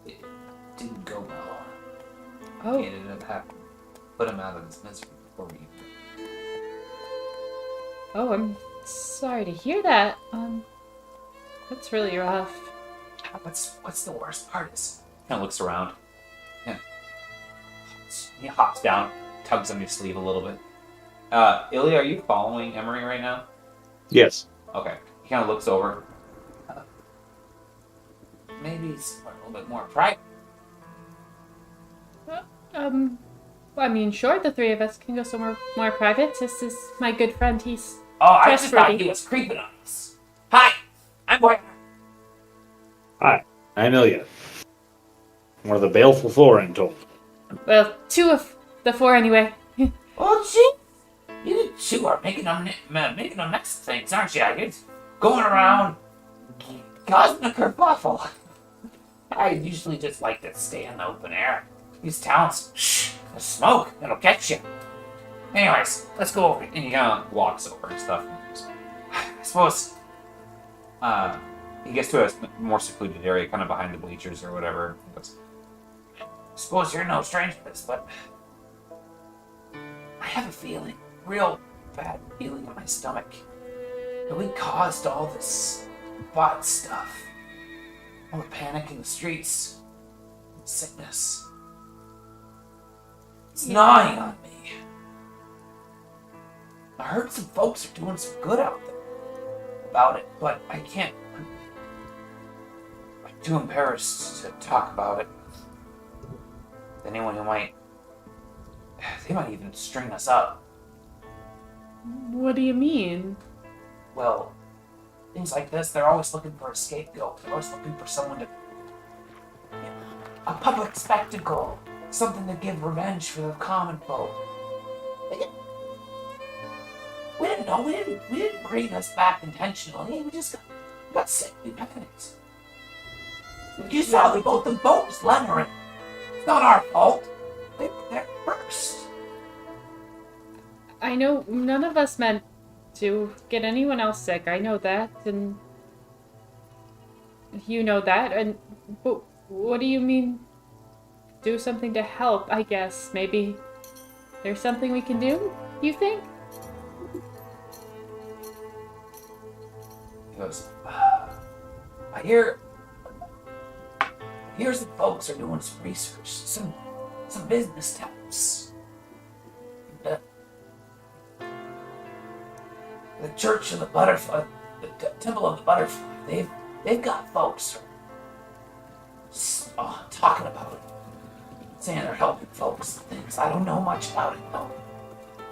It didn't go well. Oh, He ended up having to put him out of his misery before we oh, I'm sorry to hear that. That's really rough. What's the worst part is kind of looks around. Yeah. He hops down, tugs on your sleeve a little bit. Ilya, are you following Emery right now? Yes. Okay. He kind of looks over. maybe somewhere a little bit more private. I mean, sure, the three of us can go somewhere more private. This is my good friend. He's Oh, I just trustworthy. thought he was creeping on us. Hi, I'm Boy. Hi, I'm Ilya. One of the baleful Thorin told. Well, two of the four anyway. Oh, gee, you two are making a mess of things, aren't you? You're going around causing a kerfuffle. I usually just like to stay in the open air. These towns, the smoke, it'll get you. Anyways, let's go over. And he kind of walks over and stuff. And goes, I suppose. he gets to a more secluded area, kind of behind the bleachers or whatever. He goes, I suppose you're no stranger to this, but I have a feeling, real bad feeling in my stomach, that we caused all this bot stuff. All the panic in the streets, sickness. It's gnawing on me. I heard some folks are doing some good out there about it, but I can't. I'm too embarrassed to talk about it. Anyone who they might even string us up. What do you mean? Well, things like this, they're always looking for a scapegoat. They're always looking for someone to... a public spectacle. Something to give revenge for the common folk. We didn't know. We didn't bring us back intentionally. We just got sick. We panicked. You saw the boat was lettering. It's not our fault. They're first. I know none of us meant to get anyone else sick. I know that, and you know that. And but what do you mean? Do something to help? I guess maybe there's something we can do. You think? He goes, I hear some folks are doing some research, some business types. The Church of the Butterfly, the Temple of the Butterfly, they've got folks talking about it, saying they're helping folks and things. I don't know much about it though.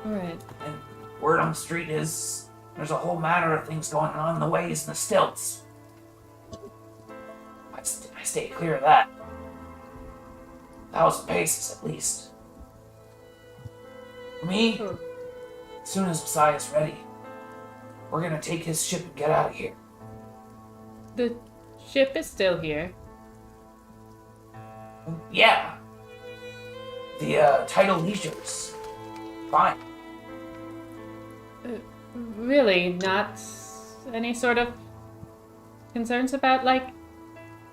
Alright. And word on the street is there's a whole matter of things going on in the ways and the stilts. I stay clear of that. 1,000 paces at least. For me, as soon as Messiah's ready, we're gonna take his ship and get out of here. The ship is still here. Yeah. The Tidal Leisure's fine. Really, not any sort of concerns about like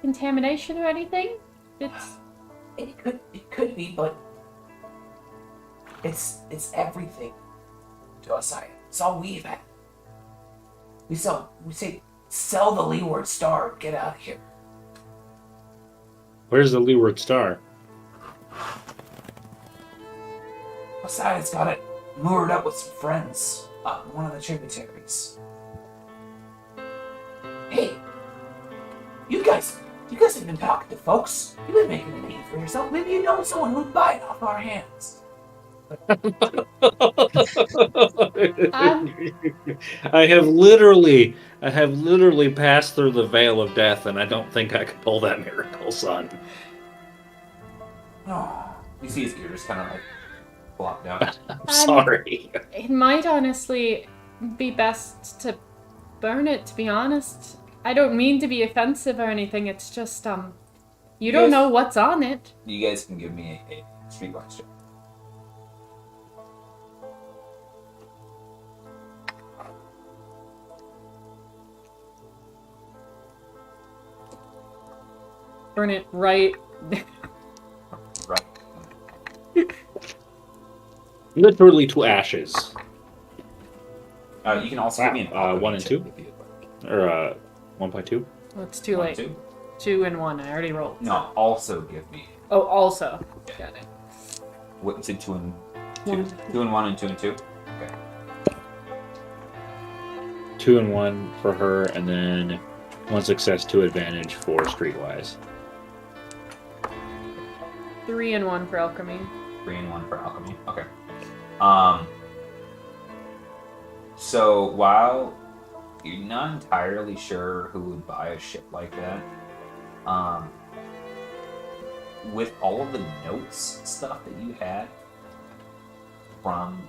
contamination or anything? It could be, but it's everything to us. It's all we've had. We say, sell the Leeward Star and get out of here. Where's the Leeward Star? Besides, got it moored up with some friends up one of the tributaries. Hey, you guys have been talking to folks. You've been making a name for yourself. Maybe you know someone who'd buy it off our hands. I have literally passed through the veil of death, and I don't think I could pull that miracle, son. Oh, You see his ears kind of like flop down. I'm sorry. It might honestly be best to burn it, to be honest. I don't mean to be offensive or anything, it's just, you don't Yes. know what's on it. You guys can give me a streetwise check. Burn it right. Right. Literally to ashes. You can also give me an alchemy 1 and check 2? if you'd like. Or 1.2? Well, it's too One, late. two? 2 and 1, I already rolled. No, also give me. Oh, also. Got it. What is it? 2 and 2? One. 2 and 1 and 2 and 2? 2 and 1 for her, and then 1 success, 2 advantage for Streetwise. 3 and 1 for alchemy. 3 and 1 for alchemy. Okay. So while you're not entirely sure who would buy a ship like that, with all of the notes and stuff that you had from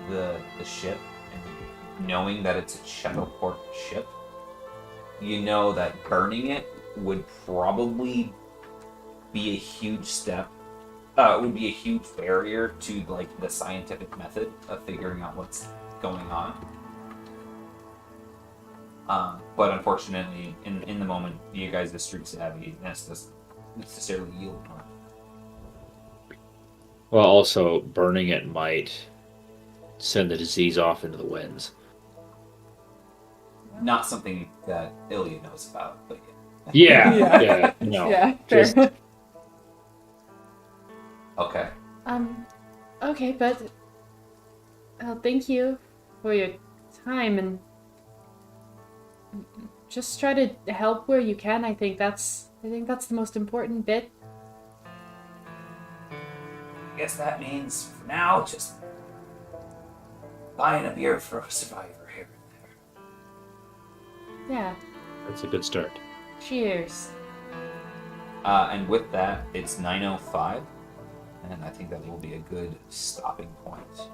the ship, and knowing that it's a Shadowport ship, you know that burning it would probably be a huge step. Would be a huge barrier to like the scientific method of figuring out what's going on. But unfortunately, in the moment, you guys are street savvy, and this doesn't necessarily yield much. Well, also, burning it might send the disease off into the winds. Not something that Ilya knows about, but Yeah, Yeah. yeah, no. Yeah, fair. just- okay. Okay, but thank you for your time, and just try to help where you can. I think that's the most important bit. I guess that means for now just buying a beer for a survivor here and there. Yeah. That's a good start. Cheers. And with that, it's 9:05, and I think that will be a good stopping point.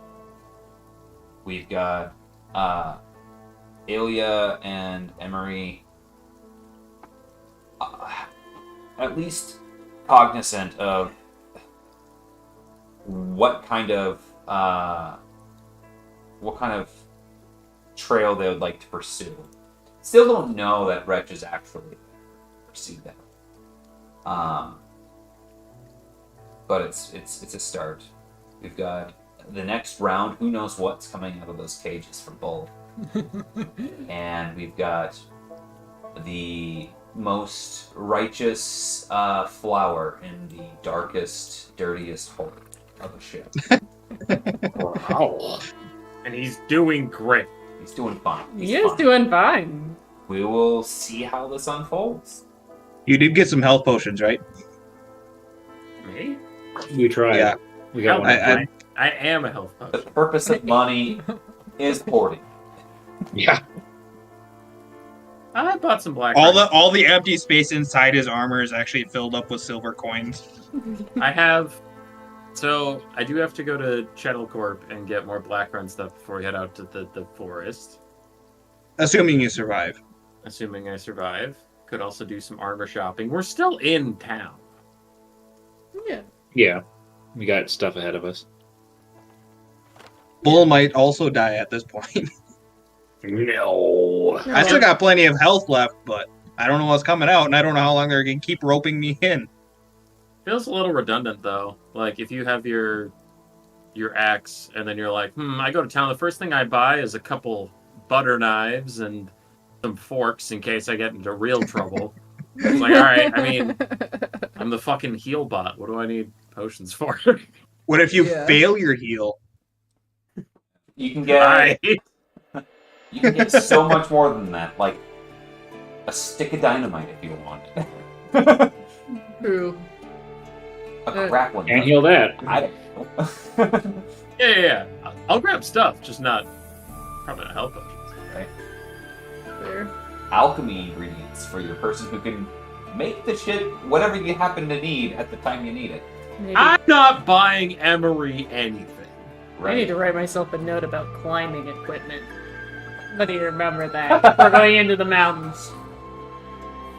We've got Ilya and Emery at least cognizant of what kind of trail they would like to pursue. Still don't know that Wretch is actually pursue them. But it's a start. We've got the next round. Who knows what's coming out of those cages for Bull? And we've got the most righteous flower in the darkest, dirtiest hole of a ship. Wow. And he's doing great. He's doing fine. He's He is fine. doing fine. We will see how this unfolds. You did get some health potions, right? Me? We tried. Yeah. We got one. I am a health The potion. purpose of money is hoarding. Yeah. I bought some black. All the empty space inside his armor is actually filled up with silver coins. I have. So I do have to go to Chettlecorp and get more Blackrun stuff before we head out to the forest. Assuming you survive. Assuming I survive. Could also do some armor shopping. We're still in town. Yeah. Yeah. We got stuff ahead of us. Bull might also die at this point. No. I still got plenty of health left, but I don't know what's coming out, and I don't know how long they're going to keep roping me in. Feels a little redundant though. Like if you have your axe and then you're like, I go to town. The first thing I buy is a couple butter knives and them forks in case I get into real trouble. It's like, all right, I mean, I'm the fucking heal bot. What do I need potions for? What if you Yeah. fail your heal? You can get Right. you can get so much more than that, like a stick of dynamite if you want. True. A grappling Can't gun. heal that. I don't know. Yeah. I'll grab stuff, just probably not help potions. Right? Fair. Alchemy ingredients for your person who can make the shit whatever you happen to need at the time you need it. Maybe. I'm not buying Emery anything. I need to write myself a note about climbing equipment. Let me remember that. We're going into the mountains.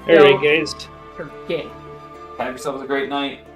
There No. you guys. Forget. Have yourselves a great night.